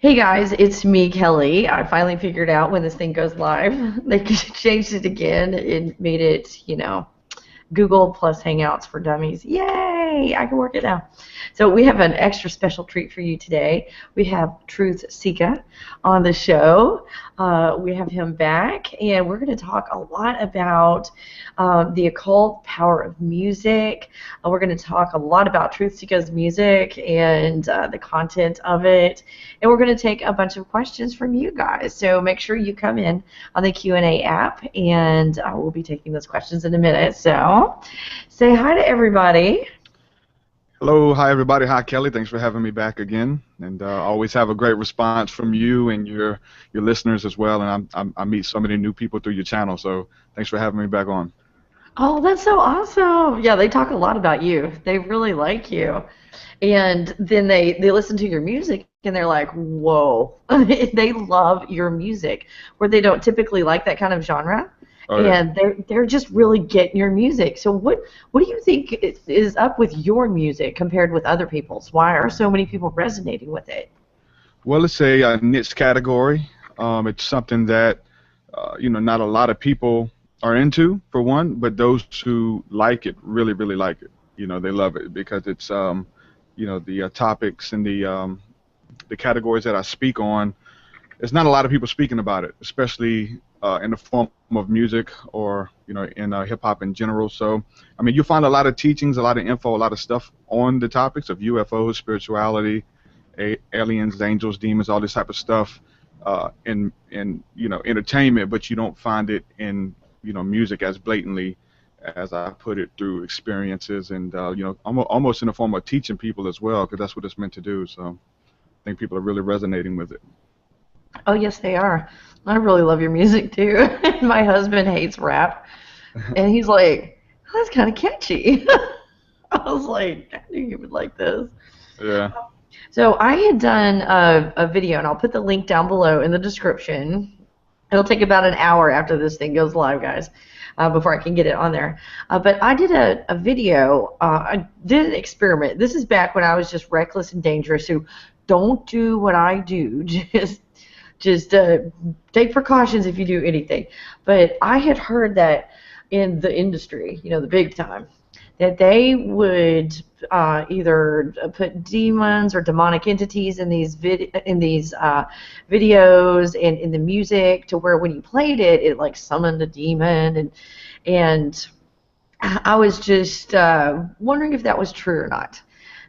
Hey guys, it's me, Kelly. I finally figured out when this thing goes live. They changed it again and made it, Google plus Hangouts for Dummies. Yay! I can work it now. So we have an extra special treat for you today. We have TruthSeekah on the show. We have him back, and we're going to talk a lot about the occult power of music. We're going to talk a lot about TruthSeekah's music and the content of it. And we're going to take a bunch of questions from you guys. So make sure you come in on the Q&A app, and we'll be taking those questions in a minute. So say hi to everybody. Hello, hi everybody. Hi Kelly. Thanks for having me back again. And always have a great response from you and your listeners as well. And I meet so many new people through your channel. So thanks for having me back on. Oh, that's so awesome. Yeah, they talk a lot about you. They really like you. And then they listen to your music and they're like, whoa. They love your music, where they don't typically like that kind of genre. Oh, yeah. And they're just really getting your music. So what do you think is up with your music compared with other people's? Why are so many people resonating with it? Well, it's a niche category. It's something that not a lot of people are into, for one, but those who like it really, really like it. They love it because it's the topics and the categories that I speak on. There's not a lot of people speaking about it, especially in the form of music or in hip-hop in general. So I mean, you'll find a lot of teachings, a lot of info, a lot of stuff on the topics of UFOs, spirituality, aliens, angels, demons, all this type of stuff in entertainment, but you don't find it in music as blatantly as I put it through experiences and almost in the form of teaching people as well, because that's what it's meant to do. So I think people are really resonating with it. Oh, yes, they are. I really love your music, too. My husband hates rap, and he's like, oh, that's kind of catchy. I was like, I knew you would like this. Yeah. So I had done a video, and I'll put the link down below in the description. It'll take about an hour after this thing goes live, guys, before I can get it on there. But I did a video. I did an experiment. This is back when I was just reckless and dangerous, so don't do what I do. Just take precautions if you do anything. But I had heard that in the industry, the big time, that they would either put demons or demonic entities in these videos and in the music, to where when you played it, it like summoned a demon, and I was just wondering if that was true or not.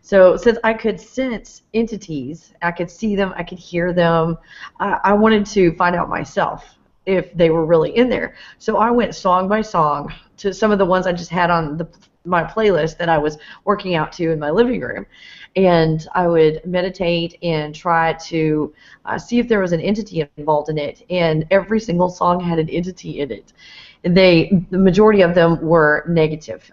So since I could sense entities, I could see them, I could hear them, I wanted to find out myself if they were really in there. So I went song by song to some of the ones I just had on my playlist that I was working out to in my living room. And I would meditate and try to see if there was an entity involved in it. And every single song had an entity in it. And the majority of them were negative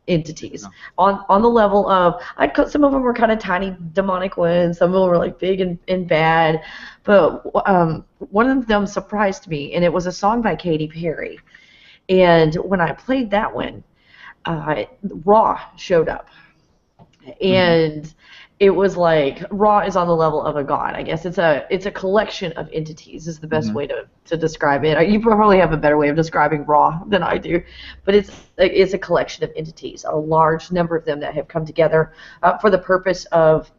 entities. On the level of, some of them were kind of tiny demonic ones, some of them were like big and bad, but one of them surprised me, and it was a song by Katy Perry. And when I played that one, Ra showed up, and it was like, Ra is on the level of a god, I guess. It's a collection of entities is the best way to describe it. You probably have a better way of describing Ra than I do, but it's a collection of entities, a large number of them that have come together for the purpose of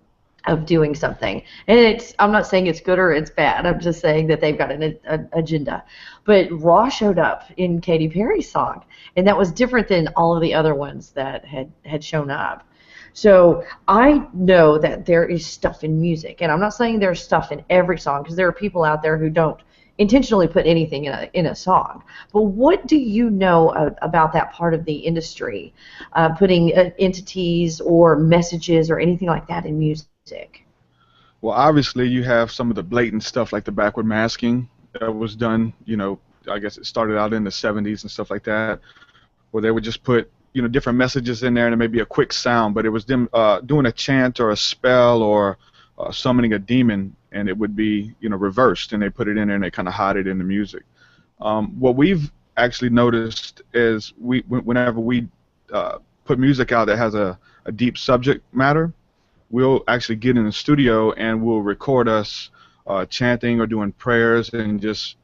doing something. And I'm not saying it's good or it's bad. I'm just saying that they've got an agenda. But Ra showed up in Katy Perry's song, and that was different than all of the other ones that had shown up. So I know that there is stuff in music, and I'm not saying there's stuff in every song, because there are people out there who don't intentionally put anything in a song. But what do you know about that part of the industry, putting entities or messages or anything like that in music? Well, obviously you have some of the blatant stuff like the backward masking that was done, I guess it started out in the 70s and stuff like that, where they would just put different messages in there, and it may be a quick sound, but it was them doing a chant or a spell or summoning a demon, and it would be reversed, and they put it in there and they kind of hide it in the music. What we've actually noticed is whenever we put music out that has a deep subject matter, we'll actually get in the studio and we'll record us chanting or doing prayers and just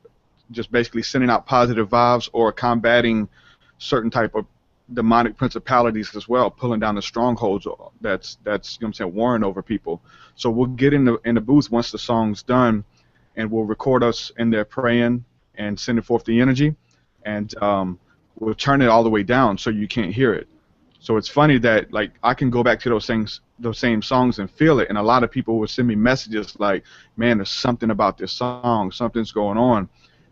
basically sending out positive vibes, or combating certain type of demonic principalities as well, pulling down the strongholds that's you know what I'm saying, warring over people. So we'll get in the booth once the song's done, and we'll record us in there praying and sending forth the energy, and we'll turn it all the way down so you can't hear it. So it's funny that, like, I can go back to those same songs and feel it, and a lot of people will send me messages like, man, there's something about this song, something's going on.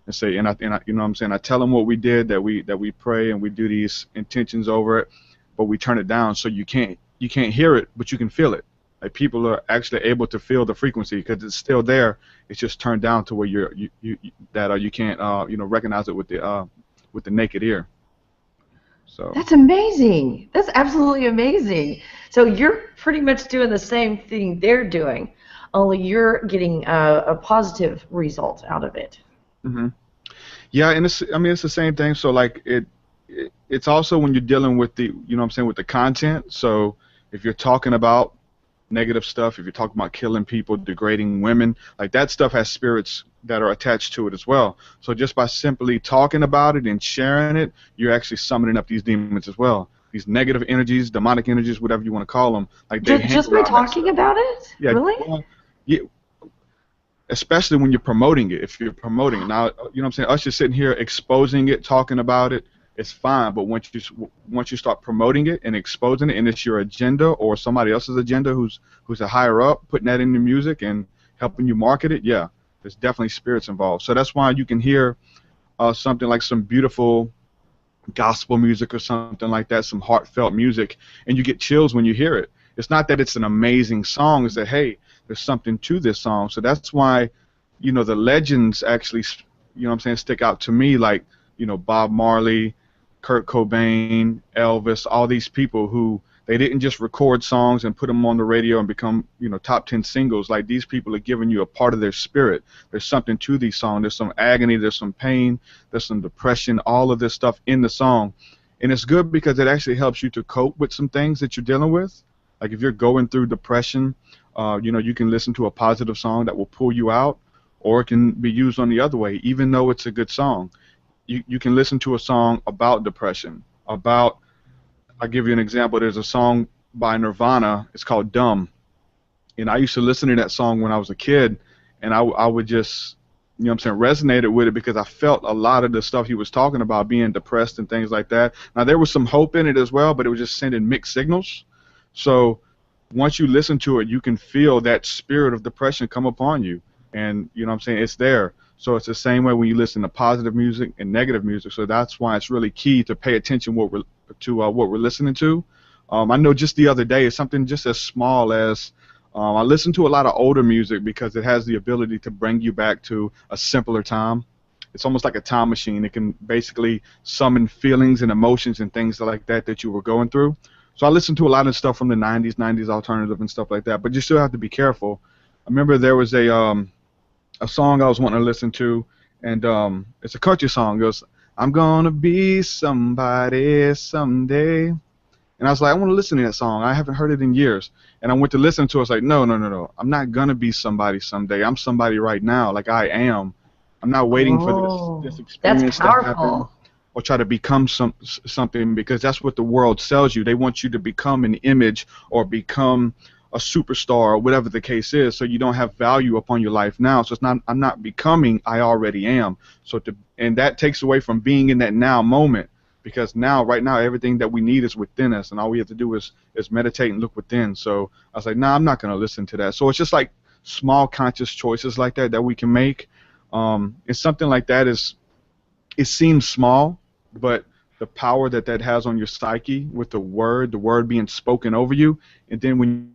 And say, and I, you know what I'm saying, I tell them what we did, that we pray and we do these intentions over it, but we turn it down so you can't hear it, but you can feel it. Like, people are actually able to feel the frequency because it's still there. It's just turned down to where you can't you know, recognize it with the naked ear. So that's amazing. That's absolutely amazing. So you're pretty much doing the same thing they're doing, only you're getting a positive result out of it. Mm-hmm. Yeah, and it's the same thing. So like it's also when you're dealing with the, you know what I'm saying, with the content. So if you're talking about negative stuff, if you're talking about killing people, degrading women, like that stuff has spirits that are attached to it as well. So just by simply talking about it and sharing it, you're actually summoning up these demons as well. These negative energies, demonic energies, whatever you want to call them. Like just by talking about it? Yeah, really? Yeah. Especially when you're promoting it. If you're promoting it, now, you know what I'm saying, us just sitting here exposing it, talking about it, it's fine. But once you start promoting it and exposing it, and it's your agenda or somebody else's agenda who's a higher up, putting that in the music and helping you market it, yeah, there's definitely spirits involved. So that's why you can hear something like some beautiful gospel music or something like that, some heartfelt music, and you get chills when you hear it. It's not that it's an amazing song, it's that, hey, there's something to this song. So that's why, you know, the legends actually, you know what I'm saying, stick out to me, like, you know, Bob Marley, Kurt Cobain, Elvis, all these people who, they didn't just record songs and put them on the radio and become, you know, top 10 singles. Like, these people are giving you a part of their spirit. There's something to these songs. There's some agony, there's some pain, there's some depression, all of this stuff in the song. And it's good because it actually helps you to cope with some things that you're dealing with. Like, if you're going through depression, you know, you can listen to a positive song that will pull you out, or it can be used on the other way. Even though it's a good song, you can listen to a song about depression, about, I'll give you an example. There's a song by Nirvana, it's called Dumb, and I used to listen to that song when I was a kid, and I would just, you know what I'm saying, resonated with it because I felt a lot of the stuff he was talking about, being depressed and things like that. Now, there was some hope in it as well, but it was just sending mixed signals. So once you listen to it, you can feel that spirit of depression come upon you, and you know what I'm saying, it's there. So it's the same way when you listen to positive music and negative music. So that's why it's really key to pay attention what we're listening to. I know just the other day, it's something just as small as I listen to a lot of older music because it has the ability to bring you back to a simpler time. It's almost like a time machine. It can basically summon feelings and emotions and things like that you were going through. So I listened to a lot of stuff from the 90s alternative and stuff like that, but you still have to be careful. I remember there was a song I was wanting to listen to, and it's a country song. It goes, I'm gonna be somebody someday. And I was like, I want to listen to that song. I haven't heard it in years. And I went to listen to it. I was like, no. I'm not gonna be somebody someday. I'm somebody right now, like I am. I'm not waiting for this experience to happen or try to become something, because that's what the world sells you. They want you to become an image or become a superstar or whatever the case is, so you don't have value upon your life now. So it's not, I'm not becoming, I already am. So and that takes away from being in that now moment, because now, right now, everything that we need is within us, and all we have to do is meditate and look within. So I was like, nah, I'm not going to listen to that. So it's just like small conscious choices like that we can make. It's something like that it seems small, but the power that has on your psyche with the word being spoken over you, and then when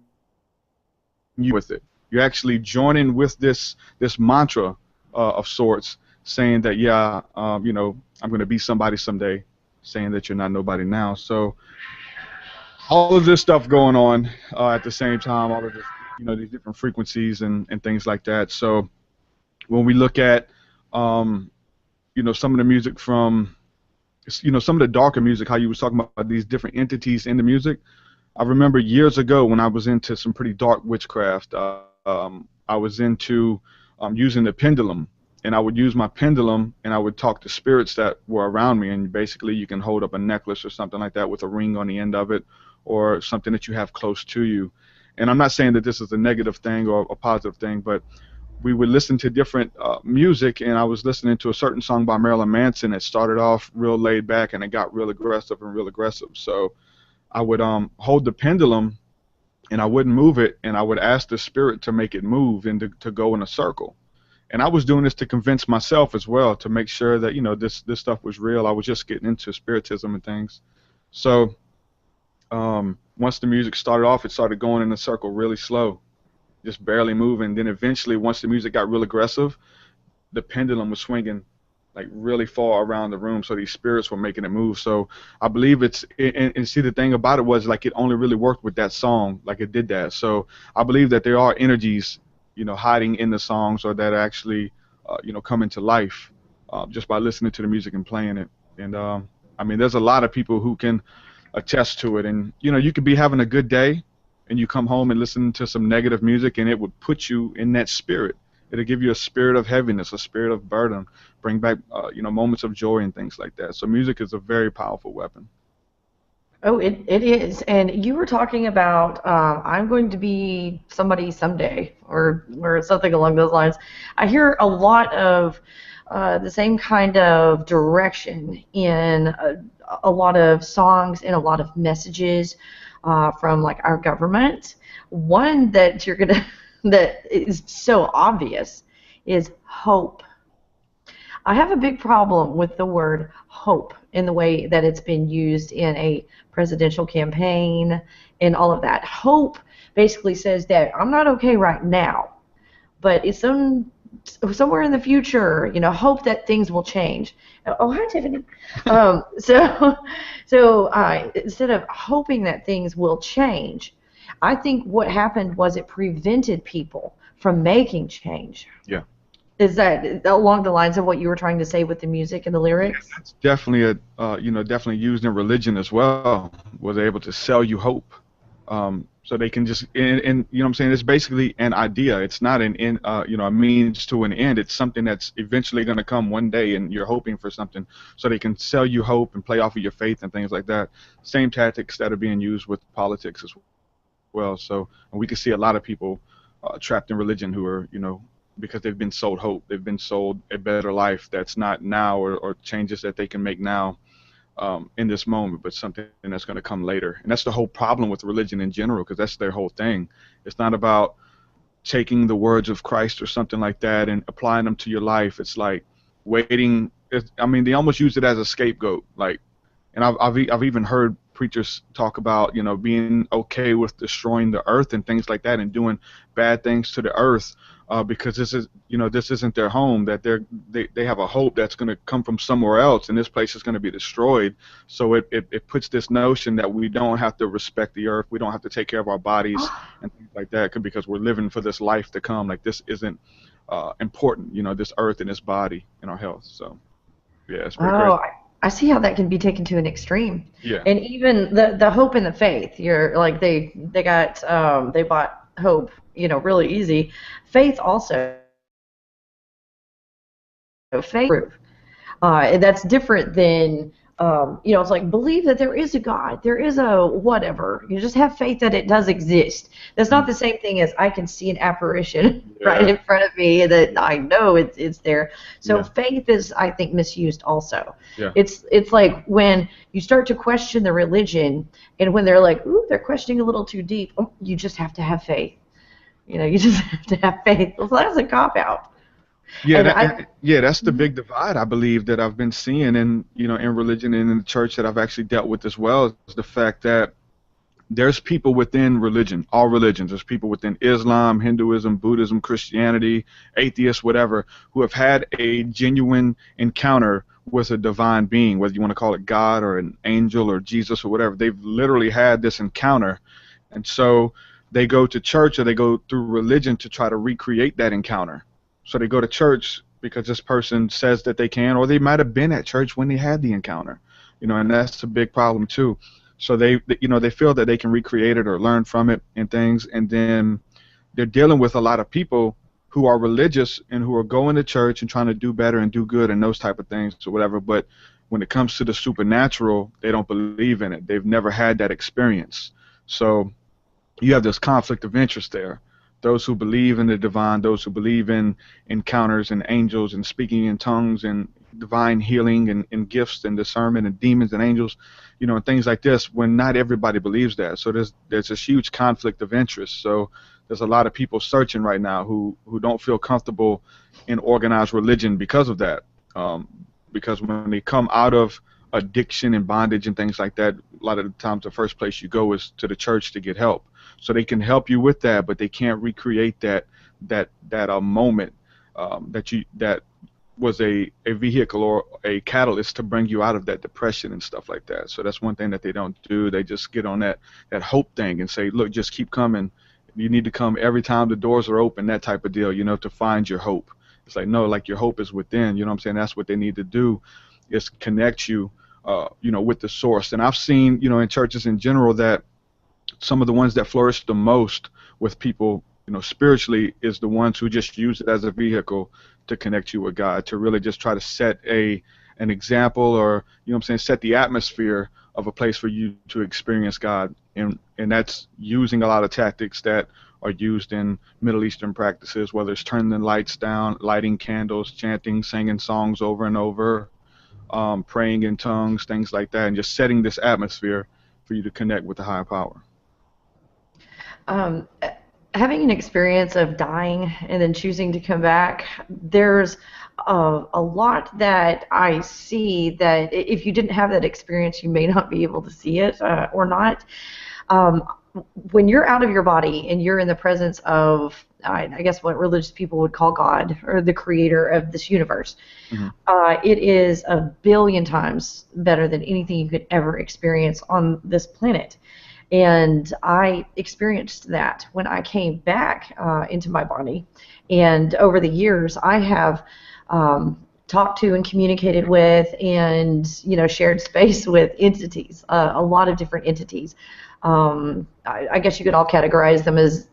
you with it, you're actually joining with this mantra of sorts, saying that, yeah, you know, I'm going to be somebody someday, saying that you're not nobody now. So all of this stuff going on at the same time, all of this, you know, these different frequencies and things like that. So when we look at, you know, some of the music from, you know, some of the darker music, how you was talking about these different entities in the music. I remember years ago when I was into some pretty dark witchcraft. I was into using the pendulum. And I would use my pendulum, and I would talk to spirits that were around me. And basically, you can hold up a necklace or something like that with a ring on the end of it, or something that you have close to you. And I'm not saying that this is a negative thing or a positive thing, but we would listen to different music, and I was listening to a certain song by Marilyn Manson that started off real laid back, and it got real aggressive and real aggressive. So I would hold the pendulum, and I wouldn't move it, and I would ask the spirit to make it move and to go in a circle. And I was doing this to convince myself as well, to make sure that, you know, this stuff was real. I was just getting into spiritism and things. So once the music started off, it started going in a circle really slow, just barely moving. Then eventually, once the music got real aggressive, the pendulum was swinging like really far around the room, so these spirits were making it move. So I believe it's, and see, the thing about it was, like, it only really worked with that song, like it did that. So I believe that there are energies, you know, hiding in the songs, or that actually, you know, come into life just by listening to the music and playing it. And I mean, there's a lot of people who can attest to it. And, you know, you could be having a good day, and you come home and listen to some negative music, and it would put you in that spirit. It'll give you a spirit of heaviness, a spirit of burden, bring back, you know, moments of joy and things like that. So music is a very powerful weapon. Oh, it is. And you were talking about I'm going to be somebody someday, or something along those lines. I hear a lot of the same kind of direction in a lot of songs and a lot of messages from, like, our government. One that you're gonna that is so obvious is hope. I have a big problem with the word hope in the way that it's been used in a presidential campaign and all of that. Hope basically says that I'm not okay right now, but it's somewhere in the future, you know, hope that things will change. Oh, hi, Tiffany. So instead of hoping that things will change, I think what happened was it prevented people from making change. Yeah. Is that along the lines of what you were trying to say with the music and the lyrics? Yeah, that's definitely you know, definitely used in religion as well. Was able to sell you hope, so they can just, and you know what I'm saying, it's basically an idea. It's not an end, you know, a means to an end. It's something that's eventually going to come one day, and you're hoping for something, so they can sell you hope and play off of your faith and things like that. Same tactics that are being used with politics as well. So, and we can see a lot of people trapped in religion who are, you know, because they've been sold hope, they've been sold a better life that's not now, or changes that they can make now in this moment, but something that's going to come later. And that's the whole problem with religion in general, because that's their whole thing. It's not about taking the words of Christ or something like that and applying them to your life. It's like waiting. I mean, they almost use it as a scapegoat. Like, and I've even heard preachers talk about, you know, being okay with destroying the earth and things like that, and doing bad things to the earth, because this is, you know, this isn't their home. That they have a hope that's going to come from somewhere else, and this place is going to be destroyed. So it puts this notion that we don't have to respect the earth, we don't have to take care of our bodies and things like that, because we're living for this life to come. Like, this isn't important, you know, this earth and this body and our health. So yeah, it's pretty crazy. I see how that can be taken to an extreme. Yeah. And even the hope and the faith, you're like, they bought hope, you know, really easy. Faith also, faith, and that's different than, you know, it's like, believe that there is a God, there is a whatever. You just have faith that it does exist. That's not the same thing as I can see an apparition right in front of me that I know it's there. So faith is, I think, misused also. Yeah. It's like when you start to question the religion, and when they're like, ooh, they're questioning a little too deep, oh, you just have to have faith. You know, you just have to have faith. Well, that's a cop-out. Yeah, that's the big divide, I believe, that I've been seeing in, you know, in religion and in the church that I've actually dealt with as well, is the fact that there's people within religion, all religions. There's people within Islam, Hinduism, Buddhism, Christianity, atheists, whatever, who have had a genuine encounter with a divine being, whether you want to call it God or an angel or Jesus or whatever. They've literally had this encounter, and so they go to church or they go through religion to try to recreate that encounter. So they go to church because this person says that they can, or they might have been at church when they had the encounter, you know, and that's a big problem too. So they feel that they can recreate it or learn from it and things, and then they're dealing with a lot of people who are religious and who are going to church and trying to do better and do good and those type of things or whatever, but when it comes to the supernatural, they don't believe in it. They've never had that experience. So you have this conflict of interest there. Those who believe in the divine, those who believe in encounters and angels and speaking in tongues and divine healing and gifts and discernment and demons and angels, you know, and things like this, when not everybody believes that. So there's this huge conflict of interest. So there's a lot of people searching right now who don't feel comfortable in organized religion because of that. Because when they come out of addiction and bondage and things like that, a lot of the times the first place you go is to the church to get help. So they can help you with that, but they can't recreate that moment that was a vehicle or a catalyst to bring you out of that depression and stuff like that. So that's one thing that they don't do. They just get on that hope thing and say, look, just keep coming. You need to come every time the doors are open, that type of deal, you know, to find your hope. It's like, no, like your hope is within, you know what I'm saying? That's what they need to do, is connect you, you know, with the source. And I've seen, you know, in churches in general that some of the ones that flourish the most with people, you know, spiritually, is the ones who just use it as a vehicle to connect you with God, to really just try to set an example, or, you know what I'm saying, set the atmosphere of a place for you to experience God. And that's using a lot of tactics that are used in Middle Eastern practices, whether it's turning the lights down, lighting candles, chanting, singing songs over and over, praying in tongues, things like that, and just setting this atmosphere for you to connect with the higher power. Having an experience of dying and then choosing to come back, there's a lot that I see that if you didn't have that experience, you may not be able to see it or not. When you're out of your body and you're in the presence of, I guess what religious people would call God, or the creator of this universe, it is a billion times better than anything you could ever experience on this planet. And I experienced that when I came back into my body. And over the years, I have talked to and communicated with and, you know, shared space with entities, a lot of different entities. I guess you could all categorize them as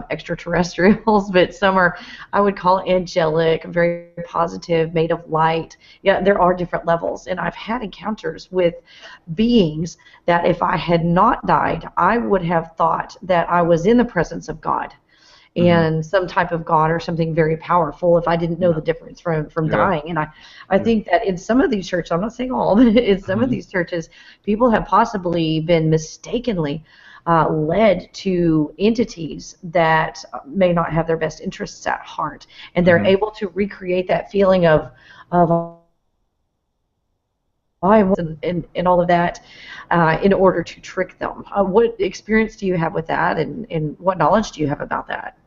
extraterrestrials, but some are, I would call, angelic, very positive, made of light. Yeah, there are different levels, and I've had encounters with beings that if I had not died, I would have thought that I was in the presence of God. And some type of God or something very powerful, if I didn't know the difference from dying. And I think that in some of these churches, I'm not saying all, but in some of these churches, people have possibly been mistakenly led to entities that may not have their best interests at heart. And they're able to recreate that feeling of and all of that in order to trick them. What experience do you have with that, and what knowledge do you have about that?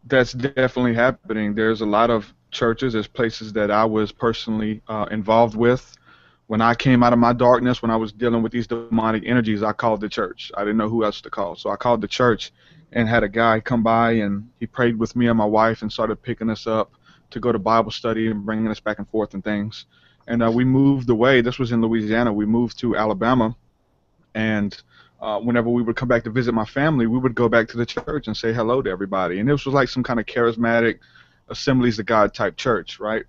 That's definitely happening. There's a lot of churches, there's places that I was personally involved with. When I came out of my darkness, when I was dealing with these demonic energies, I called the church. I didn't know who else to call. So I called the church and had a guy come by, and he prayed with me and my wife and started picking us up to go to Bible study and bringing us back and forth and things. And we moved away. This was in Louisiana. We moved to Alabama. And whenever we would come back to visit my family, we would go back to the church and say hello to everybody. And this was like some kind of charismatic Assemblies of God type church, right?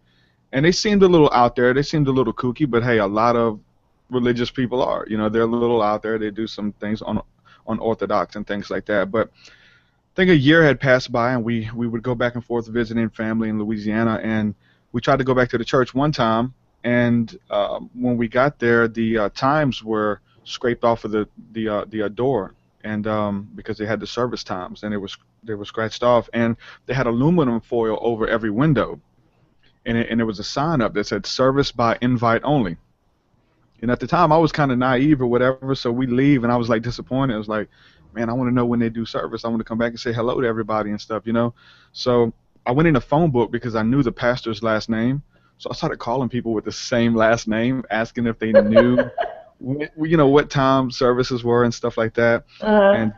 And they seemed a little out there. They seemed a little kooky, but hey, a lot of religious people are. You know, they're a little out there. They do some things unorthodox and things like that. But I think a year had passed by, and we would go back and forth visiting family in Louisiana. And we tried to go back to the church one time. And when we got there, the times were scraped off of the door, and because they had the service times, and they were scratched off, and they had aluminum foil over every window, and there was a sign up that said "Service by invite only." And at the time, I was kind of naive or whatever, so we leave, and I was like disappointed. I was like, man, I want to know when they do service. I want to come back and say hello to everybody and stuff, you know. So I went in the phone book because I knew the pastor's last name. So I started calling people with the same last name, asking if they knew, you know, what time services were and stuff like that. And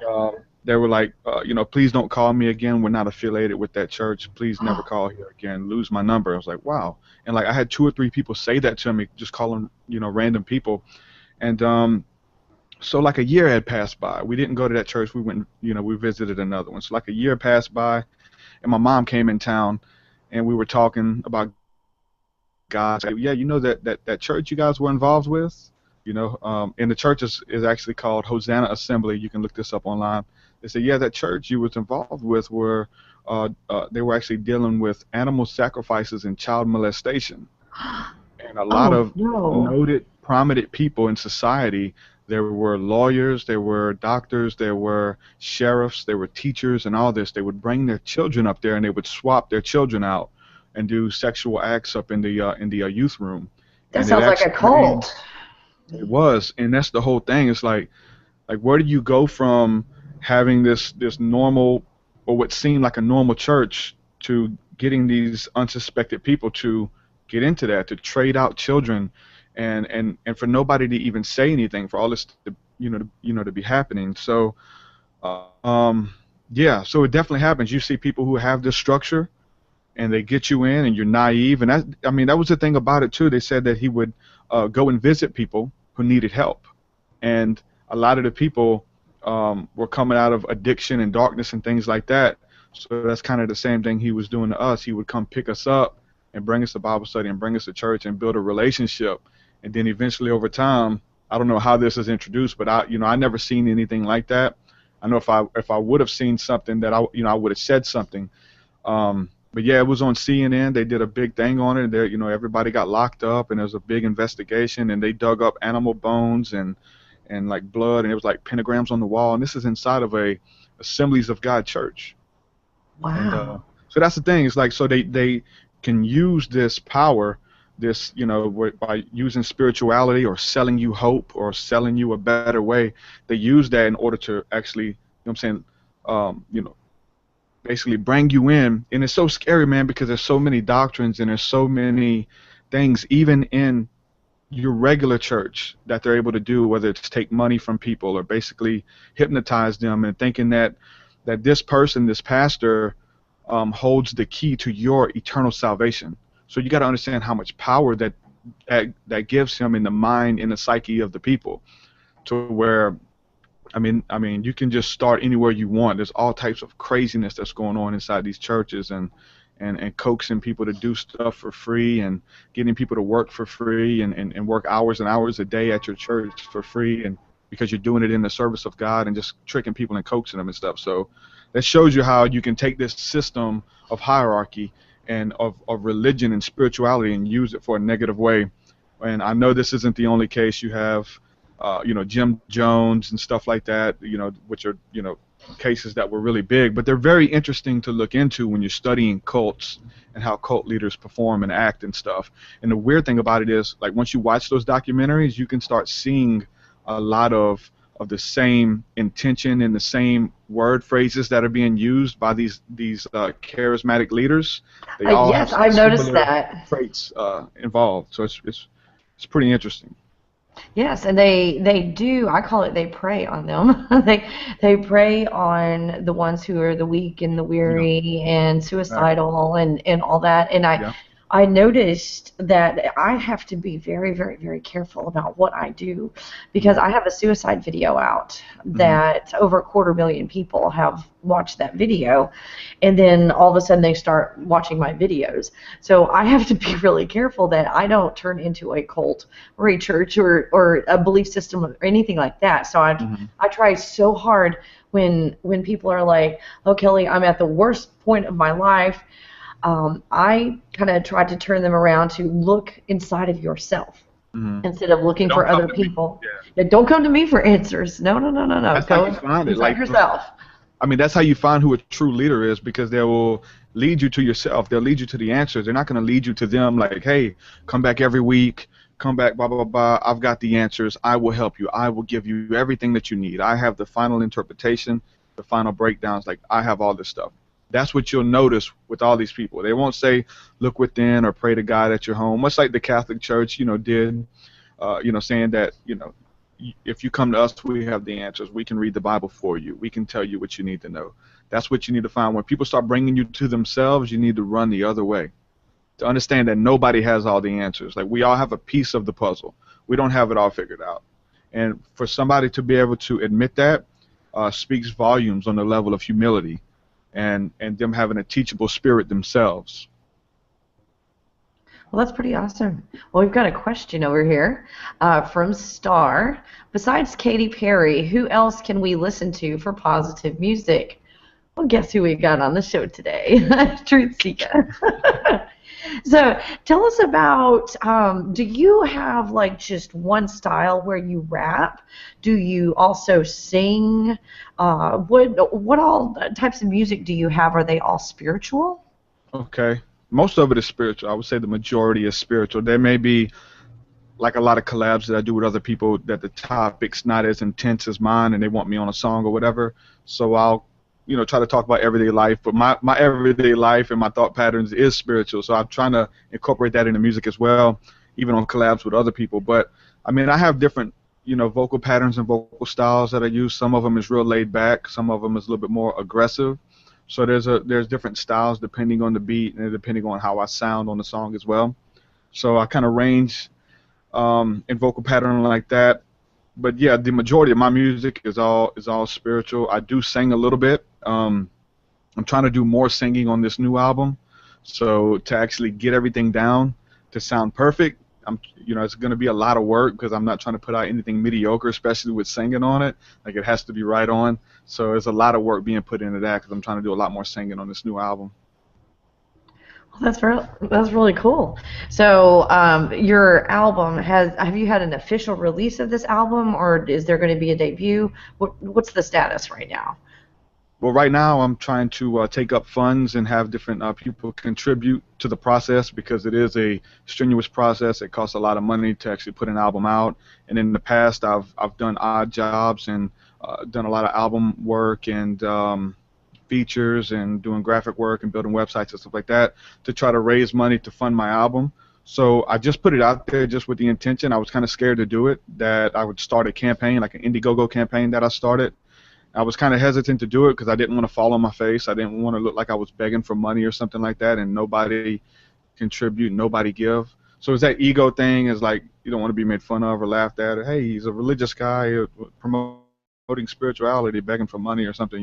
they were like, you know, please don't call me again. We're not affiliated with that church. Please never call here again. Lose my number. I was like, wow. And like I had 2 or 3 people say that to me, just calling, you know, random people. And so like a year had passed by. We didn't go to that church. We went, you know, we visited another one. So like a year passed by. and my mom came in town, and we were talking about God. Yeah, you know that church you guys were involved with, and the church is actually called Hosanna Assembly. You can look this up online. They said, yeah, that church you was involved with they were actually dealing with animal sacrifices and child molestation. And a lot of noted, prominent people in society, there were lawyers, there were doctors, there were sheriffs, there were teachers, and all this. They would bring their children up there, and they would swap their children out and do sexual acts up in the youth room. That sounds like a cult. It was, and that's the whole thing. It's like where do you go from having this normal, or what seemed like a normal church, to getting these unsuspected people to get into that, to trade out children, and for nobody to even say anything, for all this to to be happening. So yeah, so it definitely happens. You see people who have this structure, and they get you in, and you're naive, and that was the thing about it too. They said that he would go and visit people who needed help, and a lot of the people were coming out of addiction and darkness and things like that. So that's kind of the same thing he was doing to us. He would come pick us up and bring us to Bible study and bring us to church and build a relationship, and then eventually over time, I don't know how this is introduced, but I never seen anything like that. I know if I would have seen something that I would have said something. But yeah, it was on CNN. They did a big thing on it. There, everybody got locked up, and there was a big investigation, and they dug up animal bones and like blood, and it was like pentagrams on the wall. And this is inside of a Assemblies of God church. Wow. And, so that's the thing. It's like, so they can use this power, this by using spirituality or selling you hope or selling you a better way. They use that in order to actually, basically bring you in. And it's so scary, man, because there's so many doctrines and there's so many things, even in your regular church, that they're able to do, whether it's take money from people or basically hypnotize them and thinking that this person, this pastor, holds the key to your eternal salvation. So you got to understand how much power that gives him in the mind, in the psyche of the people, to where I mean, you can just start anywhere you want. There's all types of craziness that's going on inside these churches, and coaxing people to do stuff for free, and getting people to work for free, and work hours and hours a day at your church for free, and because you're doing it in the service of God, and just tricking people and coaxing them and stuff. So that shows you how you can take this system of hierarchy and of religion and spirituality and use it for a negative way. And I know this isn't the only case. You have Jim Jones and stuff like that, which are, cases that were really big, but they're very interesting to look into when you're studying cults and how cult leaders perform and act and stuff. And the weird thing about it is, like, once you watch those documentaries, you can start seeing a lot of the same intention and the same word phrases that are being used by these charismatic leaders. They all yes, have I've noticed that traits involved. So it's pretty interesting. Yes, and they do. I call it, they prey on them. they prey on the ones who are the weak and the weary and suicidal and all that. And I noticed that I have to be very, very, very careful about what I do, because I have a suicide video out that over 250,000 people have watched that video, and then all of a sudden they start watching my videos. So I have to be really careful that I don't turn into a cult or a church or a belief system or anything like that. So I try so hard when people are like, "Oh, Kelly, I'm at the worst point of my life." I kind of try to turn them around to look inside of yourself instead of looking for other people. Yeah, don't come to me for answers. No. That's go how you find it. inside yourself. I mean, that's how you find who a true leader is, because they will lead you to yourself. They'll lead you to the answers. They're not going to lead you to them like, hey, come back every week, come back, blah, blah, blah. I've got the answers. I will help you. I will give you everything that you need. I have the final interpretation, the final breakdowns. Like, I have all this stuff. That's what you'll notice with all these people. They won't say, look within or pray to God at your home, much like the Catholic Church, did, saying that, if you come to us, we have the answers. We can read the Bible for you. We can tell you what you need to know. That's what you need to find. When people start bringing you to themselves, you need to run the other way. To understand that nobody has all the answers. Like, we all have a piece of the puzzle. We don't have it all figured out. And for somebody to be able to admit that speaks volumes on the level of humility. and them having a teachable spirit themselves. Well, that's pretty awesome. Well, we've got a question over here from Star. Besides Katy Perry, who else can we listen to for positive music? Well, guess who we got on the show today? TruthSeekah. So tell us about, do you have like just one style where you rap? Do you also sing? What all types of music do you have? Are they all spiritual? Okay. Most of it is spiritual. I would say the majority is spiritual. There may be like a lot of collabs that I do with other people that the topic's not as intense as mine and they want me on a song or whatever. So I'll, try to talk about everyday life. But my everyday life and my thought patterns is spiritual. So I'm trying to incorporate that into music as well, even on collabs with other people. But, I mean, I have different, vocal patterns and vocal styles that I use. Some of them is real laid back. Some of them is a little bit more aggressive. So there's different styles depending on the beat and depending on how I sound on the song as well. So I kind of range in vocal pattern like that. But yeah, the majority of my music is all spiritual. I do sing a little bit. I'm trying to do more singing on this new album. So to actually get everything down to sound perfect, it's going to be a lot of work because I'm not trying to put out anything mediocre, especially with singing on it. Like it has to be right on. So there's a lot of work being put into that because I'm trying to do a lot more singing on this new album. Well, that's really cool. So your album have you had an official release of this album, or is there going to be a debut? What's the status right now? Well, right now I'm trying to take up funds and have different people contribute to the process because it is a strenuous process. It costs a lot of money to actually put an album out. And in the past, I've done odd jobs and done a lot of album work and features and doing graphic work and building websites and stuff like that to try to raise money to fund my album. So I just put it out there just with the intention. I was kind of scared to do it, that I would start a campaign, like an Indiegogo campaign that I started. I was kind of hesitant to do it because I didn't want to fall on my face. I didn't want to look like I was begging for money or something like that and nobody contribute, nobody give. So it's that ego thing, is like you don't want to be made fun of or laughed at. Or, hey, he's a religious guy promoting spirituality, begging for money or something,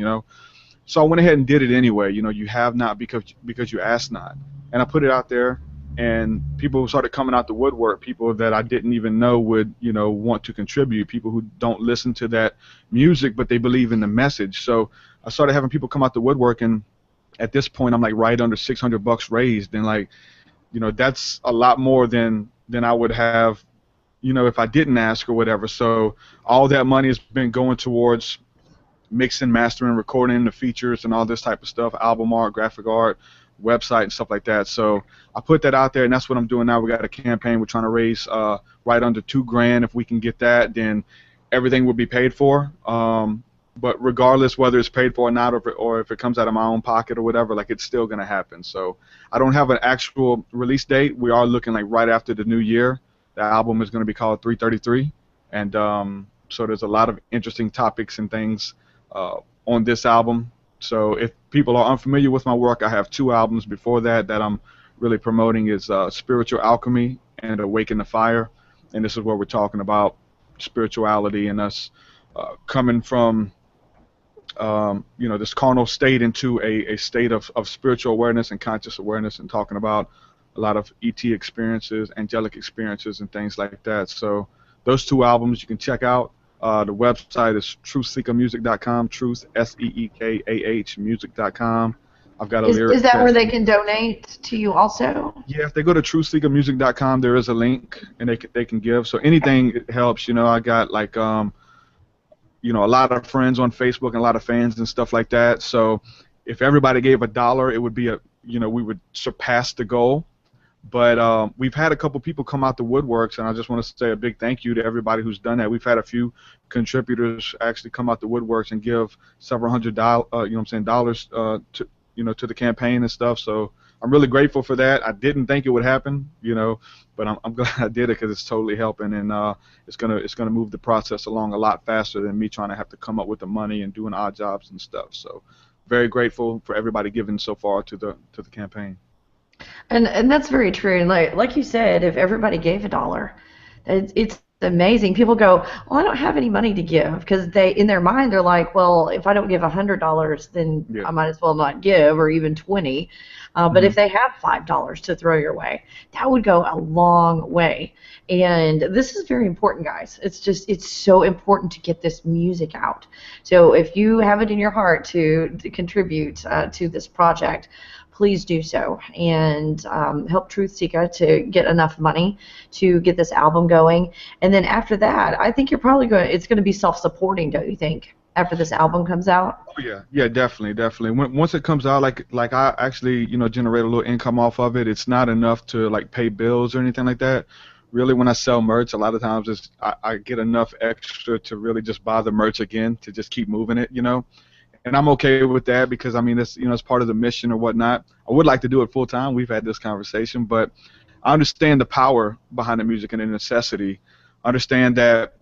So I went ahead and did it anyway. You have not because you ask not. And I put it out there, and people started coming out the woodwork, people that I didn't even know would, want to contribute, people who don't listen to that music, but they believe in the message. So I started having people come out the woodwork, and at this point I'm like right under $600 raised, and like, that's a lot more than I would have, if I didn't ask or whatever. So all that money has been going towards mixing, mastering, recording the features and all this type of stuff, album art, graphic art, website and stuff like that. So I put that out there, and that's what I'm doing now. We got a campaign. We're trying to raise right under $2,000. If we can get that, then everything will be paid for. But regardless whether it's paid for or not, or if it comes out of my own pocket or whatever, like, it's still going to happen. So I don't have an actual release date. We are looking like right after the new year. The album is going to be called 333, and so there's a lot of interesting topics and things on this album. So if people are unfamiliar with my work, I have 2 albums before that I'm really promoting. Is Spiritual Alchemy and Awaken the Fire, and this is where we're talking about spirituality and us coming from this carnal state into a state of spiritual awareness and conscious awareness, and talking about a lot of ET experiences, angelic experiences, and things like that. So those 2 albums you can check out. The website is TruthSeekahMusic.com, Truth, SEEKAH, music.com. I've got a lyric. Is that where they can donate to you also? Yeah, if they go to TruthSeekahMusic.com, there is a link, and they can give. So anything helps. I got like a lot of friends on Facebook and a lot of fans and stuff like that. So if everybody gave $1, it would be we would surpass the goal. But we've had a couple people come out the woodworks, and I just want to say a big thank you to everybody who's done that. We've had a few contributors actually come out the woodworks and give several $100, to the campaign and stuff. So I'm really grateful for that. I didn't think it would happen, but I'm glad I did it because it's totally helping, and it's gonna move the process along a lot faster than me trying to have to come up with the money and doing odd jobs and stuff. So very grateful for everybody giving so far to the campaign. And that's very true. And like you said, if everybody gave $1, it's It's amazing. People go, well, I don't have any money to give, because in their mind, they're like, well, if I don't give $100, then Yeah. I might as well not give, or even 20. But Hmm. if they have $5 to throw your way, that would go a long way. And this is very important, guys. It's so important to get this music out. So if you have it in your heart to contribute to this project, please do so, and help TruthSeekah to get enough money to get this album going. And then after that, I think it's going to be self-supporting, don't you think, after this album comes out? Oh yeah, yeah, definitely, definitely. Once it comes out, like I actually, generate a little income off of it. It's not enough to like pay bills or anything like that. Really, when I sell merch, a lot of times I get enough extra to really just buy the merch again to just keep moving it. And I'm okay with that because I mean it's part of the mission or whatnot. I would like to do it full time. We've had this conversation, but I understand the power behind the music and the necessity. I understand that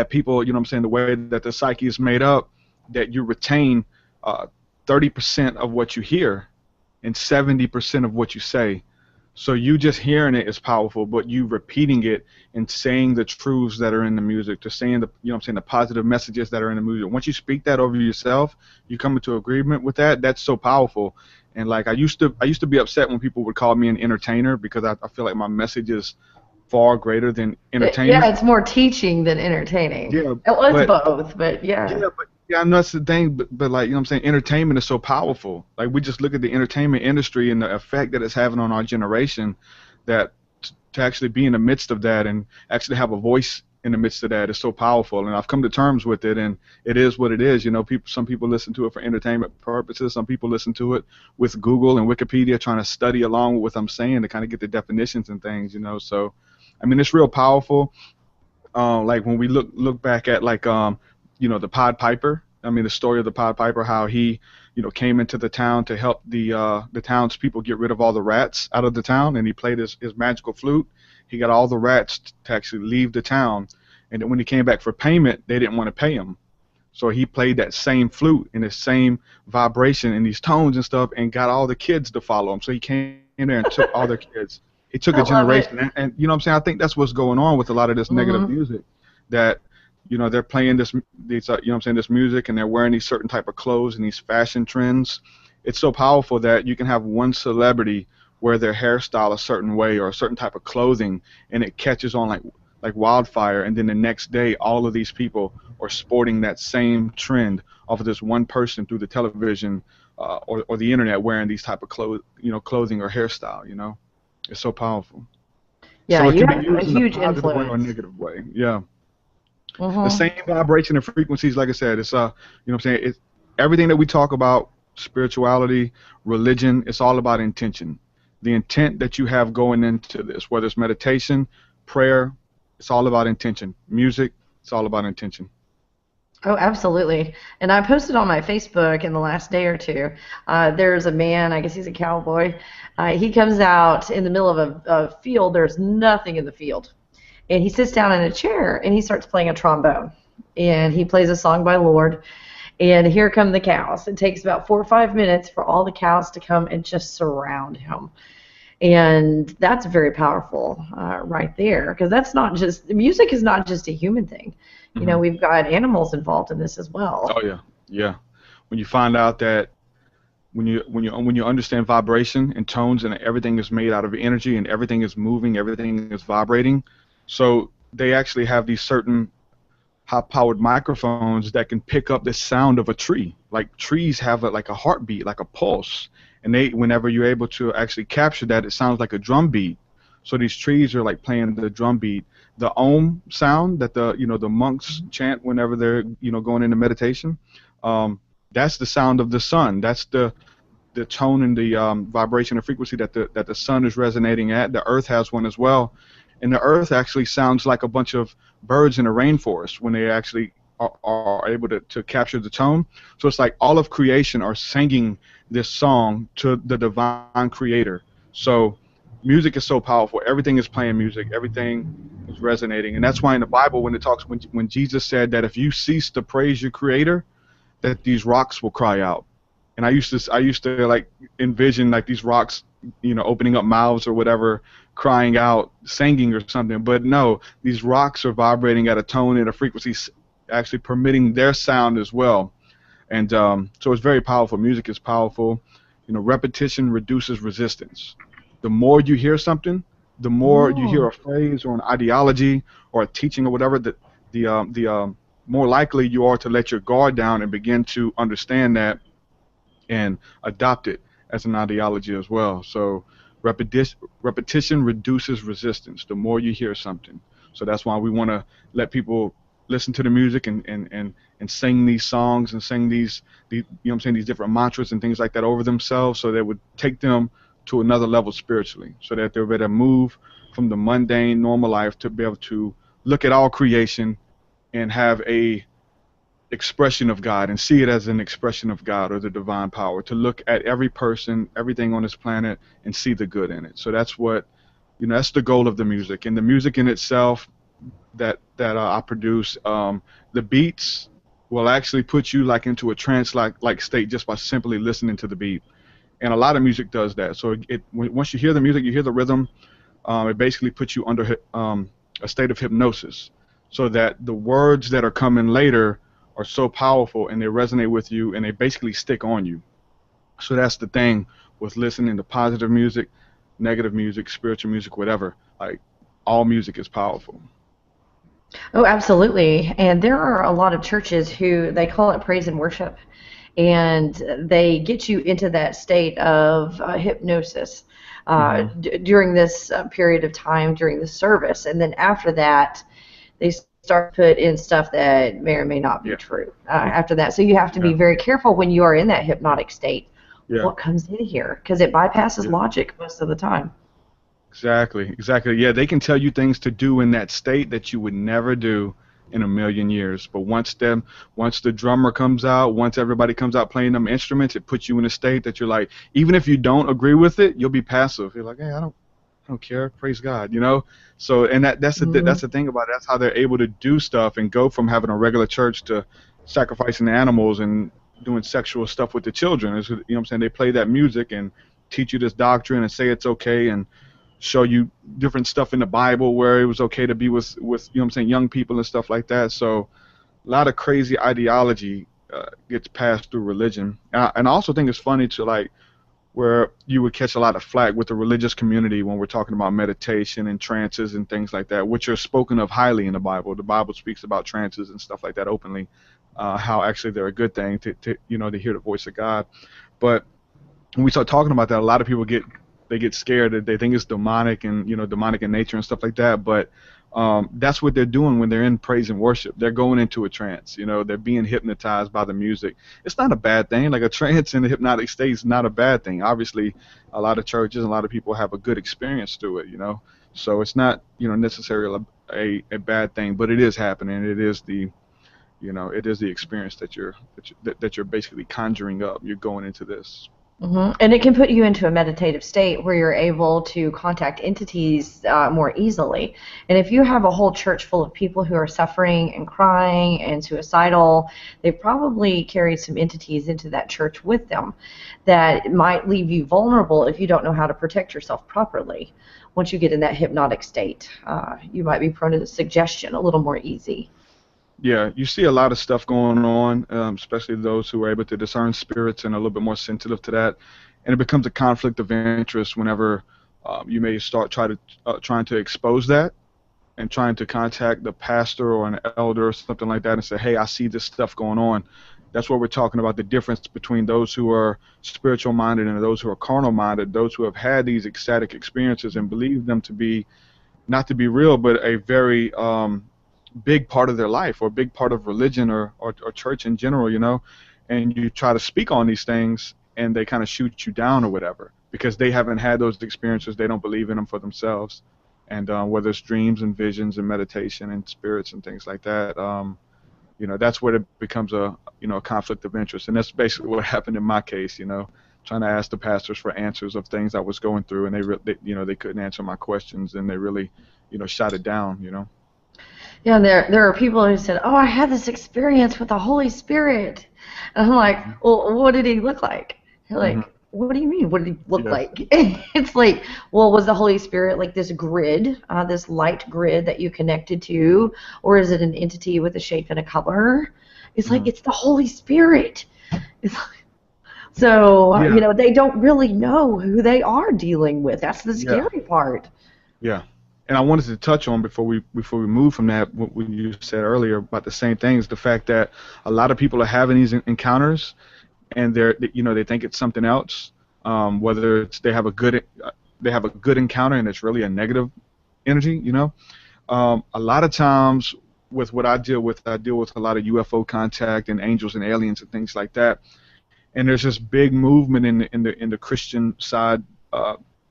people, what I'm saying, the way that the psyche is made up, that you retain 30% of what you hear and 70% of what you say. So you just hearing it is powerful, but you repeating it and saying the truths that are in the music, to saying the positive messages that are in the music. Once you speak that over yourself, you come into agreement with that. That's so powerful. And like I used to be upset when people would call me an entertainer because I feel like my message is far greater than Yeah, entertainment. it's more teaching than entertaining. Yeah, Well, it's but both, but yeah. yeah, and that's the thing. But like I'm saying, entertainment is so powerful. Like we just look at the entertainment industry and the effect that it's having on our generation. That to actually be in the midst of that and actually have a voice in the midst of that is so powerful. And I've come to terms with it, and it is what it is. Some people listen to it for entertainment purposes. Some people listen to it with Google and Wikipedia, trying to study along with what I'm saying to kind of get the definitions and things. So I mean, it's real powerful. Like when we look back at like the Pied Piper. I mean, the story of the Pied Piper, how he came into the town to help the townspeople get rid of all the rats out of the town, and he played his magical flute. He got all the rats to actually leave the town, and then when he came back for payment, they didn't want to pay him. So he played that same flute in the same vibration and these tones and stuff, and got all the kids to follow him. So he came in there and took all their kids. It took I a love it. generation, and you know what I'm saying. I think that's what's going on with a lot of this negative Hmm. music, that they're playing this music, and they're wearing these certain type of clothes and these fashion trends. It's so powerful that you can have one celebrity wear their hairstyle a certain way or a certain type of clothing, and it catches on like wildfire, and then the next day all of these people are sporting that same trend off of this one person through the television or the internet, wearing these type of clothing or hairstyle. It's so powerful. Yeah, So it you can be have a used in a huge positive way or a influence. negative way. Yeah. The Hmm. same vibration and frequencies, like I said, it's what I'm saying, it's everything that we talk about, spirituality, religion, it's all about intention. The intent that you have going into this, whether it's meditation, prayer, it's all about intention. Music, it's all about intention. Oh, absolutely. And I posted on my Facebook in the last day or two. There's a man, I guess he's a cowboy. He comes out in the middle of a field. There's nothing in the field. And he sits down in a chair and he starts playing a trombone. And he plays a song by Lord. And here come the cows. It takes about 4 or 5 minutes for all the cows to come and just surround him. And that's very powerful right there, because that's not just music is not just a human thing. Hmm. We've got animals involved in this as well. Oh yeah, yeah. When you find out that when you understand vibration and tones, and everything is made out of energy and everything is moving, everything is vibrating, so they actually have these certain high-powered microphones that can pick up the sound of a tree. Like trees have like a heartbeat, like a pulse, and whenever you're able to actually capture that, it sounds like a drum beat. So these trees are like playing the drum beat, the Om sound that the monks chant whenever they're going into meditation. Um, that's the sound of the sun. That's the tone and the vibration and frequency that the sun is resonating at. The earth has one as well, and the earth actually sounds like a bunch of birds in a rainforest when they actually are able to capture the tone. So it's like all of creation are singing this song to the divine creator. So music is so powerful. Everything is playing music. Everything is resonating, and that's why in the Bible, when Jesus said that if you cease to praise your creator, that these rocks will cry out. And I used to like envision like these rocks opening up mouths or whatever, crying out, singing or something. But no, these rocks are vibrating at a tone and a frequency, actually permitting their sound as well. And so it's very powerful. Music is powerful. Repetition reduces resistance. The more you hear something, the more you hear a phrase or an ideology or a teaching or whatever, the more likely you are to let your guard down and begin to understand that and adopt it as an ideology as well. So repetition reduces resistance the more you hear something. So that's why we want to let people listen to the music and sing these songs and sing these these different mantras and things like that over themselves, so that would take them to another level spiritually, so that they're able to move from the mundane normal life to be able to look at all creation and have a expression of God and see it as an expression of God or the divine power, to look at every person, everything on this planet, and see the good in it. So that's what, that's the goal of the music. And the music in itself that I produce, the beats will actually put you like into a trance like state just by simply listening to the beat. And a lot of music does that. So once you hear the music, you hear the rhythm, it basically puts you under a state of hypnosis, so that the words that are coming later are so powerful and they resonate with you and they basically stick on you. So that's the thing with listening to positive music, negative music, spiritual music, whatever. Like, all music is powerful. Oh, absolutely. And there are a lot of churches who they call it praise and worship, and they get you into that state of hypnosis during this period of time during the service. And then after that, they start to put in stuff that may or may not be true after that. So you have to be very careful when you are in that hypnotic state. What comes in here? Because it bypasses logic most of the time. Exactly. Yeah, they can tell you things to do in that state that you would never do in a million years. But once the drummer comes out, once everybody comes out playing them instruments, it puts you in a state that you're like, even if you don't agree with it, you'll be passive. You're like, hey, I don't care. Praise God, So, and that's the thing about it. That's how they're able to do stuff and go from having a regular church to sacrificing the animals and doing sexual stuff with the children. It's, they play that music and teach you this doctrine and say it's okay and show you different stuff in the Bible where it was okay to be with young people and stuff like that. So a lot of crazy ideology gets passed through religion. And I also think it's funny to where you would catch a lot of flack with the religious community when we're talking about meditation and trances and things like that, which are spoken of highly in the Bible. The Bible speaks about trances and stuff like that openly, how actually they're a good thing to hear the voice of God. But when we start talking about that, a lot of people get scared that they think it's demonic and demonic in nature and stuff like that. But that's what they're doing when they're in praise and worship. They're going into a trance. They're being hypnotized by the music. It's not a bad thing. Like, a trance in the hypnotic state is not a bad thing. Obviously, a lot of churches and a lot of people have a good experience through it. So it's not necessarily a bad thing, but it is happening. It is the experience that you're basically conjuring up. You're going into this. And it can put you into a meditative state where you're able to contact entities more easily. And if you have a whole church full of people who are suffering and crying and suicidal, they probably carried some entities into that church with them that might leave you vulnerable if you don't know how to protect yourself properly. Once you get in that hypnotic state, you might be prone to suggestion a little more easy. Yeah, you see a lot of stuff going on, especially those who are able to discern spirits and are a little bit more sensitive to that. And it becomes a conflict of interest whenever you may start trying to expose that and trying to contact the pastor or an elder or something like that and say, hey, I see this stuff going on. That's what we're talking about, the difference between those who are spiritual minded and those who are carnal minded, those who have had these ecstatic experiences and believe them to be, not to be real, but a very big part of their life or a big part of religion or church in general, and you try to speak on these things and they kind of shoot you down or whatever because they haven't had those experiences. They don't believe in them for themselves. And whether it's dreams and visions and meditation and spirits and things like that, that's where it becomes a conflict of interest. And that's basically what happened in my case, trying to ask the pastors for answers of things I was going through, and they couldn't answer my questions, and they really shot it down. Yeah, there are people who said, oh, I had this experience with the Holy Spirit. And I'm like, well, what did he look like? Like, what do you mean? What did he look Yeah. like? It's like, well, was the Holy Spirit like this grid, this light grid that you connected to, or is it an entity with a shape and a color? It's like, it's the Holy Spirit. It's like, so, Yeah. they don't really know who they are dealing with. That's the Yeah. scary part. Yeah. And I wanted to touch on before we move from that what you said earlier about the same thing is the fact that a lot of people are having these encounters and they think it's something else. Whether it's they have a good encounter and it's really a negative energy. A lot of times with what I deal with a lot of UFO contact and angels and aliens and things like that. And there's this big movement in the Christian side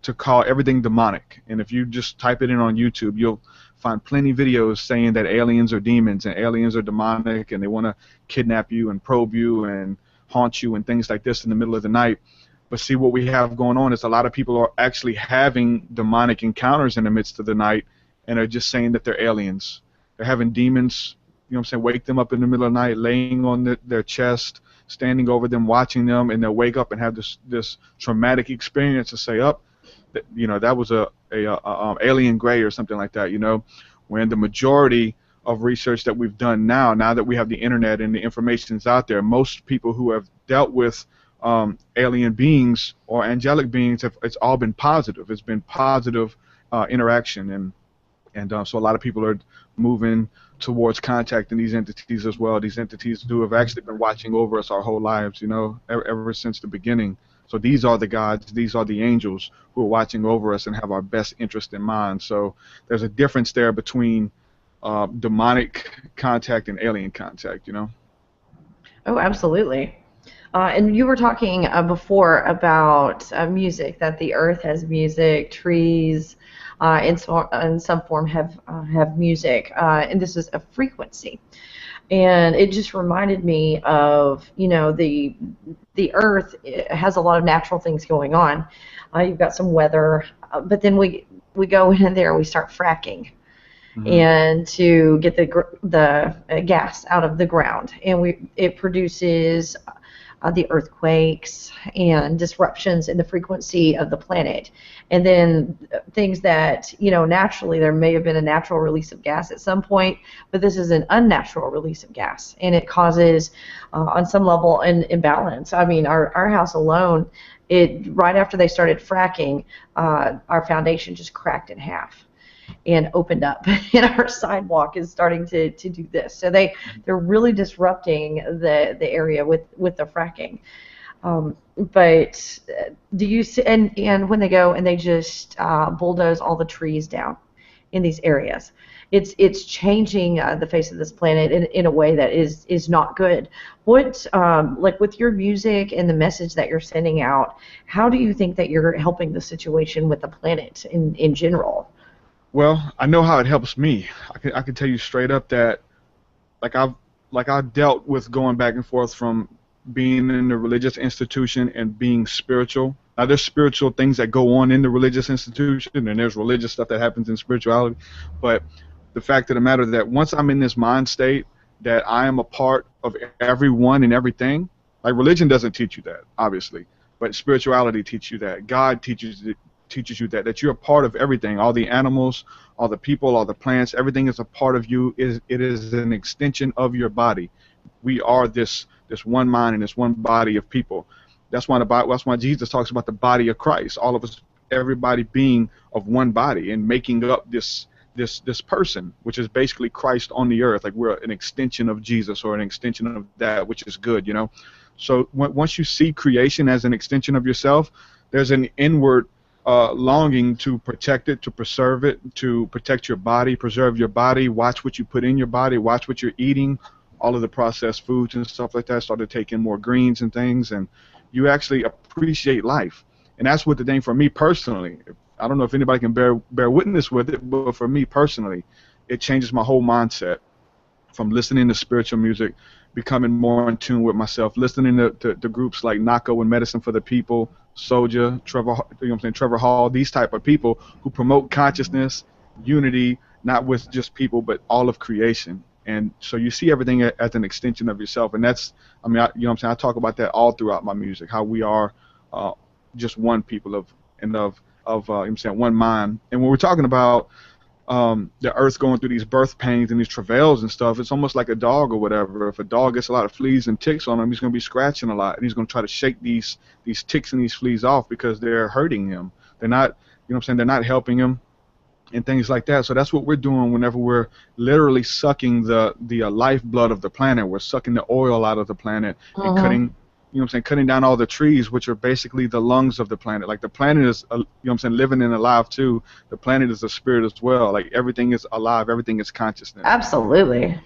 to call everything demonic. And if you just type it in on YouTube, you'll find plenty of videos saying that aliens are demons and aliens are demonic and they want to kidnap you and probe you and haunt you and things like this in the middle of the night. But see, what we have going on is a lot of people are actually having demonic encounters in the midst of the night and are just saying that they're aliens. They're having demons, wake them up in the middle of the night, laying on their chest, standing over them, watching them, and they'll wake up and have this traumatic experience to say, that was a alien gray or something like that, when the majority of research that we've done now that we have the internet and the information's out there, most people who have dealt with alien beings or angelic beings, it's all been positive. It's been positive interaction, and so a lot of people are moving towards contacting these entities as well. These entities who have actually been watching over us our whole lives, ever since the beginning. So these are the gods, these are the angels who are watching over us and have our best interest in mind. So there's a difference there between demonic contact and alien contact, Oh, absolutely. And you were talking before about music, that the earth has music, trees in some form have music, and this is a frequency. And it just reminded me of, the earth has a lot of natural things going on. You've got some weather, but then we go in there and we start fracking. And to get the gas out of the ground, and it produces the earthquakes and disruptions in the frequency of the planet, and then things that naturally there may have been a natural release of gas at some point, but this is an unnatural release of gas, and it causes on some level an imbalance. I mean, our house alone, right after they started fracking, our foundation just cracked in half and opened up, and our sidewalk is starting to do this. So they're really disrupting the area with the fracking. But do you see, and when they go and they just bulldoze all the trees down in these areas, it's changing the face of this planet in a way that is not good. What like with your music and the message that you're sending out, how do you think that you're helping the situation with the planet in general? Well, I know how it helps me. I can tell you straight up that I dealt with going back and forth from being in the religious institution and being spiritual. Now there's spiritual things that go on in the religious institution, and there's religious stuff that happens in spirituality. But the fact of the matter that once I'm in this mind state that I am a part of everyone and everything, like religion doesn't teach you that, obviously, but spirituality teaches you that. God teaches you that you're a part of everything. All the animals, all the people, all the plants, everything is a part of you. It is an extension of your body. We are this one mind and this one body of people. That's why Jesus talks about the body of Christ. All of us, everybody being of one body and making up this person, which is basically Christ on the earth. Like we're an extension of Jesus or an extension of that, which is good, So once you see creation as an extension of yourself, there's an inward longing to protect it, to preserve it, to protect your body, preserve your body, watch what you put in your body, watch what you're eating, all of the processed foods and stuff like that, start to take in more greens and things, and you actually appreciate life. And that's what the thing for me personally, I don't know if anybody can bear witness with it, but for me personally, it changes my whole mindset from listening to spiritual music, becoming more in tune with myself, listening to groups like NACO and Medicine for the People, Soldier, Trevor Hall, these type of people who promote consciousness, unity, not with just people, but all of creation. And so you see everything as an extension of yourself, and that's, I talk about that all throughout my music, how we are just one people of you know what I'm saying, one mind. And when we're talking about the earth going through these birth pains and these travails and stuff, it's almost like a dog or whatever. If a dog gets a lot of fleas and ticks on him, he's going to be scratching a lot, and he's going to try to shake these ticks and these fleas off because they're hurting him. They're not, you know what I'm saying, they're not helping him and things like that. So that's what we're doing whenever we're literally sucking the lifeblood of the planet. We're sucking the oil out of the planet and cutting, you know what I'm saying, cutting down all the trees, which are basically the lungs of the planet. Like the planet is, you know what I'm saying, living and alive too. The planet is a spirit as well. Like everything is alive, everything is consciousness. Absolutely.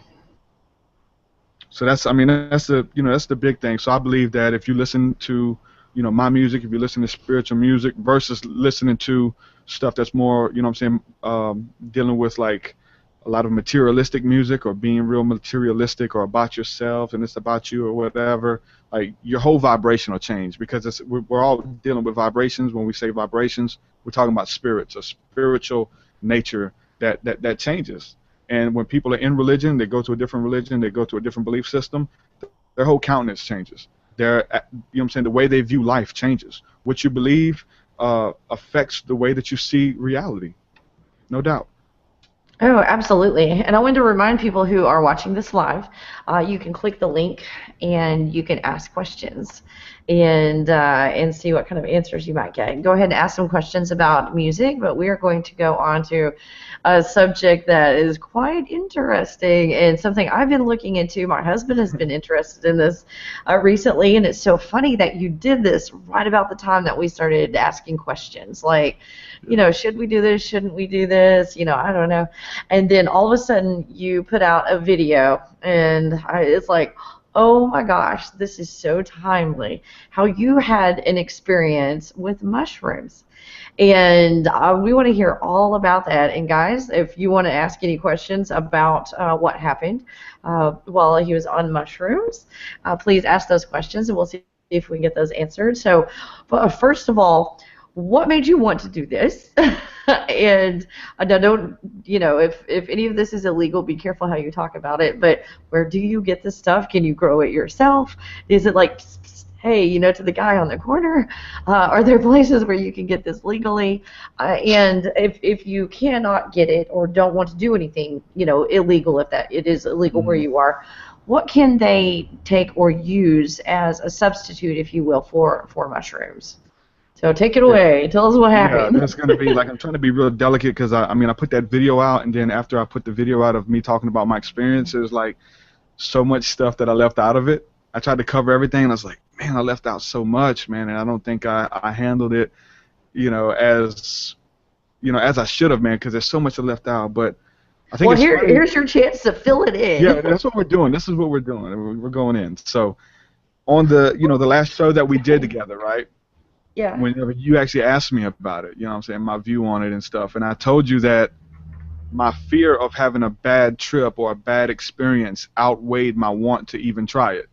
So that's, I mean, that's the, you know, that's the big thing. So I believe that if you listen to, you know, my music, if you listen to spiritual music versus listening to stuff that's more, you know what I'm saying, dealing with like a lot of materialistic music or being real materialistic or about yourself and it's about you or whatever, like your whole vibration will change because we're all dealing with vibrations. When we say vibrations, we're talking about spirits, a spiritual nature that changes. And when people are in religion, they go to a different religion, they go to a different belief system, their whole countenance changes. You know what I'm saying, the way they view life changes. What you believe affects the way that you see reality, no doubt. Oh, absolutely. And I wanted to remind people who are watching this live, you can click the link and you can ask questions and see what kind of answers you might get. Go ahead and ask some questions about music, but we are going to go on to a subject that is quite interesting and something I've been looking into. My husband has been interested in this recently, and it's so funny that you did this right about the time that we started asking questions. Like, you know, should we do this? Shouldn't we do this? You know, I don't know. And then all of a sudden you put out a video, and it's like, oh my gosh, this is so timely. How you had an experience with mushrooms. And we want to hear all about that. And guys, if you want to ask any questions about what happened while he was on mushrooms, please ask those questions, and we'll see if we can get those answered. So, first of all, what made you want to do this? And don't, you know, if any of this is illegal, be careful how you talk about it. But where do you get this stuff? Can you grow it yourself? Is it like, hey, you know, to the guy on the corner? Are there places where you can get this legally? And if you cannot get it or don't want to do anything, you know, illegal, if that it is illegal where you are, what can they take or use as a substitute, if you will, for mushrooms? So take it away. Tell us what happened. Yeah, that's going to be, like, I'm trying to be real delicate because, I mean, I put that video out, and then after I put the video out of me talking about my experiences, like, so much stuff that I left out of it. I tried to cover everything, and I was like, man, I left out so much, man, and I don't think I handled it, you know, as I should have, man, because there's so much I left out. But I think here's your chance to fill it in. Yeah, that's what we're doing. This is what we're doing. We're going in. So on the, you know, the last show that we did together, right? Yeah. Whenever you actually asked me about it, you know what I'm saying, my view on it and stuff, and I told you that my fear of having a bad trip or a bad experience outweighed my want to even try it.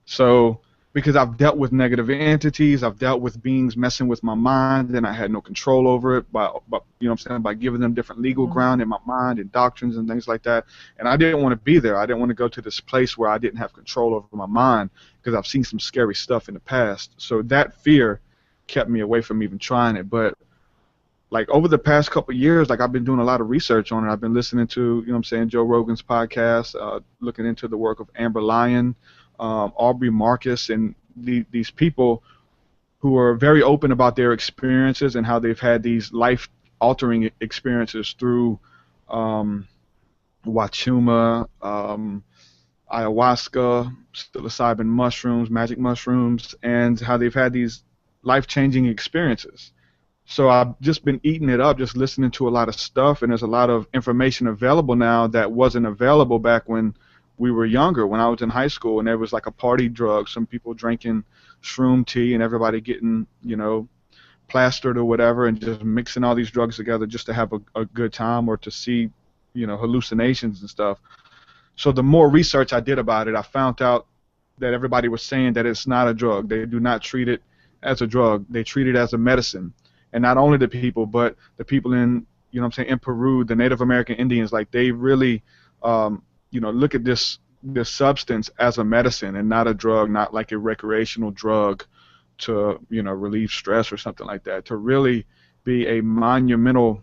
So, because I've dealt with negative entities, I've dealt with beings messing with my mind, and I had no control over it by you know what I'm saying, by giving them different legal ground in my mind and doctrines and things like that. And I didn't want to be there. I didn't want to go to this place where I didn't have control over my mind because I've seen some scary stuff in the past. So that fear kept me away from even trying it. But like over the past couple of years, like I've been doing a lot of research on it. I've been listening to, you know what I'm saying, Joe Rogan's podcast, looking into the work of Amber Lyon, Aubrey Marcus, and these people who are very open about their experiences and how they've had these life-altering experiences through wachuma, ayahuasca, psilocybin mushrooms, magic mushrooms, and how they've had these life-changing experiences. So I've just been eating it up, just listening to a lot of stuff, and there's a lot of information available now that wasn't available back when we were younger, when I was in high school, and there was like a party drug, some people drinking shroom tea and everybody getting, you know, plastered or whatever, and just mixing all these drugs together just to have a good time or to see, you know, hallucinations and stuff. So the more research I did about it, I found out that everybody was saying that it's not a drug. They do not treat it as a drug. They treat it as a medicine. And not only the people, but the people in, you know what I'm saying, in Peru, the Native American Indians, like they really, you know, look at this substance as a medicine and not a drug, not like a recreational drug, to relieve stress or something like that, to really be a monumental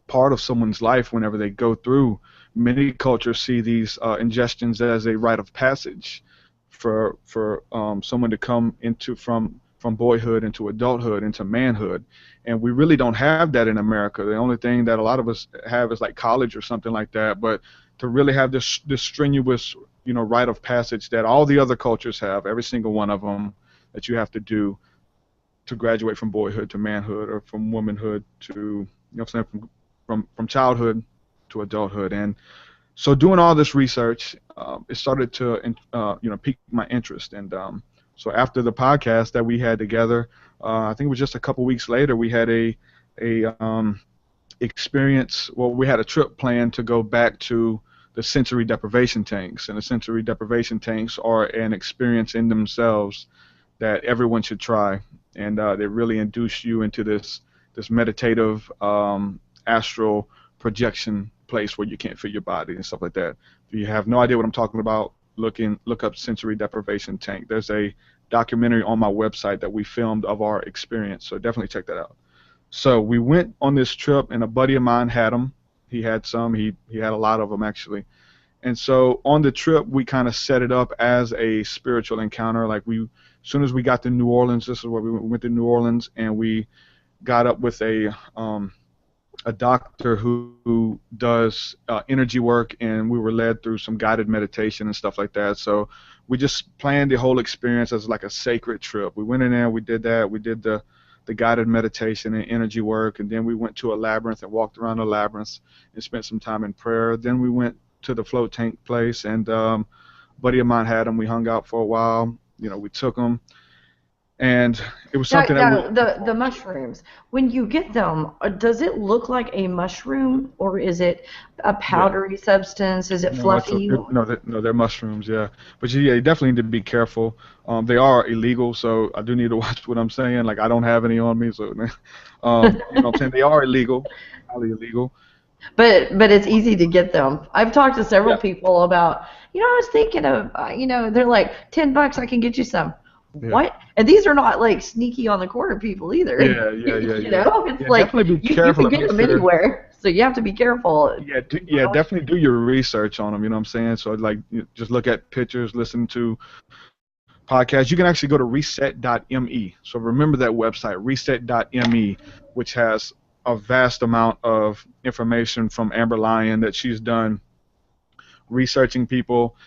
part of someone's life whenever they go through. Many cultures see these ingestions as a rite of passage for someone to come into from boyhood into adulthood into manhood, and we really don't have that in America. The only thing that a lot of us have is like college or something like that. But to really have this strenuous rite of passage that all the other cultures have, every single one of them, that you have to do to graduate from boyhood to manhood, or from womanhood to from childhood to adulthood. And so doing all this research, it started to pique my interest. And so after the podcast that we had together, I think it was just a couple weeks later, we had a experience. Well, we had a trip planned to go back to the sensory deprivation tanks, and the sensory deprivation tanks are an experience in themselves that everyone should try, and they really induce you into this meditative astral projection place where you can't feel your body and stuff like that. If you have no idea what I'm talking about, look up sensory deprivation tank. There's a documentary on my website that we filmed of our experience, so definitely check that out. So we went on this trip, and a buddy of mine had them. He had some. He had a lot of them, actually. And so on the trip, we kind of set it up as a spiritual encounter. Like, as soon as we got to New Orleans, this is where we went to New Orleans, and we got up with a doctor who does energy work, and we were led through some guided meditation and stuff like that. So we just planned the whole experience as like a sacred trip. We went in there, we did that, we did the guided meditation and energy work, and then we went to a labyrinth and walked around the labyrinth and spent some time in prayer. Then we went to the float tank place, and a buddy of mine had them. We hung out for a while. We took them. And it was something the mushrooms, when you get them, does it look like a mushroom, or is it a powdery substance? Is it fluffy? They're mushrooms, yeah. But you definitely need to be careful. They are illegal, so I do need to watch what I'm saying. Like, I don't have any on me, so what I'm saying? They are illegal, highly illegal. But it's easy to get them. I've talked to several people about, I was thinking of, they're like, $10, I can get you some. Yeah. What? And these are not like sneaky on the corner people either. Yeah. It's like definitely be careful. You can get them anywhere, so you have to be careful. Yeah, definitely do your research on them. You know what I'm saying? So like, just look at pictures, listen to podcasts. You can actually go to reset.me. So remember that website, reset.me, which has a vast amount of information from Amber Lyon that she's done researching people.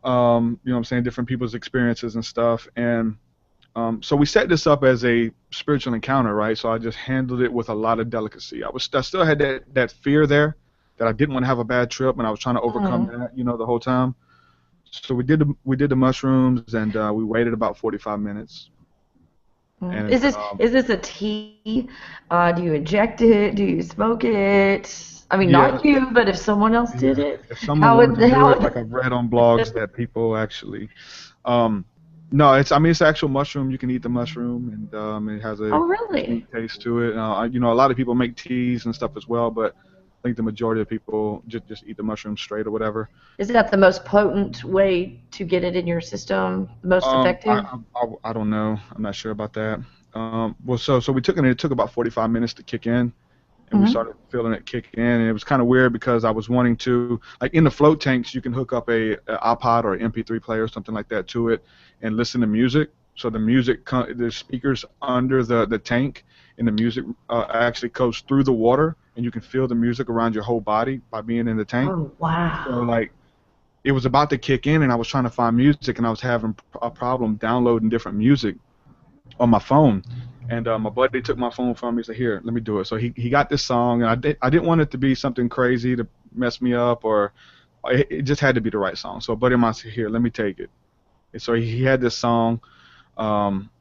Different people's experiences and stuff. And so we set this up as a spiritual encounter, right? So I just handled it with a lot of delicacy. I still had that fear there, that I didn't want to have a bad trip, and I was trying to overcome that, the whole time. So we did the mushrooms, and we waited about 45 minutes. And, is this a tea? Do you inject it? Do you smoke it? I mean, not you, but if someone else did it, if someone wanted to do it, like I've read on blogs that people actually, no, it's actual mushroom. You can eat the mushroom, and it has a sweet taste to it. A lot of people make teas and stuff as well, but I think the majority of people just eat the mushroom straight or whatever. Is that the most potent way to get it in your system? The most effective? I don't know. I'm not sure about that. So we took it, and it took about 45 minutes to kick in. And we started feeling it kick in, and it was kind of weird because I was wanting to, like, in the float tanks, you can hook up a iPod or an MP3 player or something like that to it and listen to music. So the music, the speakers under the tank, and the music actually goes through the water, and you can feel the music around your whole body by being in the tank. Oh, wow. So, like, it was about to kick in, and I was trying to find music, and I was having a problem downloading different music on my phone. And my buddy took my phone from me and said, "Here, let me do it." So he got this song, and I didn't want it to be something crazy to mess me up, or it just had to be the right song. So a buddy of mine said, "Here, let me take it." And so he had this song,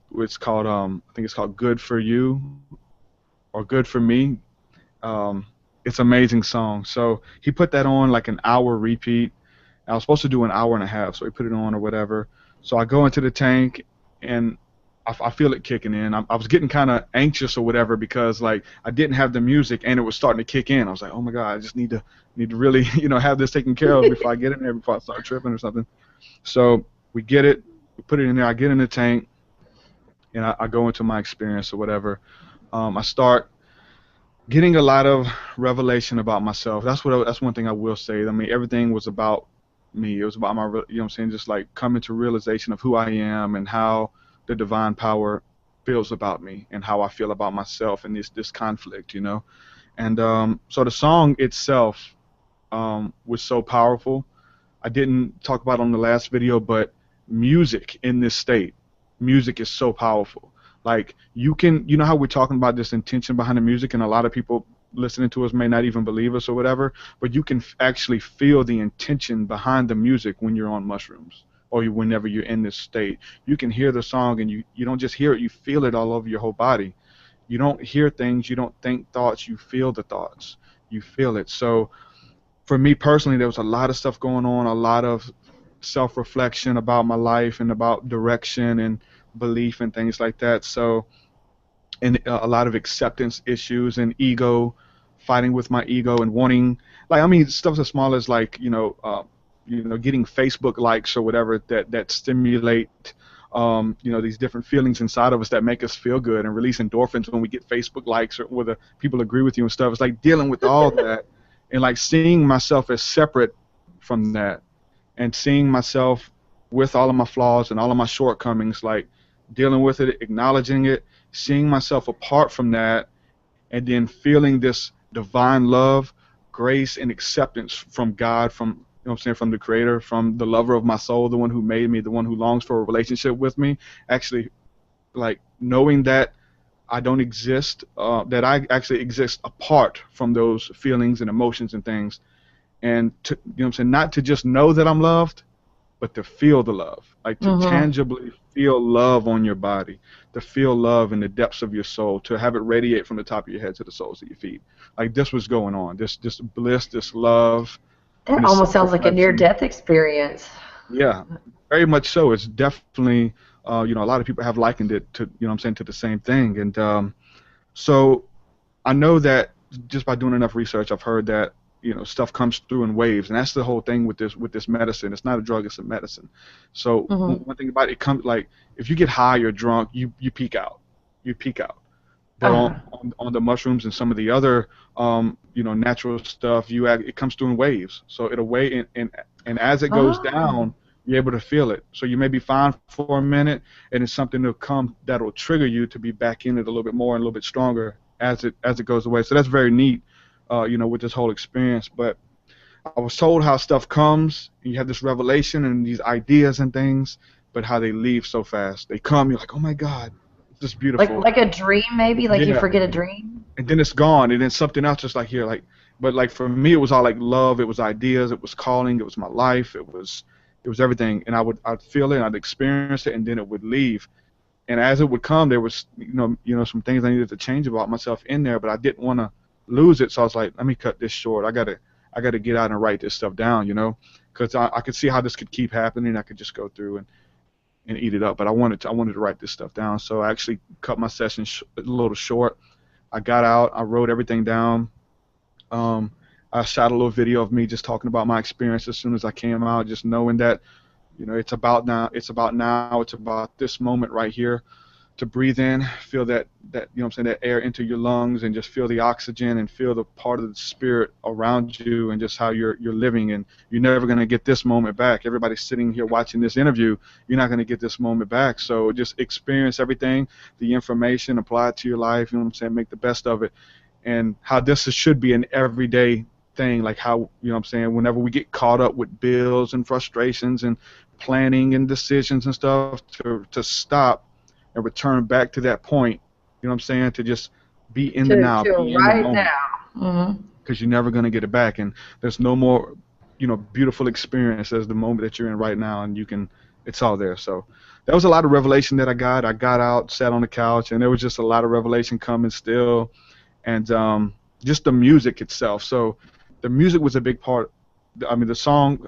which called I think it's called "Good for You" or "Good for Me." It's an amazing song. So he put that on like an hour repeat. I was supposed to do an hour and a half, so he put it on or whatever. So I go into the tank, and I feel it kicking in. I was getting kind of anxious or whatever because, like, I didn't have the music and it was starting to kick in. I was like, oh my God, I just need to really have this taken care of before I get in there, before I start tripping or something. So we get it, we put it in there. I get in the tank, and I go into my experience or whatever, I start getting a lot of revelation about myself. That's one thing I will say. I mean, everything was about me. It was about my, you know what I'm saying, just like coming to realization of who I am and how the divine power feels about me and how I feel about myself and this conflict, you know. And so the song itself was so powerful. I didn't talk about it on the last video, but music in this state, music is so powerful. Like you know how we're talking about this intention behind the music, and a lot of people listening to us may not even believe us or whatever, but you can actually feel the intention behind the music when you're on mushrooms or whenever you're in this state. You can hear the song, and you don't just hear it, you feel it all over your whole body. You don't hear things, you don't think thoughts, you feel the thoughts. You feel it. So for me personally, there was a lot of stuff going on, a lot of self-reflection about my life and about direction and belief and things like that. So, and a lot of acceptance issues and ego, fighting with my ego and wanting, like, I mean, stuff as small as like, getting Facebook likes or whatever that stimulate, these different feelings inside of us that make us feel good and release endorphins when we get Facebook likes or whether people agree with you and stuff. It's like dealing with all that and like seeing myself as separate from that and seeing myself with all of my flaws and all of my shortcomings, like dealing with it, acknowledging it, seeing myself apart from that, and then feeling this divine love, grace, and acceptance from God, from, you know what I'm saying, from the Creator, from the lover of my soul, the one who made me, the one who longs for a relationship with me. Actually, like knowing that I don't exist, that I actually exist apart from those feelings and emotions and things, and to, you know what I'm saying, not to just know that I'm loved, but to feel the love, like to tangibly feel love on your body, to feel love in the depths of your soul, to have it radiate from the top of your head to the soles of your feet. Like this was going on, this bliss, this love. That almost sounds like a near-death experience. Yeah, very much so. It's definitely, a lot of people have likened it to, to the same thing. And so I know that just by doing enough research, I've heard that, stuff comes through in waves, and that's the whole thing with this medicine. It's not a drug, it's a medicine. So one thing about it comes, like, if you get high or drunk, you peak out. But on the mushrooms and some of the other, natural stuff, it comes through in waves. So it'll wait, and as it goes down, you're able to feel it. So you may be fine for a minute, and it's something that'll come that'll trigger you to be back in it a little bit more and a little bit stronger as it goes away. So that's very neat. With this whole experience. But I was told how stuff comes, and you have this revelation and these ideas and things, but how they leave so fast. They come, you're like, oh my God, this is beautiful. Like a dream, maybe? Like you forget a dream? And then it's gone, and then something else just like here, like, but like for me, it was all like love, it was ideas, it was calling, it was my life, it was everything. And I'd feel it, and I'd experience it, and then it would leave. And as it would come, there was, some things I needed to change about myself in there, but I didn't want to lose it, so I was like, let me cut this short. I gotta get out and write this stuff down, because I could see how this could keep happening. I could just go through and eat it up, but I wanted to write this stuff down. So I actually cut my session a little short. I got out, I wrote everything down. I shot a little video of me just talking about my experience as soon as I came out, just knowing that, it's about now, it's about this moment right here. To breathe in, feel that that air into your lungs, and just feel the oxygen and feel the part of the spirit around you, and just how you're living. And you're never going to get this moment back. Everybody's sitting here watching this interview, you're not going to get this moment back. So just experience everything, the information, apply it to your life, make the best of it. And how this should be an everyday thing, like how, whenever we get caught up with bills and frustrations and planning and decisions and stuff, to stop and return back to that point, to just be in the now, be in right the moment. Now. Because you're never going to get it back, and there's no more, beautiful experience as the moment that you're in right now, and it's all there. So that was a lot of revelation that I got. I got out, sat on the couch, and there was just a lot of revelation coming still, and just the music itself. So the music was a big part. I mean, the song,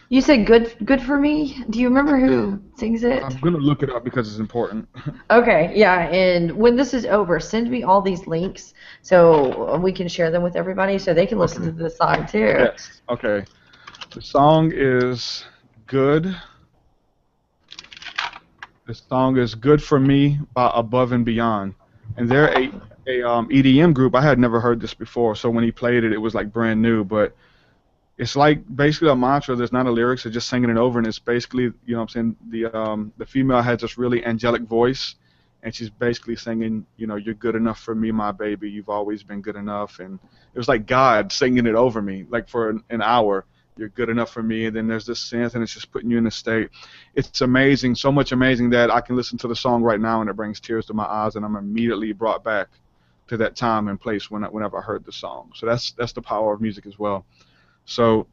You said good for me? Do you remember who sings it? I'm going to look it up because it's important. Okay, yeah, and when this is over, send me all these links so we can share them with everybody so they can listen to the song too. Yes, okay. The song is Good. The song is "Good for Me" by Above and Beyond, and they're a EDM group. I had never heard this before, so when he played it, it was like brand new. But it's like basically a mantra. There's not a lyrics. They're just singing it over, and it's basically, you know what I'm saying, the female has this really angelic voice, and she's basically singing, you know, "You're good enough for me, my baby. You've always been good enough." And it was like God singing it over me, like for an hour. "You're good enough for me." And then there's this synth, and it's just putting you in a state. It's amazing, so much amazing that I can listen to the song right now, and it brings tears to my eyes, and I'm immediately brought back to that time and place whenever I heard the song. So that's the power of music as well. So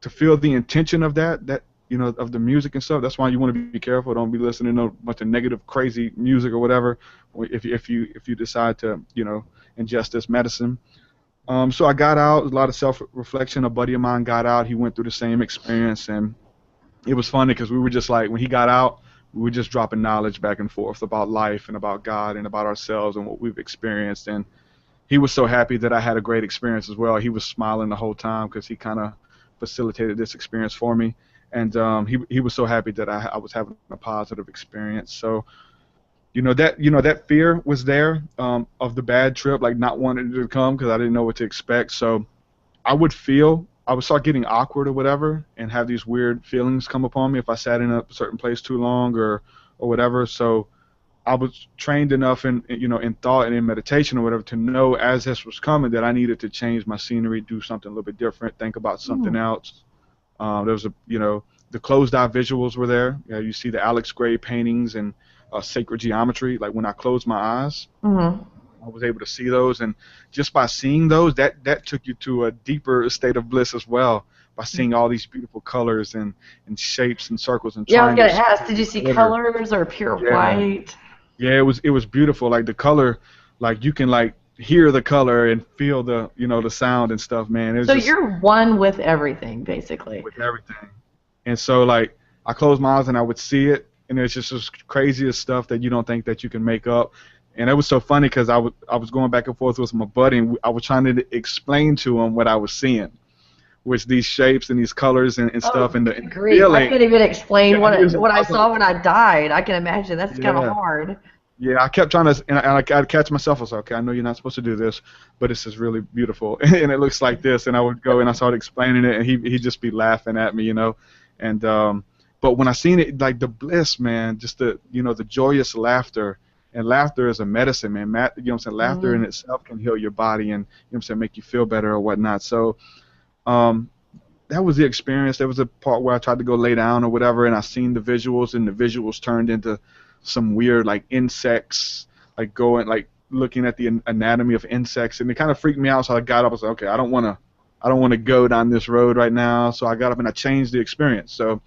to feel the intention of that you know, of the music and stuff, that's why you want to be careful. Don't be listening to a bunch of negative, crazy music or whatever. If you decide to, you know, ingest this medicine. So I got out. A lot of self-reflection. A buddy of mine got out. He went through the same experience, and it was funny because we were just like, when he got out, we were just dropping knowledge back and forth about life and about God and about ourselves and what we've experienced. And he was so happy that I had a great experience as well. He was smiling the whole time because he kind of facilitated this experience for me. And he was so happy that I was having a positive experience. So, that fear was there of the bad trip, like not wanting it to come because I didn't know what to expect. So I would start getting awkward or whatever and have these weird feelings come upon me if I sat in a certain place too long or whatever. So I was trained enough in thought and in meditation or whatever to know as this was coming that I needed to change my scenery, do something a little bit different, think about something else. There was the closed eye visuals were there. You see the Alex Gray paintings and sacred geometry. Like when I closed my eyes, I was able to see those, and just by seeing those, that took you to a deeper state of bliss as well. By seeing all these beautiful colors and shapes and circles and triangles. Yeah, I was gonna ask, did you see colors or pure white? Yeah, it was beautiful. Like the color, like you can like hear the color and feel the the sound and stuff, man. So you're one with everything, basically. With everything. And so like I closed my eyes and I would see it, and it's just this craziest stuff that you don't think that you can make up. And it was so funny because I was going back and forth with my buddy, and I was trying to explain to him what I was seeing, which these shapes and these colors and stuff and the feeling. I couldn't even explain what I saw when I died. I can imagine that's kind of hard. Yeah, I kept trying to, and I'd catch myself. I was like, okay, I know you're not supposed to do this, but this is really beautiful, and it looks like this. And I would go and I started explaining it, and he'd just be laughing at me, And but when I seen it, like the bliss, man, just the the joyous laughter, and laughter is a medicine, man. Laughter in itself can heal your body and make you feel better or whatnot. So, that was the experience. There was a part where I tried to go lay down or whatever, and I seen the visuals, and the visuals turned into some weird like insects, like looking at the anatomy of insects, and it kind of freaked me out. So I got up. I was like, okay, I don't want to go down this road right now. So I got up and I changed the experience. So,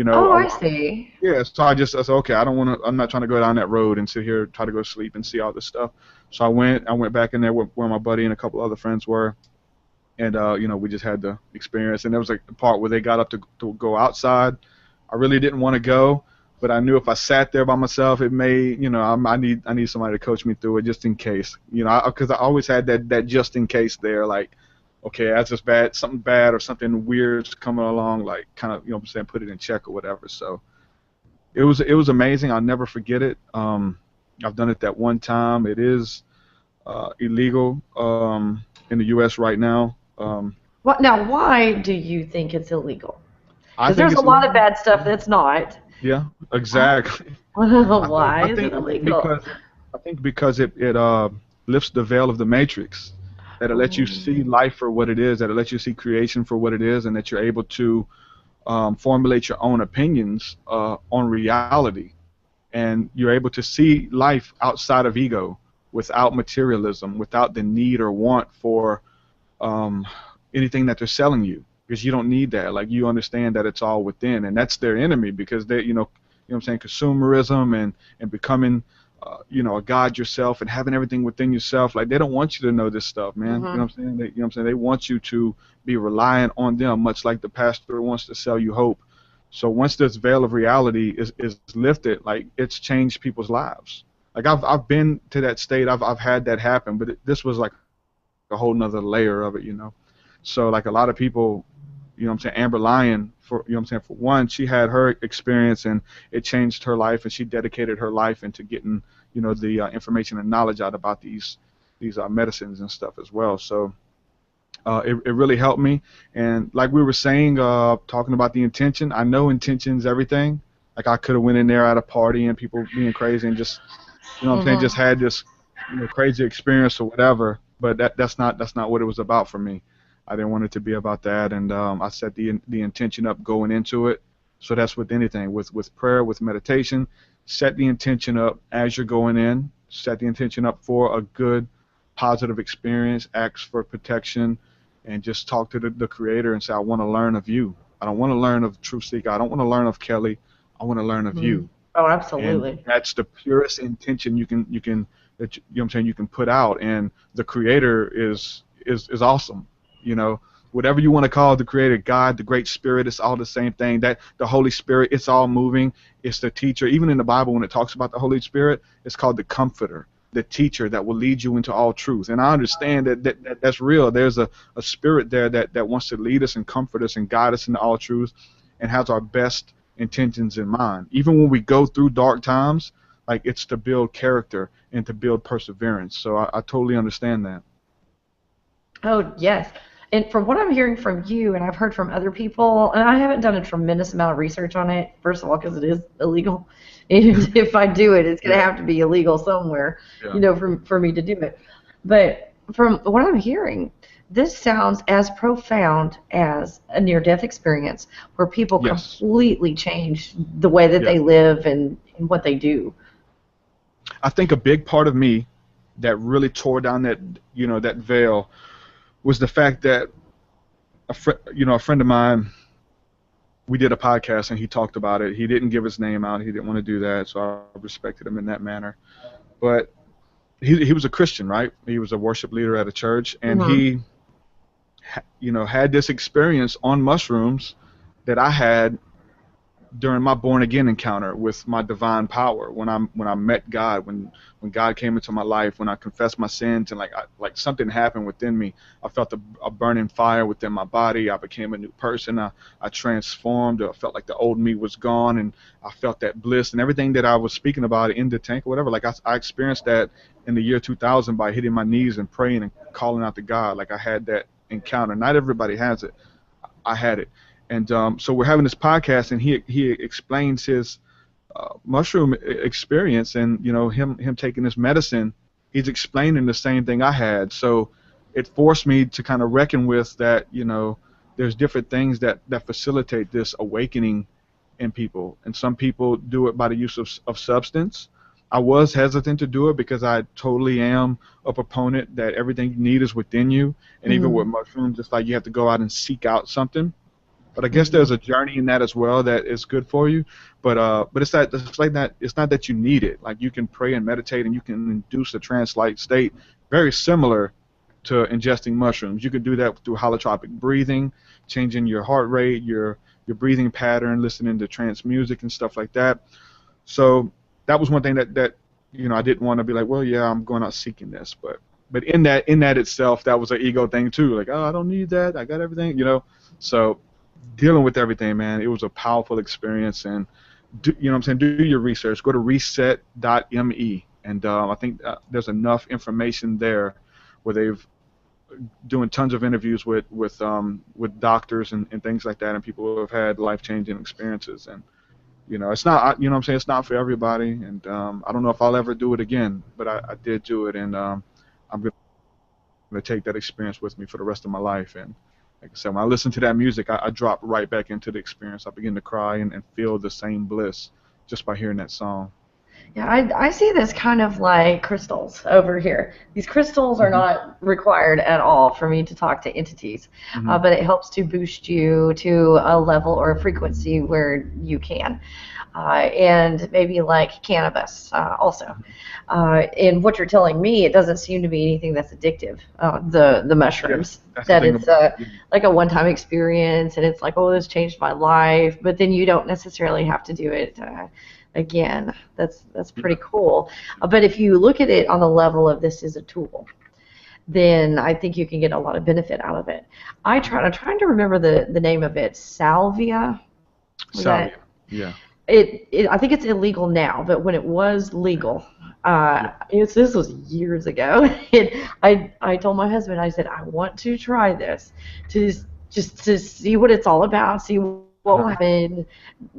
I see. Yeah. So I said, okay, I'm not trying to go down that road and sit here try to go to sleep and see all this stuff. So I went back in there where my buddy and a couple other friends were, and we just had the experience. And there was like the part where they got up to go outside. I really didn't want to go. But I knew if I sat there by myself, it may, I need somebody to coach me through it just in case, because I always had that just in case there, like, okay, that's just bad, something bad or something weird's coming along, like kind of, put it in check or whatever. So it was amazing. I'll never forget it. I've done it that one time. It is illegal in the U.S. right now. Now, why do you think it's illegal? Because there's a lot of bad stuff that's not. Yeah, exactly. Why is it illegal? I think because it lifts the veil of the matrix, that it lets you see life for what it is, that it lets you see creation for what it is, and that you're able to formulate your own opinions on reality, and you're able to see life outside of ego, without materialism, without the need or want for anything that they're selling you. Because you don't need that. Like, you understand that it's all within, and that's their enemy, because they, consumerism and becoming, a god yourself and having everything within yourself. Like, they don't want you to know this stuff, man. They want you to be reliant on them, much like the pastor wants to sell you hope. So once this veil of reality is lifted, like, it's changed people's lives. Like, I've been to that state. I've had that happen, but this was like a whole nother layer of it, So like a lot of people, You know what I'm saying? Amber Lyon, for you know what I'm saying, for one, she had her experience and it changed her life, and she dedicated her life into getting, you know, the information and knowledge out about these medicines and stuff as well. So it really helped me. And like we were saying, talking about the intention, I know intention's everything. Like I could have went in there at a party and people being crazy and just, you know what I'm saying, just had this, you know, crazy experience or whatever. But that's not what it was about for me. I didn't want it to be about that, and I set the intention up going into it. So that's with anything, with prayer, with meditation. Set the intention up as you're going in. Set the intention up for a good, positive experience. Ask for protection, and just talk to the Creator and say, I want to learn of you. I don't want to learn of TruthSeekah. I don't want to learn of Kelli. I want to learn of you. Oh, absolutely. And that's the purest intention you can that you know what I'm saying, you can put out, and the Creator is awesome. You know, whatever you want to call the Creator, God, the Great Spirit, it's all the same thing. That the Holy Spirit, it's all moving. It's the teacher. Even in the Bible, when it talks about the Holy Spirit, it's called the Comforter, the teacher that will lead you into all truth. And I understand that's real. There's a spirit there that wants to lead us and comfort us and guide us into all truth, and has our best intentions in mind. Even when we go through dark times, like, it's to build character and to build perseverance. So I totally understand that. Oh, yes. And from what I'm hearing from you, and I've heard from other people, and I haven't done a tremendous amount of research on it, first of all, because it is illegal. And if I do it, it's going to have to be illegal somewhere, you know, for me to do it. But from what I'm hearing, this sounds as profound as a near-death experience where people completely change the way that they live and what they do. I think a big part of me that really tore down that, you know, that veil was the fact that a friend of mine, we did a podcast and he talked about it. He didn't give his name out. He didn't want to do that, so I respected him in that manner. But he was a Christian, right? He was a worship leader at a church, and he, you know, had this experience on mushrooms that I had during my born again encounter with my divine power, when I met God, when God came into my life, when I confessed my sins, and like something happened within me. I felt a burning fire within my body. I became a new person. I transformed. I felt like the old me was gone, and I felt that bliss and everything that I was speaking about in the tank or whatever. Like I experienced that in the year 2000 by hitting my knees and praying and calling out to God. Like I had that encounter. Not everybody has it. I had it. And so we're having this podcast, and he explains his mushroom experience, and you know, him taking this medicine. He's explaining the same thing I had. So it forced me to kind of reckon with that. You know, there's different things that facilitate this awakening in people, and some people do it by the use of substance. I was hesitant to do it because I totally am a proponent that everything you need is within you, and even with mushrooms, it's like you have to go out and seek out something. But I guess there's a journey in that as well that is good for you. But it's like that. It's not that you need it. Like, you can pray and meditate, and you can induce a trance-like state, very similar to ingesting mushrooms. You can do that through holotropic breathing, changing your heart rate, your breathing pattern, listening to trance music and stuff like that. So that was one thing that you know, I didn't want to be like, well, yeah, I'm going out seeking this, but in that itself, that was an ego thing too. Like, oh, I don't need that. I got everything, you know. So dealing with everything, man, it was a powerful experience. And you know what I'm saying, do your research. Go to reset.me, and I think there's enough information there where they've doing tons of interviews with doctors and things like that, and people who have had life-changing experiences. And you know, it's not, you know what I'm saying, it's not for everybody, and I don't know if I'll ever do it again, but I did do it, and I'm going to take that experience with me for the rest of my life. And like I said, when I listen to that music, I drop right back into the experience. I begin to cry and feel the same bliss just by hearing that song. Yeah, I see this kind of like crystals over here. These crystals are not required at all for me to talk to entities, but it helps to boost you to a level or a frequency where you can. And maybe like cannabis also. And what you're telling me, it doesn't seem to be anything that's addictive, the mushrooms. Yeah, that it's like a one-time experience, and it's like, oh, this changed my life, but then you don't necessarily have to do it again. That's pretty cool. But if you look at it on the level of this is a tool, then I think you can get a lot of benefit out of it. I'm trying to remember the name of it. Salvia? Salvia, yeah. I think it's illegal now, but when it was legal, this was years ago. I told my husband, I said, I want to try this to just to see what it's all about, see what will happen,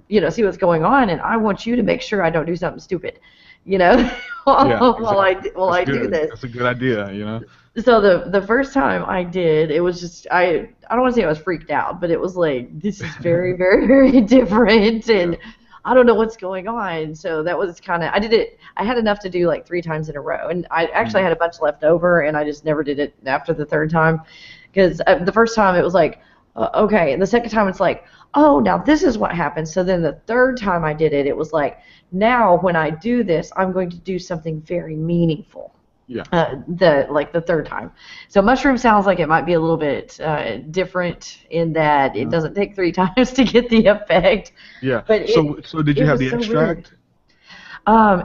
see what's going on, and I want you to make sure I don't do something stupid, while I do this. That's a good idea, So the first time I did, it was just I don't want to say I was freaked out, but it was like, this is very, very, very different, and I don't know what's going on. So that was kind of, I had enough to do like 3 times in a row, and I actually had a bunch left over, and I just never did it after the third time, because the first time it was like, okay, and the second time it's like, oh, now this is what happens. So then the third time I did it, it was like, now when I do this, I'm going to do something very meaningful. Yeah. The third time. So mushroom sounds like it might be a little bit different in that it doesn't take 3 times to get the effect. Yeah. But so did you have the extract?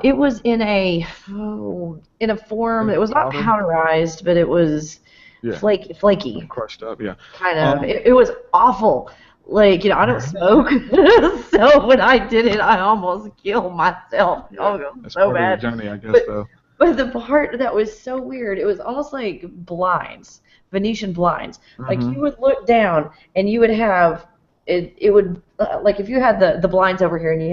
It was in a form. It was not powderized, but it was flaky. Crushed up. Yeah. Kind of. It was awful. Like, I don't smoke, so when I did it, I almost killed myself. That's so part bad. Of the journey, I guess, though. But the part that was so weird, it was almost like blinds, Venetian blinds. Like, you would look down and you would have, it would, like if you had the blinds over here and you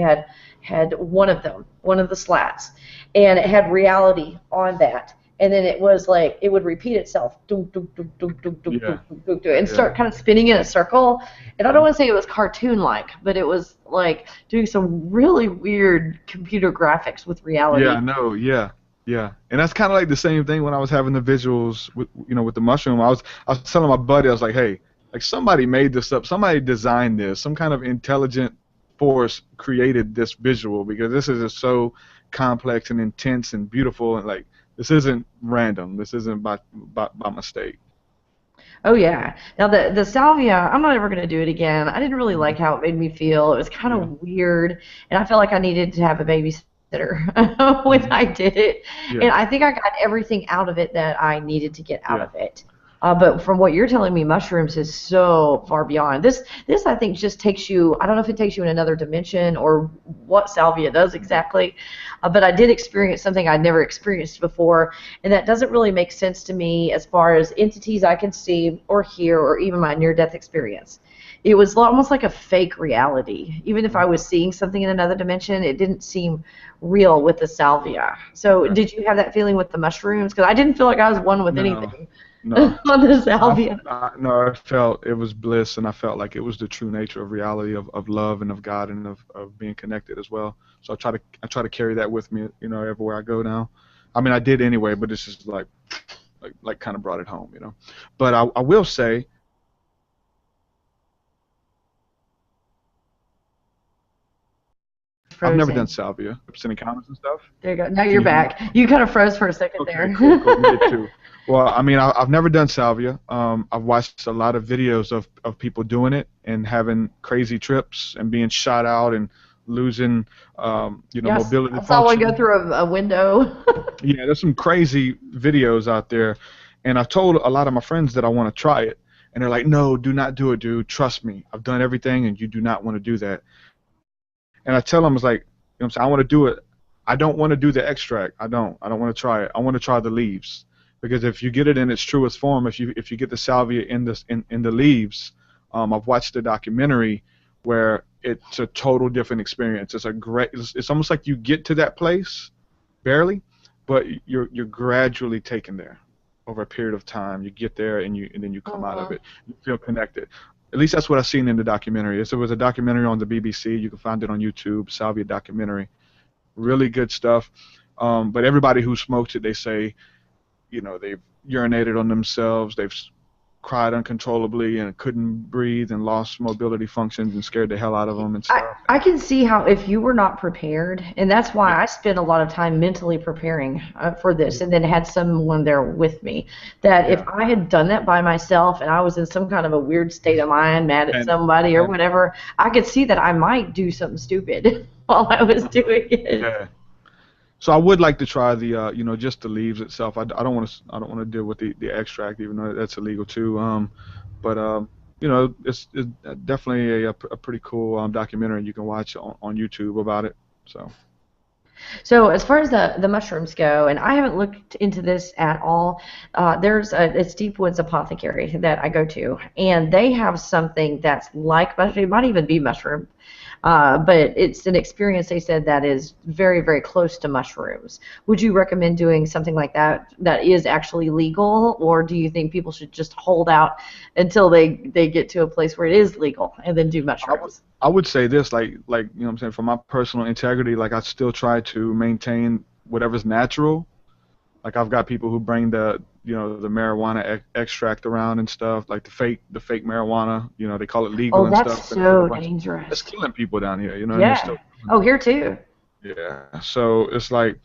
had one of them, one of the slats, and it had reality on that. And then it was like, it would repeat itself, and start kind of spinning in a circle. And I don't want to say it was cartoon-like, but it was like doing some really weird computer graphics with reality. Yeah, no, yeah. And that's kind of like the same thing when I was having the visuals with, with the mushroom. I was telling my buddy, I was like, hey, like somebody made this up, somebody designed this, some kind of intelligent force created this visual, because this is just so complex and intense and beautiful, and like, this isn't random. This isn't by mistake. Oh, yeah. Now, the salvia, I'm not ever going to do it again. I didn't really like how it made me feel. It was kind of weird, and I felt like I needed to have a babysitter when I did it. And I think I got everything out of it that I needed to get out of it. But from what you're telling me, mushrooms is so far beyond. This I think just takes you, I don't know if it takes you in another dimension or what salvia does exactly, but I did experience something I'd never experienced before, and that doesn't really make sense to me as far as entities I can see or hear or even my near-death experience. It was almost like a fake reality. Even if I was seeing something in another dimension, it didn't seem real with the salvia. So did you have that feeling with the mushrooms? Because I didn't feel like I was one with anything. No. On the salvia. No, I felt it was bliss, and I felt like it was the true nature of reality, of love and of God, and of being connected as well. So I try to carry that with me, everywhere I go now. I mean, I did anyway, but this is like kind of brought it home, But I will say, I've never done salvia, encounters and stuff. There you go. Now you're back. You kind of froze for a second there. Cool. Me too. Well, I mean, I've never done salvia. I've watched a lot of videos of people doing it and having crazy trips and being shot out and losing, mobility. I saw one go through a window. Yeah, there's some crazy videos out there, and I've told a lot of my friends that I want to try it, and they're like, "No, do not do it, dude. Trust me. I've done everything, and you do not want to do that." And I tell them, it's like, I'm saying, I want to do it. I don't want to do the extract. I don't want to try it. I want to try the leaves, because if you get it in its truest form, if you get the salvia in the leaves, I've watched a documentary where it's a total different experience. It's almost like you get to that place barely, but you're gradually taken there over a period of time. You get there and then you come out of it. You feel connected. At least that's what I've seen in the documentary. It was a documentary on the BBC. You can find it on YouTube, Salvia documentary. Really good stuff. But everybody who smokes it, they say, they've urinated on themselves, they've cried uncontrollably and couldn't breathe and lost mobility functions and scared the hell out of them and stuff. I can see how if you were not prepared, and that's why I spent a lot of time mentally preparing for this, and then had someone there with me, that if I had done that by myself and I was in some kind of a weird state of mind, mad at somebody or whatever, I could see that I might do something stupid while I was doing it. Yeah. So I would like to try the you know, just the leaves itself. I don't want to deal with the extract, even though that's illegal too. But you know, it's definitely a pretty cool documentary you can watch on YouTube about it. So as far as the mushrooms go, and I haven't looked into this at all, there's it's Deep Woods Apothecary that I go to, and they have something that's like mushroom. It might even be mushroom, but it's an experience they said that is very, very close to mushrooms. Would you recommend doing something like that that is actually legal, or do you think people should just hold out until they get to a place where it is legal and then do mushrooms? I would say this, like you know what I'm saying, for my personal integrity, like I still try to maintain whatever's natural. Like I've got people who bring the the marijuana extract around and stuff, like the fake marijuana, you know, they call it legal and That's stuff. so dangerous. It's killing people down here, you know. Yeah. And they're still, Oh, here too. yeah. So it's like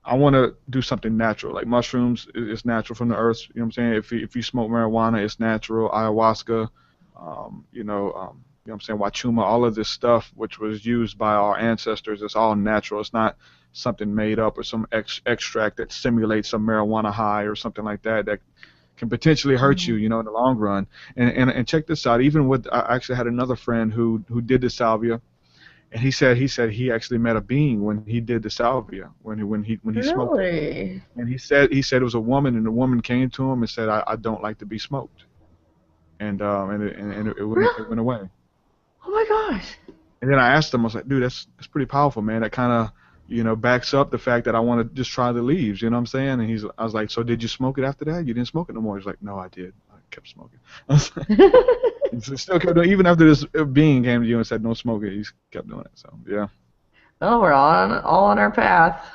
I want to do something natural. Like mushrooms is natural from the earth. You know what I'm saying? If you smoke marijuana, it's natural. Ayahuasca, you know what I'm saying, Wachuma, all of this stuff which was used by our ancestors, it's all natural. It's not something made up or some extract that simulates some marijuana high or something like that that can potentially hurt you, you know, in the long run. And check this out. Even with, I actually had another friend who did the salvia, and he said he actually met a being when he did the salvia, when he smoked it. And he said it was a woman, and the woman came to him and said, I don't like to be smoked, and it went away. Oh my gosh. And then I asked him, I was like, dude, that's pretty powerful, man. That kind of, you know, backs up the fact that I want to just try the leaves, you know what I'm saying? And I was like, so did you smoke it after that? You didn't smoke it no more? He's like, no, I did. I kept smoking. I was like, he still kept doing it. Even after this being came to you and said, don't smoke it, he kept doing it. So, yeah. Oh, we're all on our path.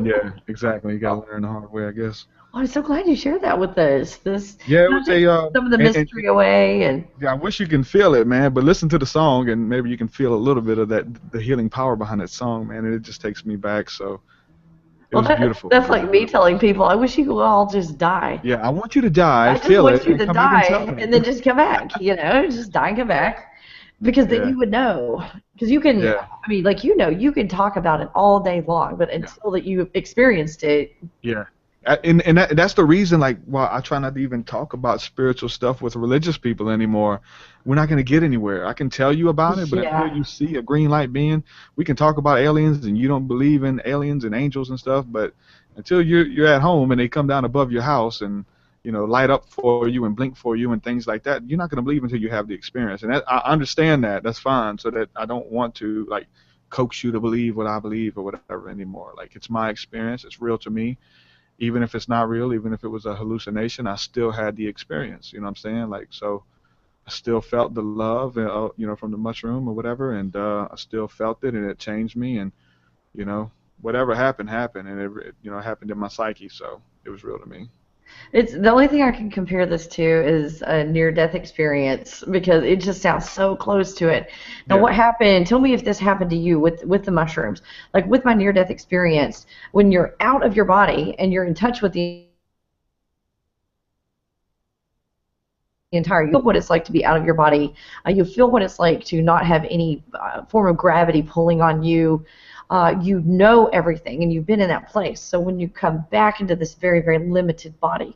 Yeah, exactly. You got to learn the hard way, I guess. Oh, I'm so glad you shared that with us. Yeah, it was some of the mystery away, and yeah, I wish you can feel it, man. But listen to the song, and maybe you can feel a little bit of the healing power behind that song, man. And it just takes me back. So it was beautiful. That's like me telling people, I wish you could all just die. Yeah, I want you to die. I just want you to die, and then just come back. You know, just die and come back, because then you would know. Because you can, I mean, like, you know, you can talk about it all day long, but until that you experienced it. Yeah. And that's the reason, like, why I try not to even talk about spiritual stuff with religious people anymore. We're not going to get anywhere. I can tell you about it, but until you see a green light being, we can talk about aliens, and you don't believe in aliens and angels and stuff, but until you're at home and they come down above your house and, you know, light up for you and blink for you and things like that, you're not going to believe until you have the experience. And I understand that. That's fine. So that I don't want to, like, coax you to believe what I believe or whatever anymore. Like, it's my experience. It's real to me. Even if it's not real, even if it was a hallucination, I still had the experience. You know what I'm saying? Like, so I still felt the love, you know, from the mushroom or whatever, and I still felt it, and it changed me. And, you know, whatever happened, and it you know, happened in my psyche, so it was real to me. It's the only thing I can compare this to is a near-death experience, because it just sounds so close to it. Now, what happened? Tell me if this happened to you with the mushrooms. Like with my near-death experience, when you're out of your body and you're in touch with the entire, you feel what it's like to be out of your body. You feel what it's like to not have any form of gravity pulling on you. You know everything, and you've been in that place. So when you come back into this very, very limited body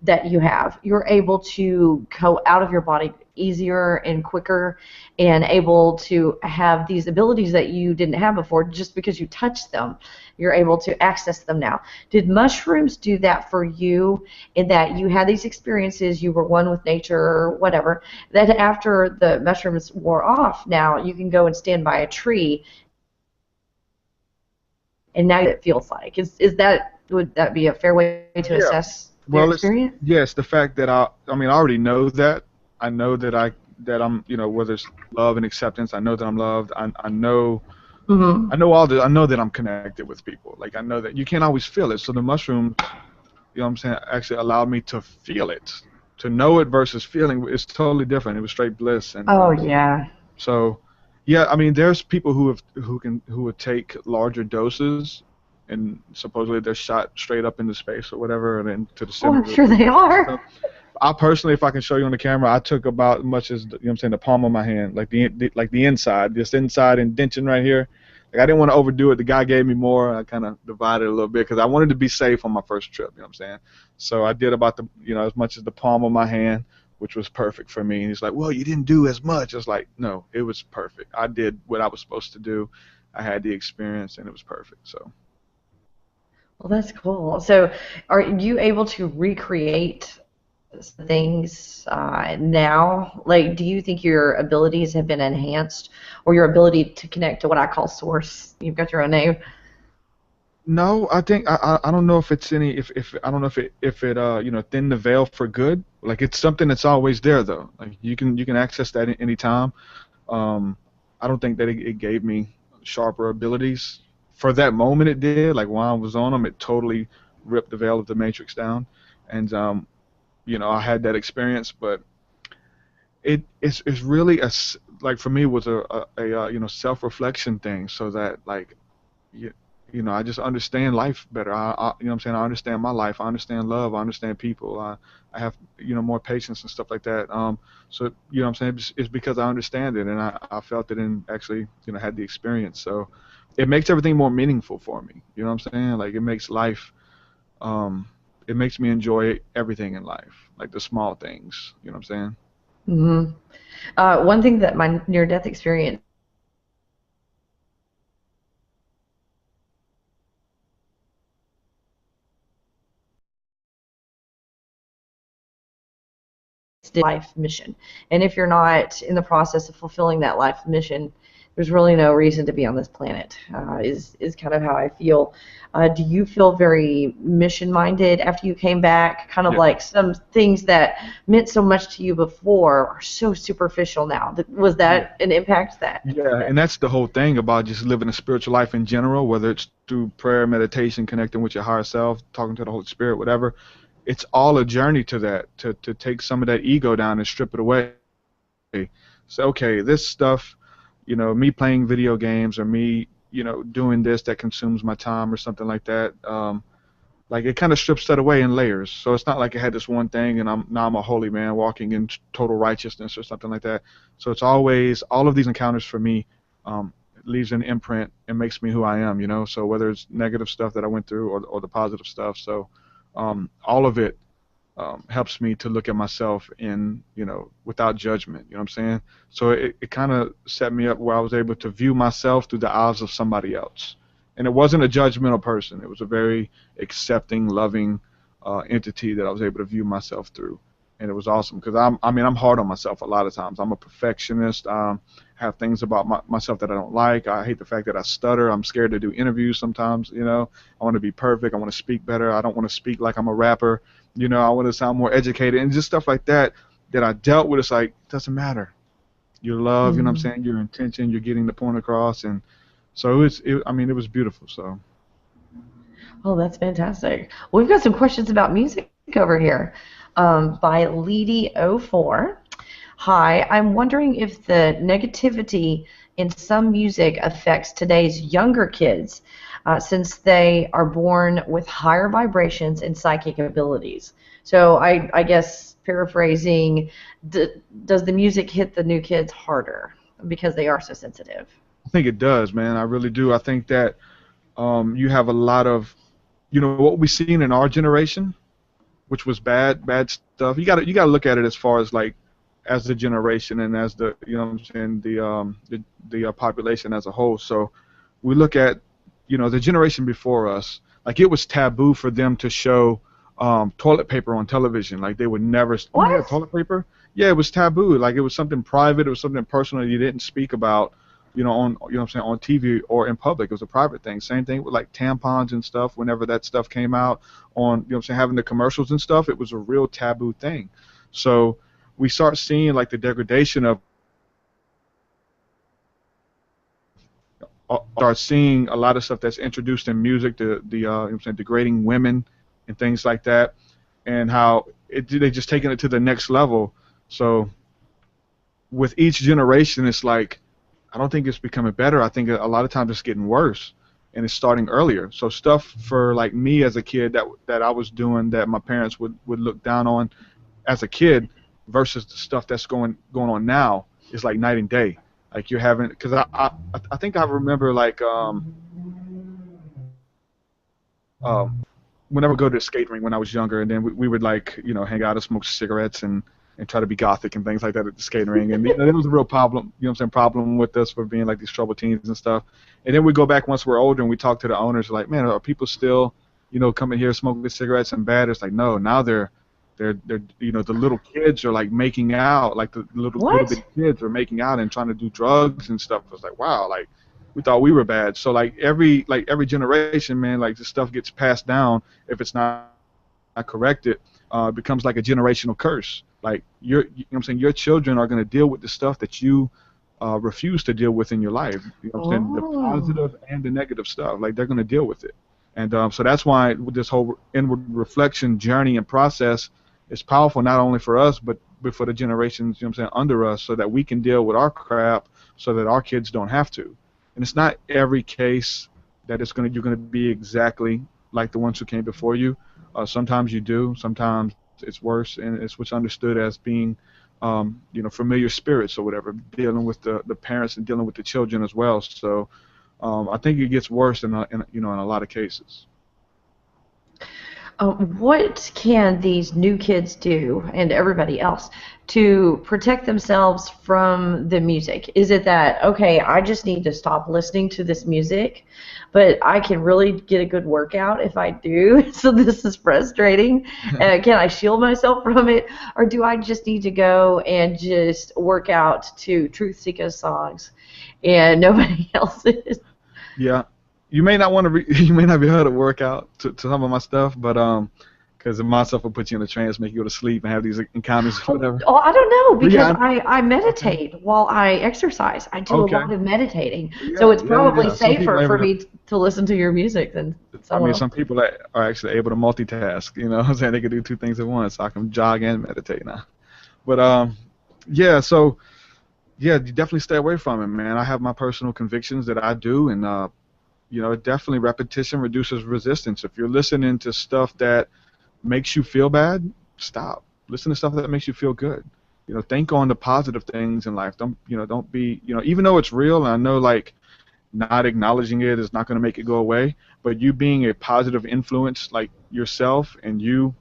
that you have, you're able to go out of your body easier and quicker, and able to have these abilities that you didn't have before just because you touched them. You're able to access them now. Did mushrooms do that for you, in that you had these experiences, you were one with nature or whatever, that after the mushrooms wore off, now you can go and stand by a tree, and now it feels like? Would that be a fair way to assess your experience? Yes, the fact that I already know that. I know that I'm, you know, whether it's love and acceptance, I know that I'm loved. I know I know all this. I know that I'm connected with people. Like, I know that you can't always feel it. So the mushroom, you know what I'm saying, actually allowed me to feel it. To know it versus feeling, it's totally different. It was straight bliss. And so yeah, I mean, there's people who would take larger doses, and supposedly they're shot straight up into space or whatever, and into the center. Oh, I'm sure they are. I personally, if I can show you on the camera, I took about as much as, you know what I'm saying, the palm of my hand, like the inside, this inside indention right here. Like, I didn't want to overdo it. The guy gave me more. I kind of divided a little bit because I wanted to be safe on my first trip. You know what I'm saying? So I did about as much as the palm of my hand, which was perfect for me. And he's like, well, you didn't do as much. I was like, no, it was perfect. I did what I was supposed to do. I had the experience, and it was perfect. So. Well, that's cool. So, are you able to recreate things now? Like, do you think your abilities have been enhanced, or your ability to connect to what I call source? You've got your own name. No, I think I don't know if it's any if I don't know if it thin the veil for good. Like, it's something that's always there though. Like, you can access that at any time. I don't think that it gave me sharper abilities. For that moment it did. Like, while I was on them, it totally ripped the veil of the Matrix down, and I had that experience. But it's really like, for me, it was a self-reflection thing, so that, like, I just understand life better. What I'm saying, I understand my life. I understand love. I understand people. I have, more patience and stuff like that. So, what I'm saying, it's because I understand it, and I felt it, and actually, had the experience. So it makes everything more meaningful for me. You know what I'm saying? Like, it makes life, it makes me enjoy everything in life, like the small things. You know what I'm saying? One thing that my near-death experience life mission. And if you're not in the process of fulfilling that life mission, there's really no reason to be on this planet, is kind of how I feel. Do you feel very mission-minded after you came back? Kind of like some things that meant so much to you before are so superficial now. Was that an impact? Yeah, and that's the whole thing about just living a spiritual life in general, whether it's through prayer, meditation, connecting with your higher self, talking to the Holy Spirit, whatever. It's all a journey to that, to take some of that ego down and strip it away. So, okay, this stuff, me playing video games, or me, doing this that consumes my time or something like that, like, it kind of strips that away in layers. So it's not like I had this one thing and now I'm a holy man walking in total righteousness or something like that. So it's always, all of these encounters for me, leaves an imprint and makes me who I am. So whether it's negative stuff that I went through, or the positive stuff. So all of it helps me to look at myself without judgment. You know what I'm saying? So it kind of set me up where I was able to view myself through the eyes of somebody else. And it wasn't a judgmental person. It was a very accepting, loving entity that I was able to view myself through. And it was awesome, because I'm hard on myself a lot of times. I'm a perfectionist. Have things about myself that I don't like. I hate the fact that I stutter. I'm scared to do interviews sometimes. I want to be perfect. I want to speak better. I don't want to speak like I'm a rapper. I want to sound more educated, and just stuff like that I dealt with. It's like, it doesn't matter. Your love, you know what I'm saying, your intention, you're getting the point across. And so it was beautiful. So. Oh, that's fantastic. Well, we've got some questions about music over here, by Leedy04. Hi, I'm wondering if the negativity in some music affects today's younger kids, since they are born with higher vibrations and psychic abilities. So I guess, paraphrasing, does the music hit the new kids harder because they are so sensitive? I think it does, man. I really do. I think that you have a lot of, what we've seen in our generation, which was bad stuff. You got to look at it as far as, like, as the generation, and as the, the population as a whole. So we look at, the generation before us, like, it was taboo for them to show toilet paper on television. Like, they would never. What? Oh, yeah, toilet paper? Yeah, it was taboo. Like, it was something private. It was something personal you didn't speak about, on, on TV or in public. It was a private thing. Same thing with, like, tampons and stuff. Whenever that stuff came out on, having the commercials and stuff, it was a real taboo thing. So we start seeing, like, the degradation of, start seeing a lot of stuff that's introduced in music, degrading women and things like that, and how they just taking it to the next level. So with each generation, it's like, I don't think it's becoming better. I think a lot of times it's getting worse, and it's starting earlier. So stuff for, like, me as a kid that I was doing that my parents would look down on as a kid, versus the stuff that's going on now, is like night and day. Like you're having, because I think I remember like whenever I go to the skating rink when I was younger, and then we would like hang out and smoke cigarettes and try to be gothic and things like that at the skating ring, and there was a real problem, problem with us for being like these troubled teens and stuff. And then we go back once we're older and we talk to the owners, like, man, are people still coming here smoking cigarettes and bad? It's like, no, now they're the little kids are like making out, like the little bitty kids are making out and trying to do drugs and stuff. It's like, wow, like we thought we were bad. So like every generation, man, like this stuff gets passed down. If it's not corrected, it becomes like a generational curse. Like your children are going to deal with the stuff that you refuse to deal with in your life. You know what I'm saying? The positive and the negative stuff. Like they're going to deal with it. And so that's why this whole inward reflection journey and process is powerful, not only for us, but for the generations, under us, so that we can deal with our crap so that our kids don't have to. And it's not every case that you're going to be exactly like the ones who came before you. Sometimes you do. Sometimes it's worse, and it's what's understood as being, familiar spirits or whatever, dealing with the parents and dealing with the children as well. So I think it gets worse in a lot of cases. What can these new kids do, and everybody else, to protect themselves from the music? Is it that, okay, I just need to stop listening to this music, but I can really get a good workout if I do, so this is frustrating? Can I shield myself from it? Or do I just need to go and just work out to TruthSeekah songs and nobody else's? Yeah. You may not want to. You may not be able to work out to some of my stuff, but because my stuff will put you in a trance, make you go to sleep, and have these encounters or whatever. Oh, I don't know, because I meditate while I exercise. I do a lot of meditating, so it's probably safer for me to listen to your music than someone else. Some people that are actually able to multitask. You know what I'm saying? They can do two things at once. So I can jog and meditate now. But so you definitely stay away from it, man. I have my personal convictions that I do, and definitely repetition reduces resistance. If you're listening to stuff that makes you feel bad, stop. Listen to stuff that makes you feel good. Think on the positive things in life. Don't be, even though it's real, and I know like not acknowledging it is not going to make it go away, but you being a positive influence like yourself and you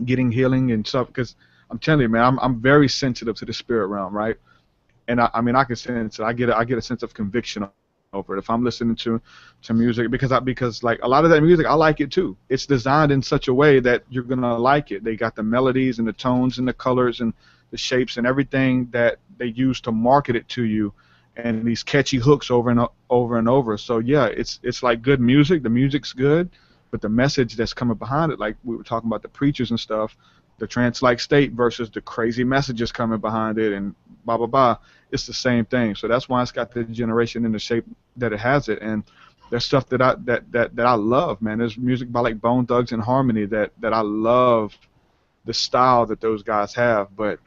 getting healing and stuff, because I'm telling you, man, I'm very sensitive to the spirit realm, right? And I can sense it. I get a sense of conviction over it if I'm listening to music, because like a lot of that music I like it too. It's designed in such a way that you're gonna like it. They got the melodies and the tones and the colors and the shapes and everything that they use to market it to you, and these catchy hooks over and over. So yeah, it's like good music. The music's good, but the message that's coming behind it, like we were talking about the preachers and stuff, the trance-like state versus the crazy messages coming behind it and blah blah blah. It's the same thing. So that's why it's got the generation in the shape that it has it. And there's stuff that I love, man. There's music by like Bone Thugs and Harmony that I love the style that those guys have, but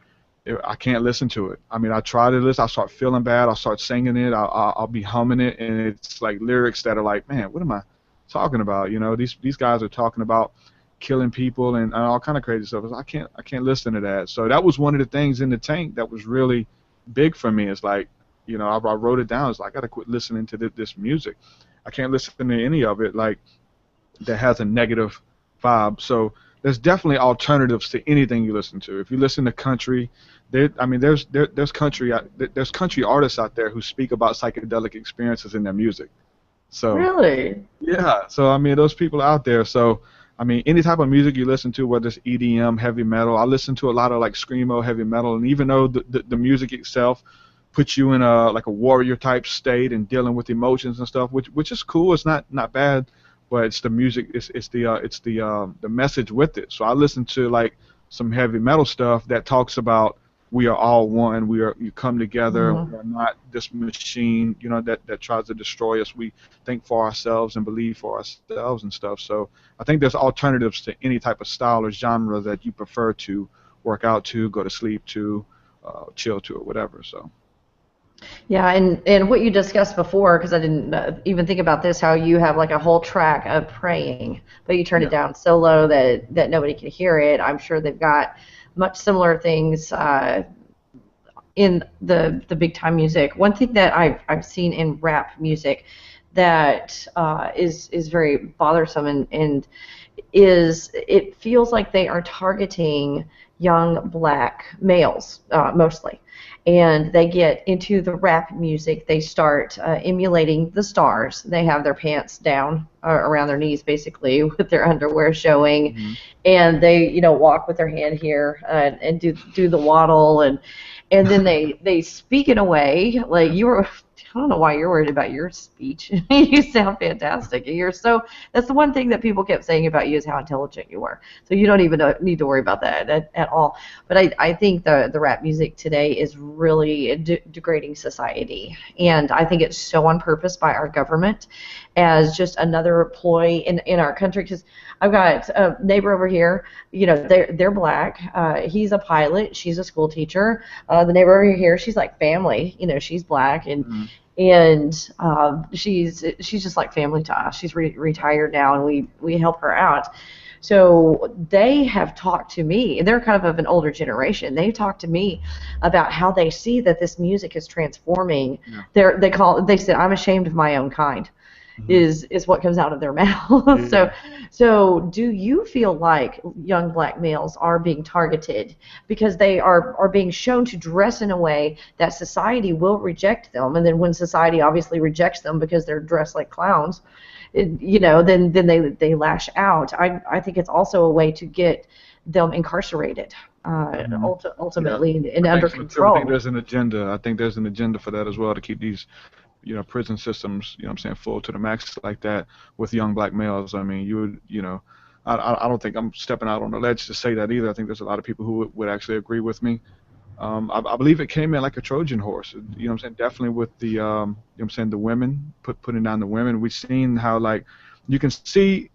I can't listen to it. I mean, I try to listen. I start feeling bad. I'll start singing it. I'll be humming it, and it's like lyrics that are like, man, what am I talking about? These guys are talking about killing people and all kind of crazy stuff. I can't listen to that. So that was one of the things in the tank that was really big for me. It's like, I wrote it down. It's like, I gotta quit listening to this music. I can't listen to any of it like that has a negative vibe. So there's definitely alternatives to anything you listen to. If you listen to country, there's country artists out there who speak about psychedelic experiences in their music. So really, yeah. So those people out there. So any type of music you listen to, whether it's EDM, heavy metal, I listen to a lot of like screamo, heavy metal, and even though the music itself puts you in a warrior type state and dealing with emotions and stuff, which is cool. It's not bad, but it's the music, it's the message with it. So I listen to like some heavy metal stuff that talks about we are all one. You come together. Mm-hmm. We're not this machine, that tries to destroy us. We think for ourselves and believe for ourselves and stuff. So I think there's alternatives to any type of style or genre that you prefer to work out to, go to sleep to, chill to, or whatever. So. Yeah, and what you discussed before, because I didn't even think about this, how you have like a whole track of praying, but you turn it down so low that nobody can hear it. I'm sure they've got much similar things in the big time music, one thing that I've seen in rap music that is very bothersome and is it feels like they are targeting young black males mostly. And they get into the rap music. They start emulating the stars. They have their pants down around their knees, basically, with their underwear showing, and they, walk with their hand here and do the waddle, and then they speak in a way like you were. I don't know why you're worried about your speech. You sound fantastic. That's the one thing that people kept saying about you is how intelligent you were. So you don't even need to worry about that at all. But I think the rap music today is really degrading society. And I think it's so on purpose by our government as just another ploy in our country. Because I've got a neighbor over here, they're black. He's a pilot. She's a school teacher. The neighbor over here, she's like family. She's black and she's just like family to us. She's retired now, and we help her out. So they have talked to me. They're kind of an older generation. They talked to me about how they see that this music is transforming. Yeah. They said, "I'm ashamed of my own kind." Is what comes out of their mouth. So do you feel like young black males are being targeted because they are being shown to dress in a way that society will reject them, and then when society obviously rejects them because they're dressed like clowns, then they lash out. I think it's also a way to get them incarcerated ultimately and under control. I think there's an agenda. I think there's an agenda for that as well, to keep these prison systems, full to the max like that with young black males. I mean, I don't think I'm stepping out on the ledge to say that either. I think there's a lot of people who would actually agree with me. I believe it came in like a Trojan horse, definitely with the, the women, putting down the women. We've seen how, like, you can see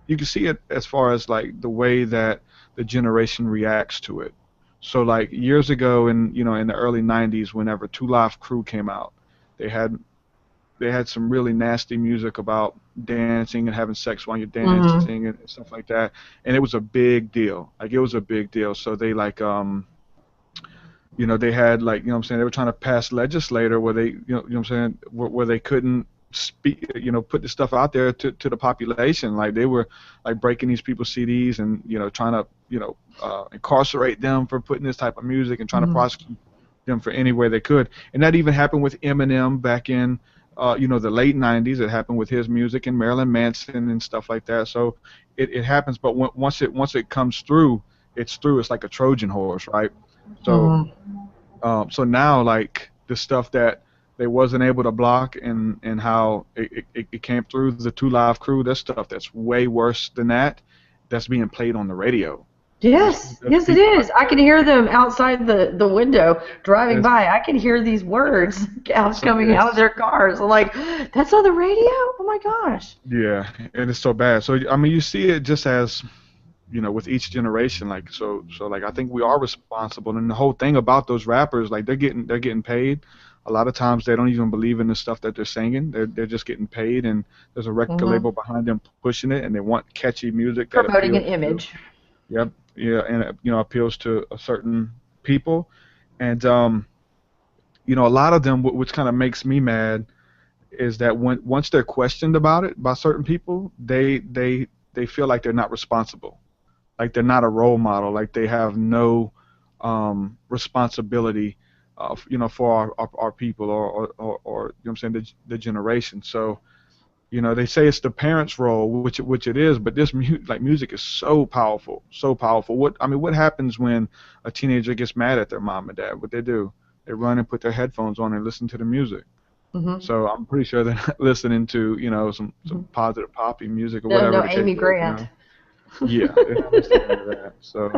it as far as, like, the way that the generation reacts to it. So, like, years ago in the early 90s, whenever Two Live Crew came out, they had some really nasty music about dancing and having sex while you're dancing and stuff like that, and it was a big deal. Like, it was a big deal. So they they had, like, they were trying to pass legislature where they where they couldn't speak, put this stuff out there to the population. Like, they were, like, breaking these people's CDs and trying to incarcerate them for putting this type of music and trying to prosecute them for any way they could. And that even happened with Eminem back in the late 90s. It happened with his music and Marilyn Manson and stuff like that. So it happens, but once it comes through, it's through. It's like a Trojan horse, right? So so now, like, the stuff that they wasn't able to block and how it came through the Two Live Crew, that's stuff that's way worse than that's being played on the radio. Yes, it is. I can hear them outside the window driving by. I can hear these words coming out of their cars. I'm like, that's on the radio? Oh my gosh. Yeah, and it's so bad. So I mean, you see it just as, with each generation. Like, so like, I think we are responsible. And the whole thing about those rappers, like, they're getting paid. A lot of times they don't even believe in the stuff that they're singing. They're just getting paid, and there's a record label behind them pushing it, and they want catchy music. Promoting an image. Yep. Yeah, and it, appeals to a certain people, and a lot of them, which kind of makes me mad, is that once they're questioned about it by certain people, they feel like they're not responsible, like they're not a role model, like they have no responsibility, for our people or the generation. So. They say it's the parents' role, which it is, but this music is so powerful, so powerful. What happens when a teenager gets mad at their mom and dad? What they do? They run and put their headphones on and listen to the music. So I'm pretty sure they're not listening to some positive poppy music or whatever. No, Amy Grant. Yeah, they're not listening to that. So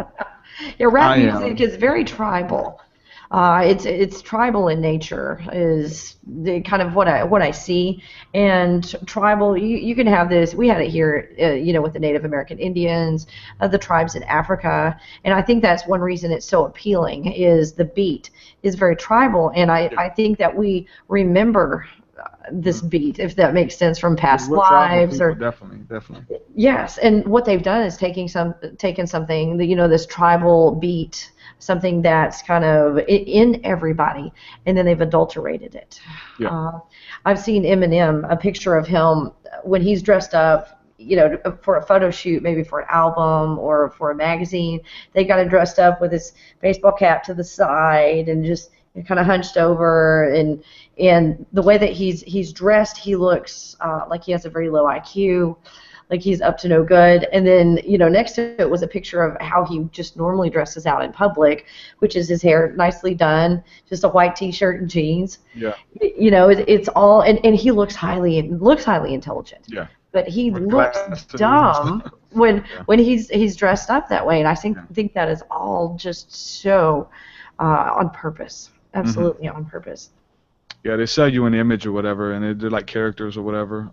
yeah, rap music is very tribal. It's tribal in nature is the kind of what I see, and tribal. You can have this. We had it here, with the Native American Indians, the tribes in Africa, and I think that's one reason it's so appealing. Is the beat is very tribal, and I think that we remember this beat, if that makes sense, from past We're tribal lives, people, or definitely. yes. And what they've done is taken something that, this tribal beat, something that's kind of in everybody, and then they've adulterated it. Yeah. I've seen Eminem, a picture of him when he's dressed up, for a photo shoot, maybe for an album or for a magazine. They got him dressed up with his baseball cap to the side and just kind of hunched over, and the way that he's dressed, he looks like he has a very low IQ, like he's up to no good. And then, next to it was a picture of how he just normally dresses out in public, which is his hair nicely done, just a white T-shirt and jeans. Yeah. It's all, and he looks highly intelligent. Yeah. But he With looks glasses. dumb when he's dressed up that way, and I think that is all just so on purpose, absolutely on purpose. Yeah, they sell you an image or whatever, and they're like characters or whatever.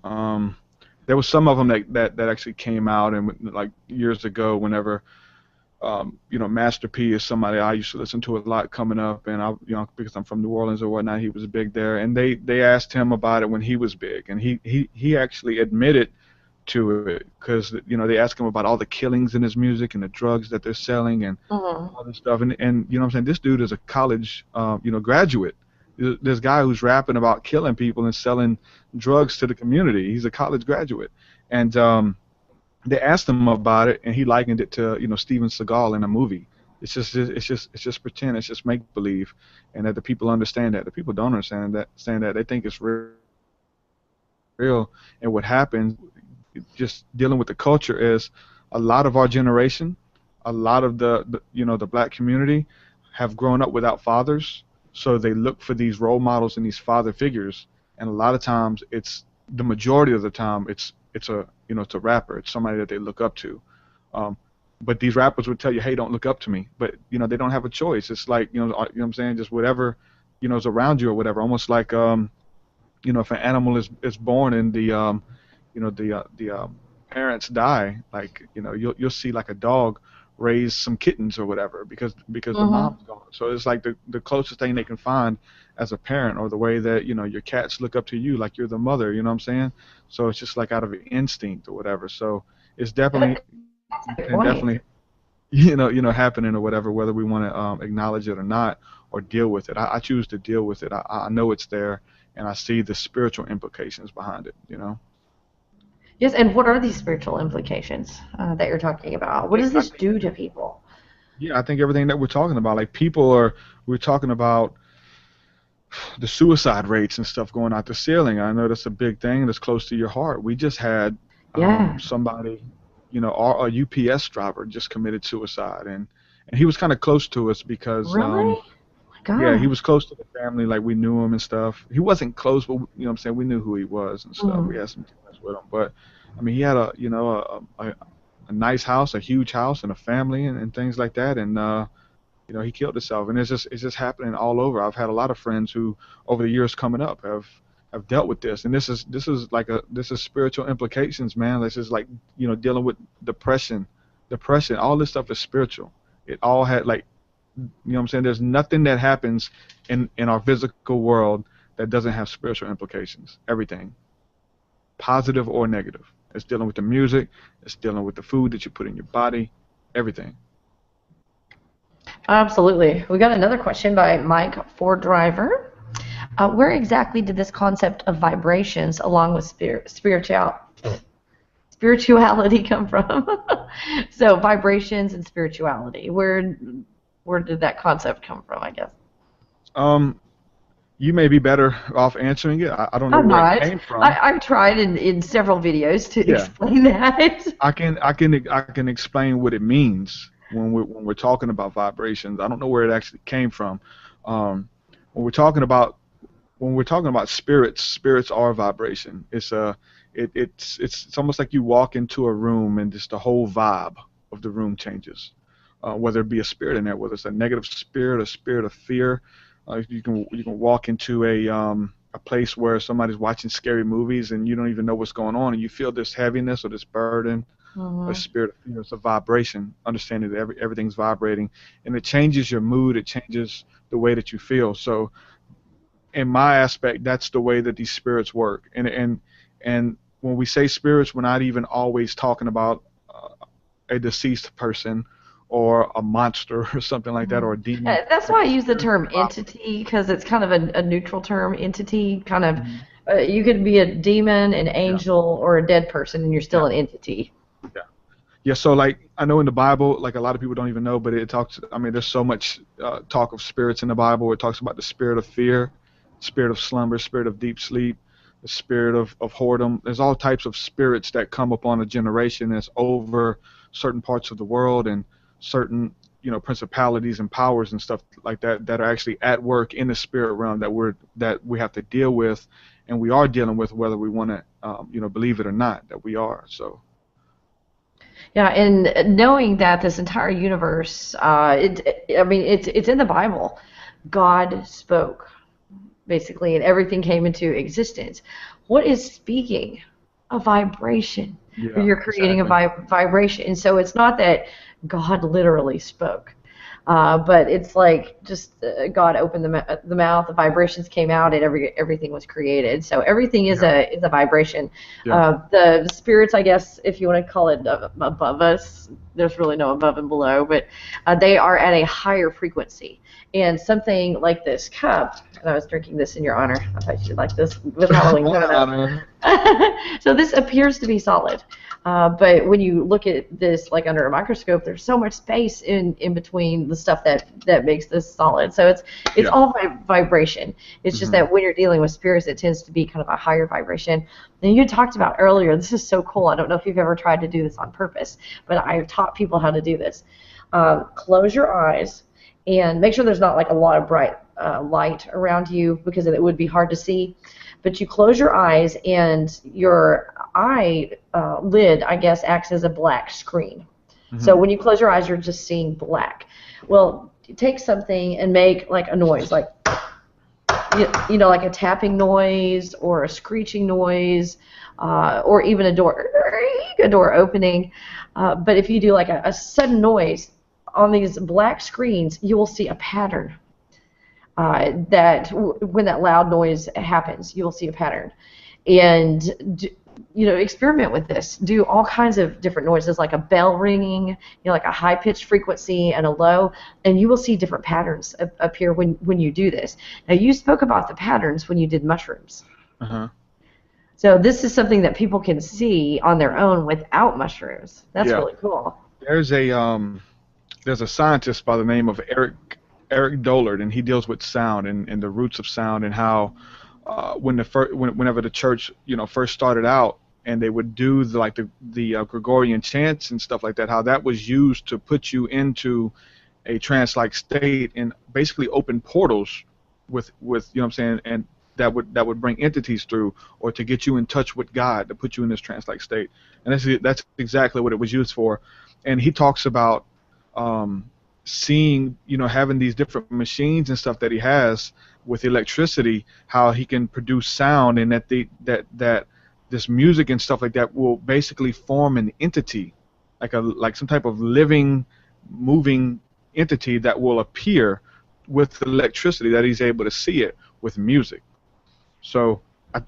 There was some of them that actually came out, and like years ago, whenever Master P is somebody I used to listen to a lot coming up, and because I'm from New Orleans or whatnot, he was big there, and they asked him about it when he was big, and he actually admitted to it, because they asked him about all the killings in his music and the drugs that they're selling and all this stuff, and what I'm saying, this dude is a college graduate. This guy who's rapping about killing people and selling drugs to the community. He's a college graduate, and they asked him about it, and he likened it to Steven Seagal in a movie. It's just pretend. It's just make believe, and that the people understand that. The people don't understand that. They think it's real. And what happens, just dealing with the culture, is a lot of our generation, a lot of the black community have grown up without fathers. So they look for these role models and these father figures, and a lot of times the majority of the time it's a rapper, it's somebody that they look up to, but these rappers would tell you, hey, don't look up to me, but they don't have a choice. It's like what I'm saying, just whatever is around you or whatever, almost like if an animal is born and the parents die, like you'll see like a dog raise some kittens or whatever because the mom's gone. So it's like the closest thing they can find as a parent, or the way that your cats look up to you like you're the mother. You know what I'm saying? So it's just like out of instinct or whatever. So it's definitely happening or whatever, whether we want to acknowledge it or not, or deal with it. I choose to deal with it. I know it's there, and I see the spiritual implications behind it. Yes, and what are these spiritual implications that you're talking about? What does this do to people? Yeah, I think everything that we're talking about, like we're talking about the suicide rates and stuff going out the ceiling. I know that's a big thing that's close to your heart. We just had somebody, a UPS driver just committed suicide, and he was kind of close to us because really? God. Yeah, he was close to the family, like we knew him and stuff. He wasn't close, but what I'm saying, we knew who he was and stuff. We had some dealings with him, but I mean, he had a nice house, a huge house, and a family and things like that, and he killed himself, and it's just happening all over. I've had a lot of friends who, over the years coming up, have dealt with this, and this is spiritual implications, man. This is like dealing with depression. All this stuff is spiritual. It all had like. What I'm saying? There's nothing that happens in our physical world that doesn't have spiritual implications. Everything, positive or negative. It's dealing with the music. It's dealing with the food that you put in your body. Everything. Absolutely. We got another question by Mike Ford Driver. Where exactly did this concept of vibrations, along with spirituality, come from? So vibrations and spirituality. Where did that concept come from, I guess? You may be better off answering it. I don't know where it came from. I've tried in several videos to explain that. I can explain what it means when we're talking about vibrations. I don't know where it actually came from. When we're talking about spirits are vibration. It's almost like you walk into a room and just the whole vibe of the room changes. Whether it be a spirit in there, whether it's a negative spirit, a spirit of fear, you can walk into a place where somebody's watching scary movies and you don't even know what's going on, and you feel this heaviness or this burden, a spirit of fear. It's a vibration. Understanding that everything's vibrating, and it changes your mood. It changes the way that you feel. So in my aspect, that's the way that these spirits work. And when we say spirits, we're not even always talking about a deceased person or a monster or something like that, or a demon. That's why I use the term entity, because it's kind of a neutral term. Entity, kind of, you could be a demon, an angel, or a dead person, and you're still an entity. Yeah. Yeah, so like I know in the Bible, like a lot of people don't even know, but it talks. I mean, there's so much talk of spirits in the Bible. It talks about the spirit of fear, spirit of slumber, spirit of deep sleep, the spirit of whoredom. There's all types of spirits that come upon a generation that's over certain parts of the world, and certain, you know, principalities and powers and stuff like that that are actually at work in the spirit realm that we have to deal with, and we are dealing with, whether we want to you know, believe it or not, that we are. So. Yeah, and knowing that this entire universe, I mean, it's in the Bible. God spoke, basically, and everything came into existence. What is speaking? A vibration. Yeah, You're creating exactly. a vibration. And so it's not that God literally spoke, but it's like just God opened the mouth, the vibrations came out, and everything was created. So everything is a vibration. Yeah. The spirits, I guess, if you want to call it above us, there's really no above and below, but they are at a higher frequency. And something like this cup, and I was drinking this in your honor. I thought you'd like this with Halloween. So this appears to be solid. But when you look at this like under a microscope, there's so much space in between the stuff that makes this solid. So it's all vibration. It's just that when you're dealing with spirits, it tends to be kind of a higher vibration. And you talked about earlier, this is so cool. I don't know if you've ever tried to do this on purpose, but I've taught people how to do this. Close your eyes and make sure there's not like a lot of bright light around you, because it would be hard to see. But you close your eyes, and your eye lid, I guess, acts as a black screen. So when you close your eyes, you're just seeing black. Well, take something and make like a noise, like you know, like a tapping noise or a screeching noise, or even a door opening. But if you do like a sudden noise on these black screens, you will see a pattern. That when that loud noise happens, you will see a pattern. And you know, experiment with this. Do all kinds of different noises, like a bell ringing, you know, like a high-pitched frequency and a low, and you will see different patterns appear when you do this. Now, you spoke about the patterns when you did mushrooms. So this is something that people can see on their own without mushrooms. That's really cool. There's a scientist by the name of Eric Dollard, and he deals with sound and the roots of sound, and how whenever the church, you know, first started out, and they would do the Gregorian chants and stuff like that, how that was used to put you into a trance-like state and basically open portals with you know what I'm saying, and that would bring entities through, or to get you in touch with God, to put you in this trance-like state. And that's exactly what it was used for. And he talks about seeing, you know, having these different machines and stuff that he has with electricity, how he can produce sound, and that this music and stuff like that will basically form an entity, like some type of living, moving entity that will appear with electricity, that he's able to see it with music. So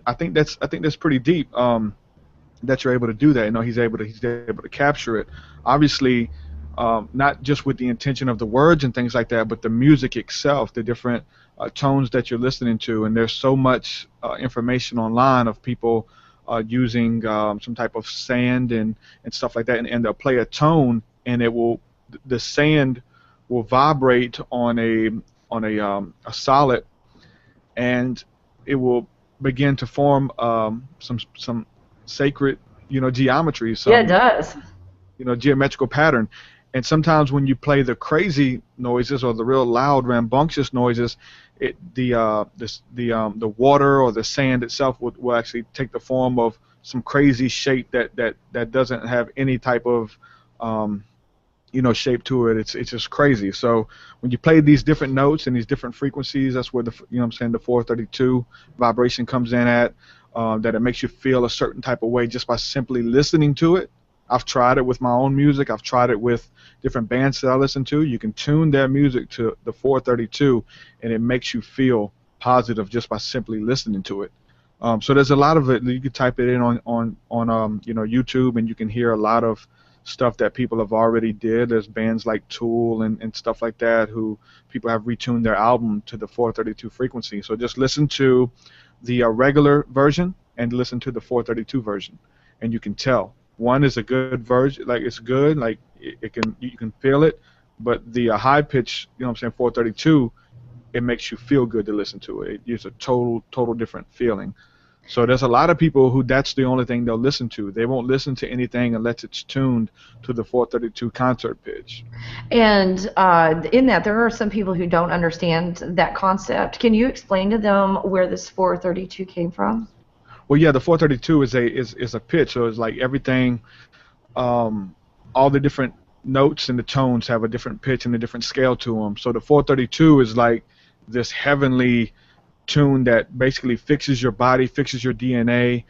I think that's pretty deep, that you're able to do that. You know, he's able to capture it. Obviously, not just with the intention of the words and things like that, but the music itself, the different tones that you're listening to. And there's so much information online of people using some type of sand and stuff like that, and they'll play a tone, and the sand will vibrate on a solid, and it will begin to form some sacred, you know, geometry. Yeah, it does. You know, geometrical pattern. And sometimes when you play the crazy noises or the real loud, rambunctious noises, the water or the sand itself will actually take the form of some crazy shape that doesn't have any type of you know, shape to it. It's just crazy. So when you play these different notes and these different frequencies, that's where the, you know what I'm saying, the 432 vibration comes in at, that it makes you feel a certain type of way just by simply listening to it. I've tried it with my own music. I've tried it with different bands that I listen to. You can tune their music to the 432, and it makes you feel positive just by simply listening to it. So there's a lot of it. You can type it in on YouTube, and you can hear a lot of stuff that people have already did. There's bands like Tool and stuff like that who people have retuned their album to the 432 frequency. So just listen to the regular version and listen to the 432 version, and you can tell one is a good version, like it's good, like you can feel it, but the high pitch, 432, it makes you feel good to listen to it. It's a total different feeling. So there's a lot of people who that's the only thing they'll listen to. They won't listen to anything unless it's tuned to the 432 concert pitch. And in that, there are some people who don't understand that concept. Can you explain to them where this 432 came from? Well, yeah, the 432 is a pitch, so it's like everything, all the different notes and the tones have a different pitch and a different scale to them. So the 432 is like this heavenly tune that basically fixes your body, fixes your DNA.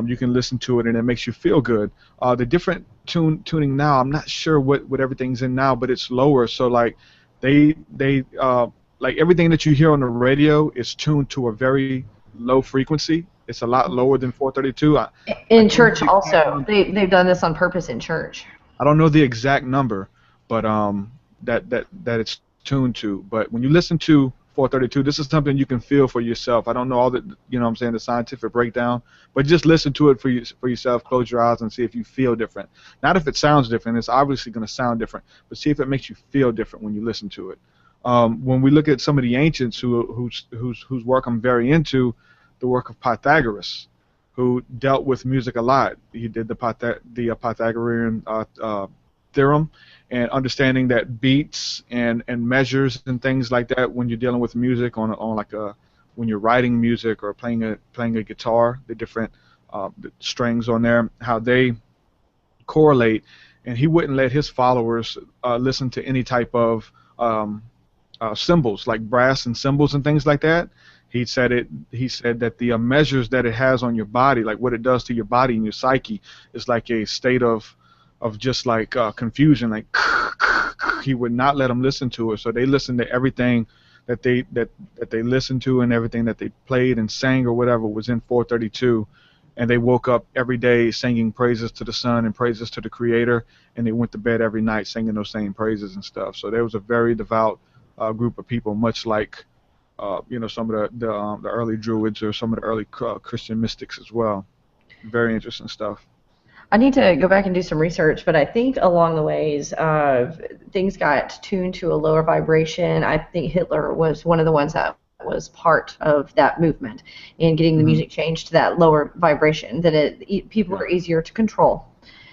You can listen to it and it makes you feel good. The different tuning now, I'm not sure what everything's in now, but it's lower. So like they like everything that you hear on the radio is tuned to a very low frequency. It's a lot lower than 432. In church also, they've done this on purpose in church. I don't know the exact number, but that it's tuned to. But when you listen to 432, this is something you can feel for yourself. I don't know all the, the scientific breakdown, but just listen to it for yourself. Close your eyes and see if you feel different. Not if it sounds different. It's obviously going to sound different, but see if it makes you feel different when you listen to it. When we look at some of the ancients whose work I'm very into, the work of Pythagoras, who dealt with music a lot. He did the Pythagorean theorem, and understanding that beats and measures and things like that when you're dealing with music on like when you're writing music or playing a guitar, the different the strings on there, how they correlate, and he wouldn't let his followers listen to any type of cymbals like brass and cymbals and things like that. He said that the measures that it has on your body, like what it does to your body and your psyche, is like a state of just like confusion. Like he would not let them listen to it. So they listened to everything that they listened to, and everything that they played and sang or whatever was in 432. And they woke up every day singing praises to the sun and praises to the Creator, and they went to bed every night singing those same praises and stuff. So there was a very devout group of people, much like some of the early Druids or some of the early Christian mystics as well. Very interesting stuff. I need to go back and do some research, but I think along the ways things got tuned to a lower vibration. I think Hitler was one of the ones that was part of that movement in getting the music changed to that lower vibration, that people are easier to control.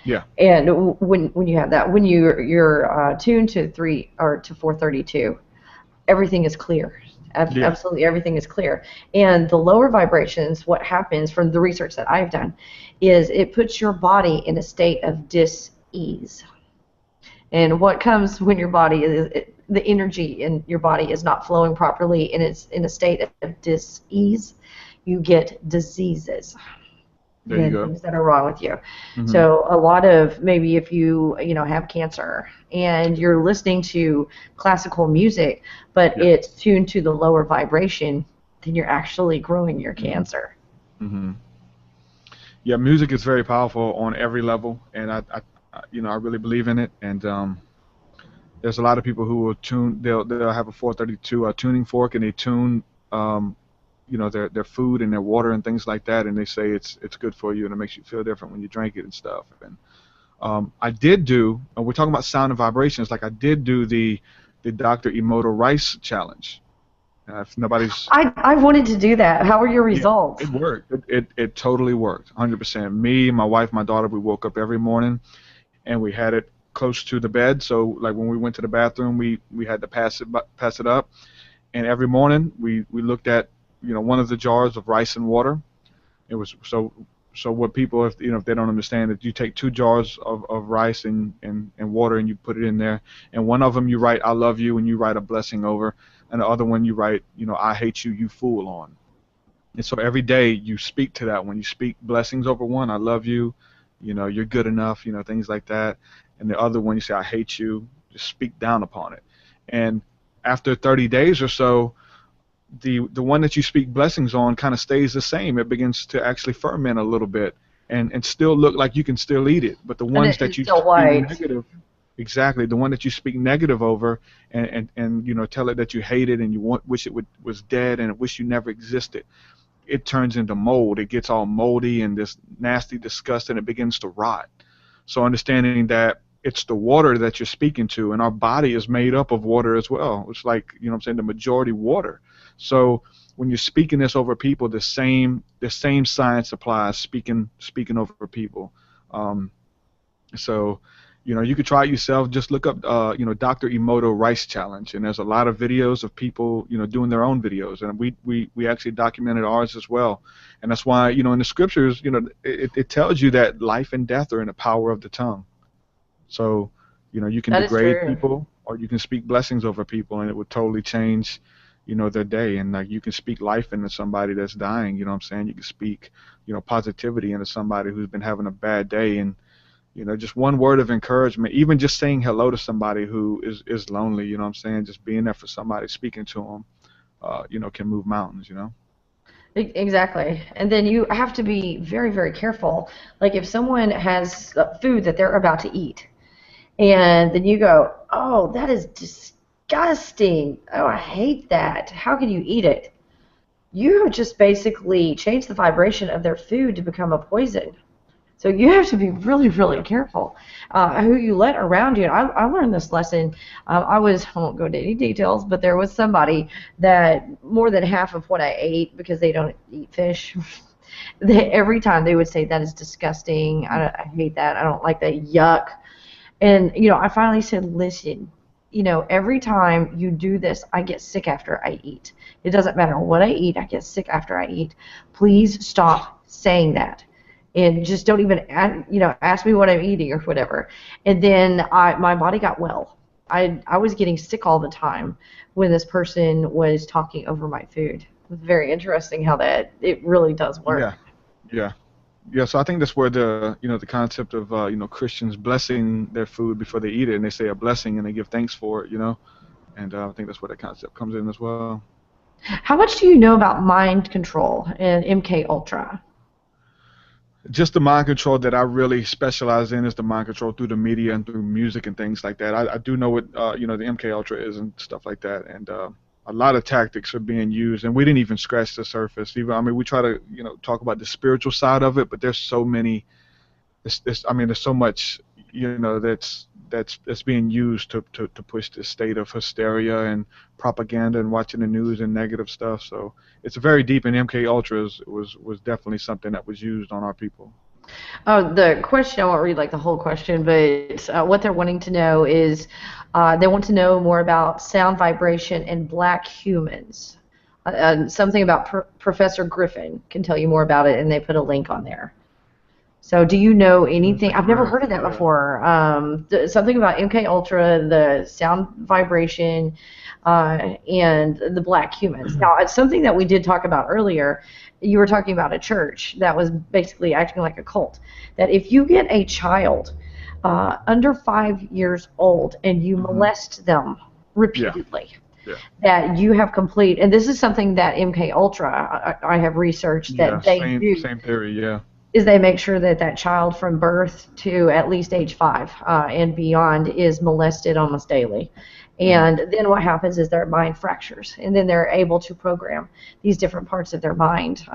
Yeah. And when you have that, when you're tuned to 432, everything is clear. Absolutely everything is clear. And the lower vibrations, what happens from the research that I've done, is it puts your body in a state of dis-ease. And what comes when your body the energy in your body is not flowing properly and it's in a state of dis-ease, you get diseases. There you go. Things that are wrong with you. So a lot of, maybe if you have cancer and you're listening to classical music, but it's tuned to the lower vibration, then you're actually growing your cancer. Yeah, music is very powerful on every level, and I really believe in it. And there's a lot of people who will tune. They'll have a 432 tuning fork, and they tune their food and their water and things like that, and they say it's good for you and it makes you feel different when you drink it and stuff. And I did do, and we're talking about sound and vibrations, like I did do the Dr. Emoto Rice challenge. If nobody's, I wanted to do that. How were your results? It worked. It totally worked, 100%. Me, my wife, my daughter, we woke up every morning, and we had it close to the bed. So like when we went to the bathroom, we had to pass it up, and every morning we looked at one of the jars of rice and water. It was so what people, if they don't understand it, you take 2 jars of rice and water and you put it in there, and one of them you write I love you and you write a blessing over, and the other one you write I hate you, you fool on. And so every day you speak to that one. You speak blessings over one, I love you, you're good enough, things like that, and the other one you say I hate you, just speak down upon it. And after 30 days or so, the one that you speak blessings on kind of stays the same. It begins to actually ferment a little bit and still look like you can still eat it. But the And ones that it's you still speak white. negative, exactly, the one that you speak negative over and you know, tell it that you hate it and you wish it was dead and wish you never existed, it turns into mold. It gets all moldy and this nasty, disgusting, it begins to rot. So understanding that it's the water that you're speaking to, and our body is made up of water as well. It's like, you know what I'm saying, the majority water. So when you're speaking this over people, the same science applies, speaking over people. So, you know, you could try it yourself. Just look up, you know, Dr. Emoto Rice Challenge, and there's a lot of videos of people, you know, doing their own videos, and we actually documented ours as well. And that's why, you know, in the scriptures, you know, it tells you that life and death are in the power of the tongue. So, you know, you can That is degrade true. people, or you can speak blessings over people, and it would totally change, you know, their day. And like, you can speak life into somebody that's dying. You know what I'm saying? You can speak, you know, positivity into somebody who's been having a bad day, and you know, just one word of encouragement, even just saying hello to somebody who is lonely. You know what I'm saying? Just being there for somebody, speaking to them, you know, can move mountains. You know. Exactly. And then you have to be very, very careful. Like if someone has food that they're about to eat, and then you go, oh, that is disgusting. Oh, I hate that. How can you eat it? You have just basically changed the vibration of their food to become a poison. So you have to be really, really careful who you let around you. And I learned this lesson. I won't go into any details, but there was somebody that more than half of what I ate, because they don't eat fish, every time they would say, that is disgusting. I hate that. I don't like that. Yuck. And, you know, I finally said, listen, you know, every time you do this, I get sick after I eat. It doesn't matter what I eat. I get sick after I eat. Please stop saying that. And just don't even, you know, ask me what I'm eating or whatever. And then my body got well. I was getting sick all the time when this person was talking over my food. It's very interesting how it really does work. Yeah. Yeah. Yeah, so I think that's where the, you know, the concept of, you know, Christians blessing their food before they eat it, and they say a blessing and they give thanks for it, you know, and I think that's where that concept comes in as well. How much do you know about mind control and MK Ultra? Just the mind control that I really specialize in is the mind control through the media and through music and things like that. I do know what, you know, the MK Ultra is and stuff like that, and a lot of tactics are being used, and we didn't even scratch the surface. Even, I mean, we try to, you know, talk about the spiritual side of it, but there's so many. I mean, there's so much, you know, that's being used to push this state of hysteria and propaganda and watching the news and negative stuff. So it's very deep, and MK Ultras was definitely something that was used on our people. Oh, the question, I won't read like the whole question, but what they're wanting to know is they want to know more about sound vibration and black humans. Something about Professor Griffin can tell you more about it, and they put a link on there. So do you know anything? I've never heard of that before. Something about MK Ultra, the sound vibration, and the black humans. Now, it's something that we did talk about earlier. You were talking about a church that was basically acting like a cult. That if you get a child under 5 years old and you molest them repeatedly, that you have complete. And this is something that MK Ultra I have researched that they do. Same theory, yeah. Is they make sure that that child from birth to at least age 5 and beyond is molested almost daily. And then what happens is their mind fractures, and then they're able to program these different parts of their mind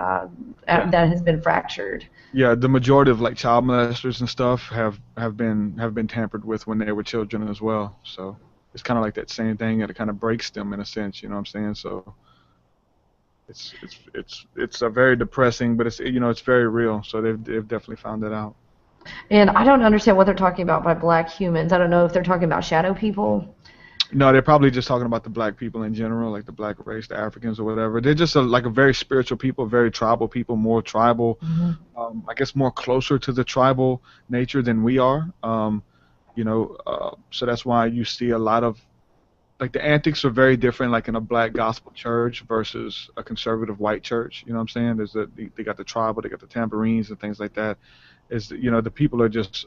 that has been fractured. Yeah, the majority of like child molesters and stuff have been tampered with when they were children as well. So it's kind of like that same thing, and it kind of breaks them in a sense. You know what I'm saying? So it's a very depressing, but it's, you know, it's very real. So they've definitely found that out. And I don't understand what they're talking about by black humans. I don't know if they're talking about shadow people. No, they're probably just talking about the black people in general, like the black race, the Africans or whatever. They're just like a very spiritual people, very tribal people, more tribal, I guess more closer to the tribal nature than we are. You know, so that's why you see a lot of, like, the antics are very different, like in a black gospel church versus a conservative white church. You know what I'm saying? They got the tribal, they got the tambourines and things like that. You know, the people are just,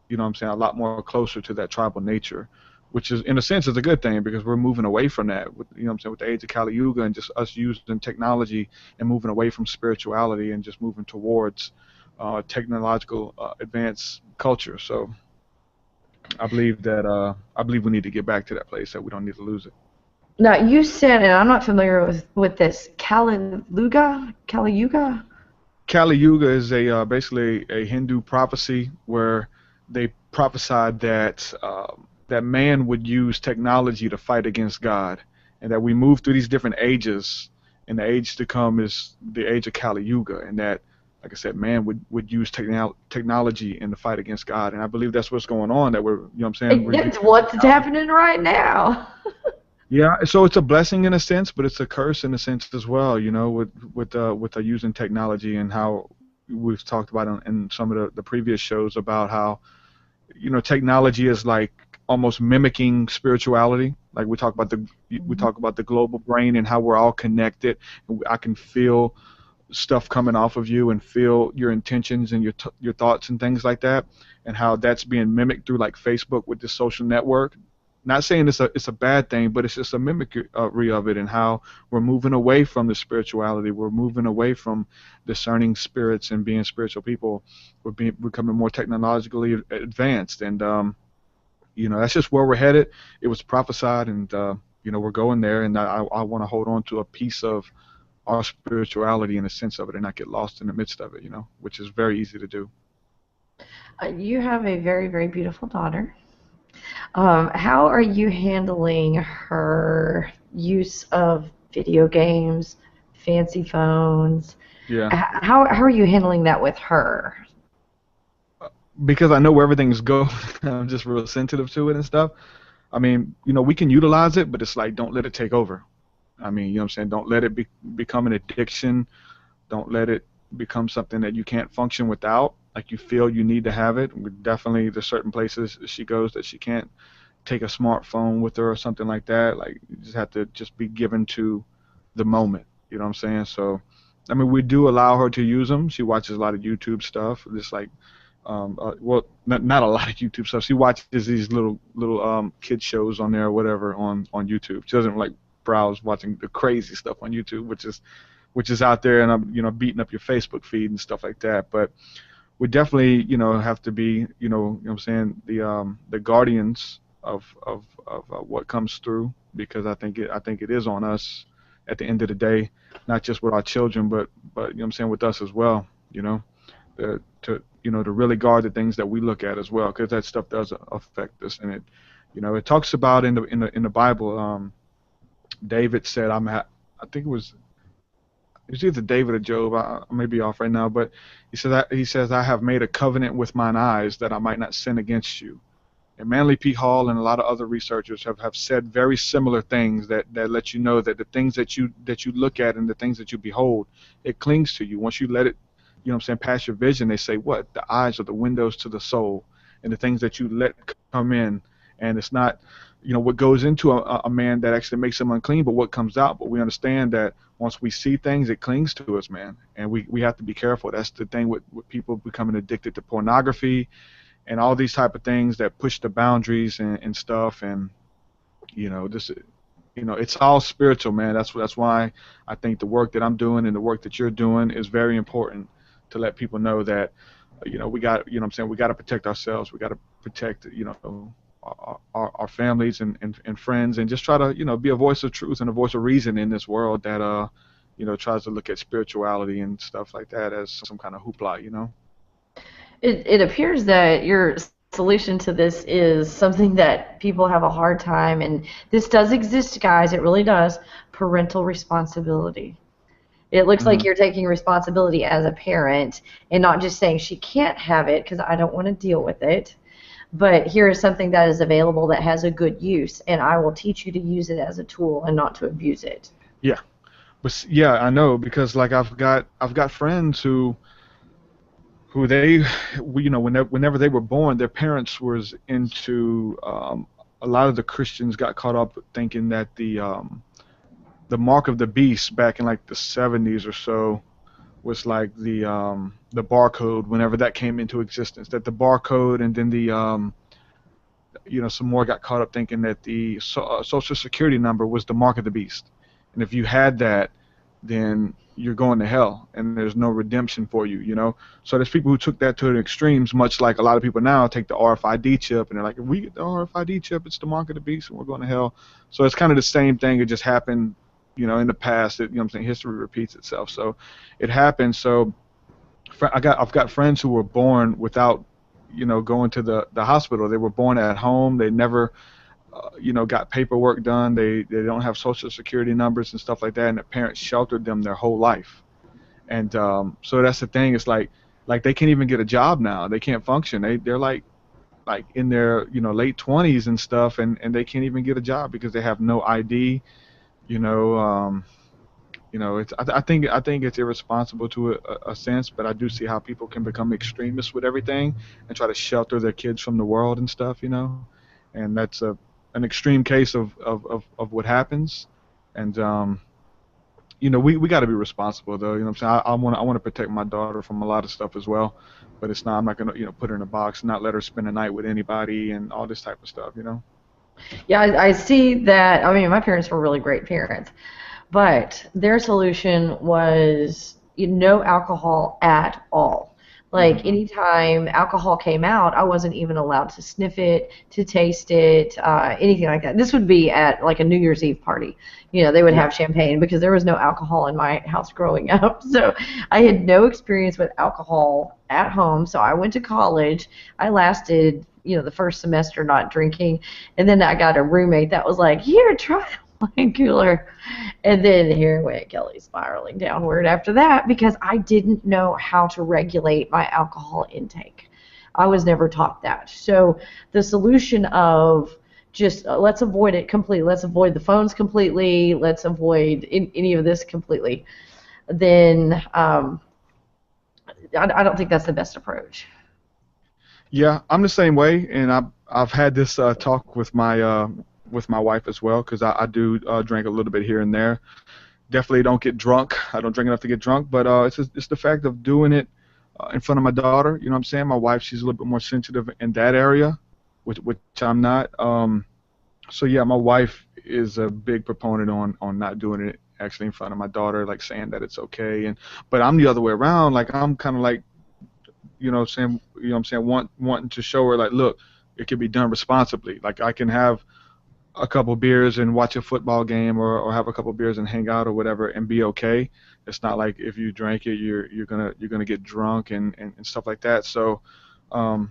you know what I'm saying, a lot more closer to that tribal nature. which is in a sense is a good thing because we're moving away from that. With, you know what I'm saying, with the age of Kali Yuga and just us using technology and moving away from spirituality and just moving towards technological advanced culture. So I believe we need to get back to that place, that we don't need to lose it. Now you said, and I'm not familiar with this, Kali Yuga. Kali Yuga is basically a Hindu prophecy where they prophesied that that man would use technology to fight against God, and that we move through these different ages, and the age to come is the age of Kali Yuga, and that, like I said, man would use technology in the fight against God, and I believe that's what's going on. That we're, you know what I'm saying? It's what's happening right now. Yeah, so it's a blessing in a sense, but it's a curse in a sense as well. You know, with using technology, and how we've talked about in some of the previous shows about how, you know, technology is like almost mimicking spirituality. Like we talk about the global brain and how we're all connected. I can feel stuff coming off of you and feel your intentions and your thoughts and things like that, and how that's being mimicked through like Facebook with this social network. Not saying it's a bad thing, but it's just a mimicry of it, and how we're moving away from the spirituality. We're moving away from discerning spirits and being spiritual people. We're becoming more technologically advanced, and you know, that's just where we're headed. It was prophesied, and you know, we're going there, and I want to hold on to a piece of our spirituality in a sense of it, and not get lost in the midst of it, you know, which is very easy to do. You have a very, very beautiful daughter. How are you handling her use of video games, fancy phones? Yeah. How are you handling that with her? Because I know where everything's going, I'm just real sensitive to it and stuff. I mean, you know, we can utilize it, but it's like, don't let it take over. I mean, you know what I'm saying? Don't let it become an addiction. Don't let it become something that you can't function without. Like, you feel you need to have it. Definitely, there's certain places she goes that she can't take a smartphone with her or something like that. Like, you just have to just be given to the moment. You know what I'm saying? So, I mean, we do allow her to use them. She watches a lot of YouTube stuff, just like, well, not a lot of YouTube stuff. She watches these little kid shows on there or whatever on YouTube. She doesn't like browse watching the crazy stuff on YouTube, which is out there, and I'm, you know, beating up your Facebook feed and stuff like that. But we definitely, you know, have to be, you know what I'm saying, the guardians of what comes through, because I think it is on us at the end of the day, not just with our children, but you know what I'm saying, with us as well, you know, to really guard the things that we look at as well, because that stuff does affect us. And it, you know, it talks about in the Bible, David said, I think it was either David or Job. I may be off right now, but he says, I have made a covenant with mine eyes that I might not sin against you. And Manly P. Hall and a lot of other researchers have said very similar things that let you know that the things that you look at and the things that you behold, it clings to you. Once you let it, you know what I'm saying, past your vision, they say what? The eyes are the windows to the soul, and the things that you let come in, and it's not, you know, what goes into a man that actually makes him unclean, but what comes out. But we understand that once we see things, it clings to us, man, and we have to be careful. That's the thing with people becoming addicted to pornography and all these type of things that push the boundaries and stuff. And you know, this, you know, it's all spiritual, man. That's why I think the work that I'm doing and the work that you're doing is very important, to let people know that, you know, we got, you know what I'm saying, we got to protect ourselves. We got to protect, you know, our families and friends, and just try to, you know, be a voice of truth and a voice of reason in this world that you know, tries to look at spirituality and stuff like that as some kind of hoopla, you know. It appears that your solution to this is something that people have a hard time, and this does exist, guys, it really does, parental responsibility. It looks like you're taking responsibility as a parent and not just saying she can't have it because I don't want to deal with it. But here is something that is available that has a good use, and I will teach you to use it as a tool and not to abuse it. Yeah, but yeah, I know, because like I've got friends who they, you know, whenever they were born, their parents was into, a lot of the Christians got caught up thinking that the mark of the beast back in like the 70s or so was like the barcode, whenever that came into existence, that the barcode and then some more got caught up thinking that the Social Security number was the mark of the beast, and if you had that, then you're going to hell, and there's no redemption for you. So there's people who took that to the extremes, much like a lot of people now take the RFID chip, and they're like, if we get the RFID chip, it's the mark of the beast, and we're going to hell. So it's kind of the same thing. It just happened, in the past. History repeats itself. So it happened. So I've got friends who were born without, going to the hospital. They were born at home. They never got paperwork done. They don't have Social Security numbers and stuff like that, and their parents sheltered them their whole life. And so that's the thing. It's like they can't even get a job now. They can't function. They're like in their late 20s and stuff, and they can't even get a job because they have no ID. I think it's irresponsible to a sense, but I do see how people can become extremists with everything and try to shelter their kids from the world and stuff. And that's an extreme case of what happens, and we got to be responsible though. I want to protect my daughter from a lot of stuff as well, but I'm not gonna put her in a box, not let her spend a night with anybody and all this type of stuff. Yeah, I see that. I mean, my parents were really great parents, but their solution was no alcohol at all. Like, anytime alcohol came out, I wasn't even allowed to sniff it, to taste it, anything like that. This would be at, like, a New Year's Eve party. They would have champagne because there was no alcohol in my house growing up. So I had no experience with alcohol at home. So I went to college. I lasted, the first semester not drinking. And then I got a roommate that was like, here, try wine cooler. And then here went Kelli spiraling downward after that because I didn't know how to regulate my alcohol intake. I was never taught that. So the solution of just let's avoid it completely, let's avoid the phones completely, let's avoid any of this completely, then I don't think that's the best approach. Yeah, I'm the same way, and I've had this talk with my wife as well, because I do drink a little bit here and there. Definitely don't get drunk. I don't drink enough to get drunk, but it's the fact of doing it in front of my daughter. You know what I'm saying? My wife, she's a little bit more sensitive in that area, which I'm not. So yeah, my wife is a big proponent on not doing it actually in front of my daughter, like saying that it's okay. But I'm the other way around. Like, I'm kind of like, wanting to show her, like, look, it can be done responsibly. Like, I can have a couple beers and watch a football game, or have a couple beers and hang out or whatever and be okay. It's not like if you drink it, you're gonna get drunk and stuff like that. So I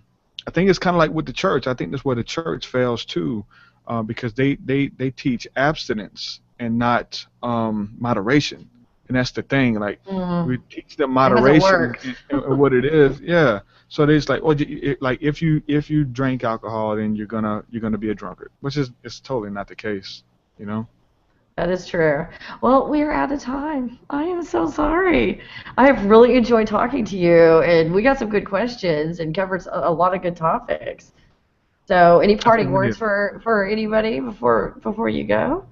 think it's kind of like with the church. I think that's where the church fails too, because they teach abstinence and not moderation. And that's the thing. Like, we teach them moderation and what it is. Yeah. So it's like, if you drink alcohol, then you're gonna be a drunkard, which is totally not the case. That is true. Well, we're out of time. I am so sorry. I have really enjoyed talking to you, and we got some good questions and covered a lot of good topics. So, any parting words for anybody before you go?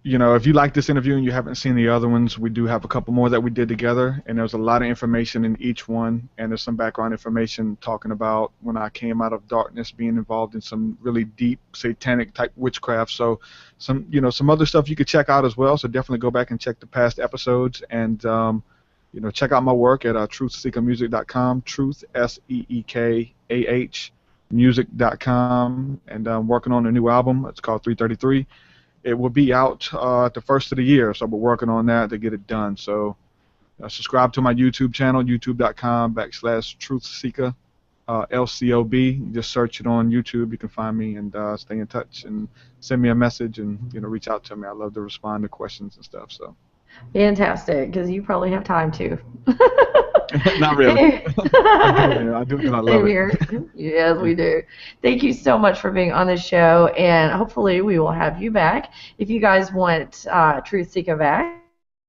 If you like this interview and you haven't seen the other ones, we do have a couple more that we did together, and there's a lot of information in each one, and there's some background information talking about when I came out of darkness, being involved in some really deep satanic type witchcraft. So some other stuff you could check out as well. So definitely go back and check the past episodes, and check out my work at TruthSeekahMusic.com, Truth SEEKAH music.com, and I'm working on a new album. It's called 333. It will be out at the first of the year, so we're working on that to get it done. So subscribe to my YouTube channel, youtube.com/TruthSeekah, LCOB. Just search it on YouTube. You can find me, and stay in touch and send me a message, and reach out to me. I love to respond to questions and stuff. So fantastic, because you probably have time to. Not really. I do because I love it. Yes, we do. Thank you so much for being on the show, and hopefully we will have you back. If you guys want TruthSeekah back,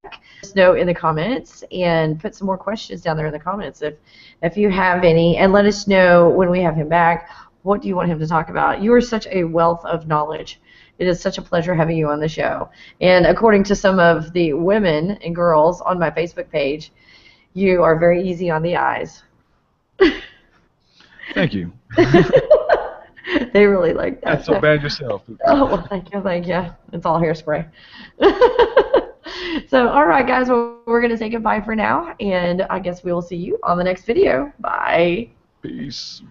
let us know in the comments, and put some more questions down there in the comments if you have any, and let us know when we have him back, what do you want him to talk about. You are such a wealth of knowledge. It is such a pleasure having you on the show. And according to some of the women and girls on my Facebook page, you are very easy on the eyes. Thank you. They really like that. Not so bad yourself. Oh, well, thank you, thank you. It's all hairspray. So, all right, guys, well, we're going to say goodbye for now, and I guess we will see you on the next video. Bye. Peace.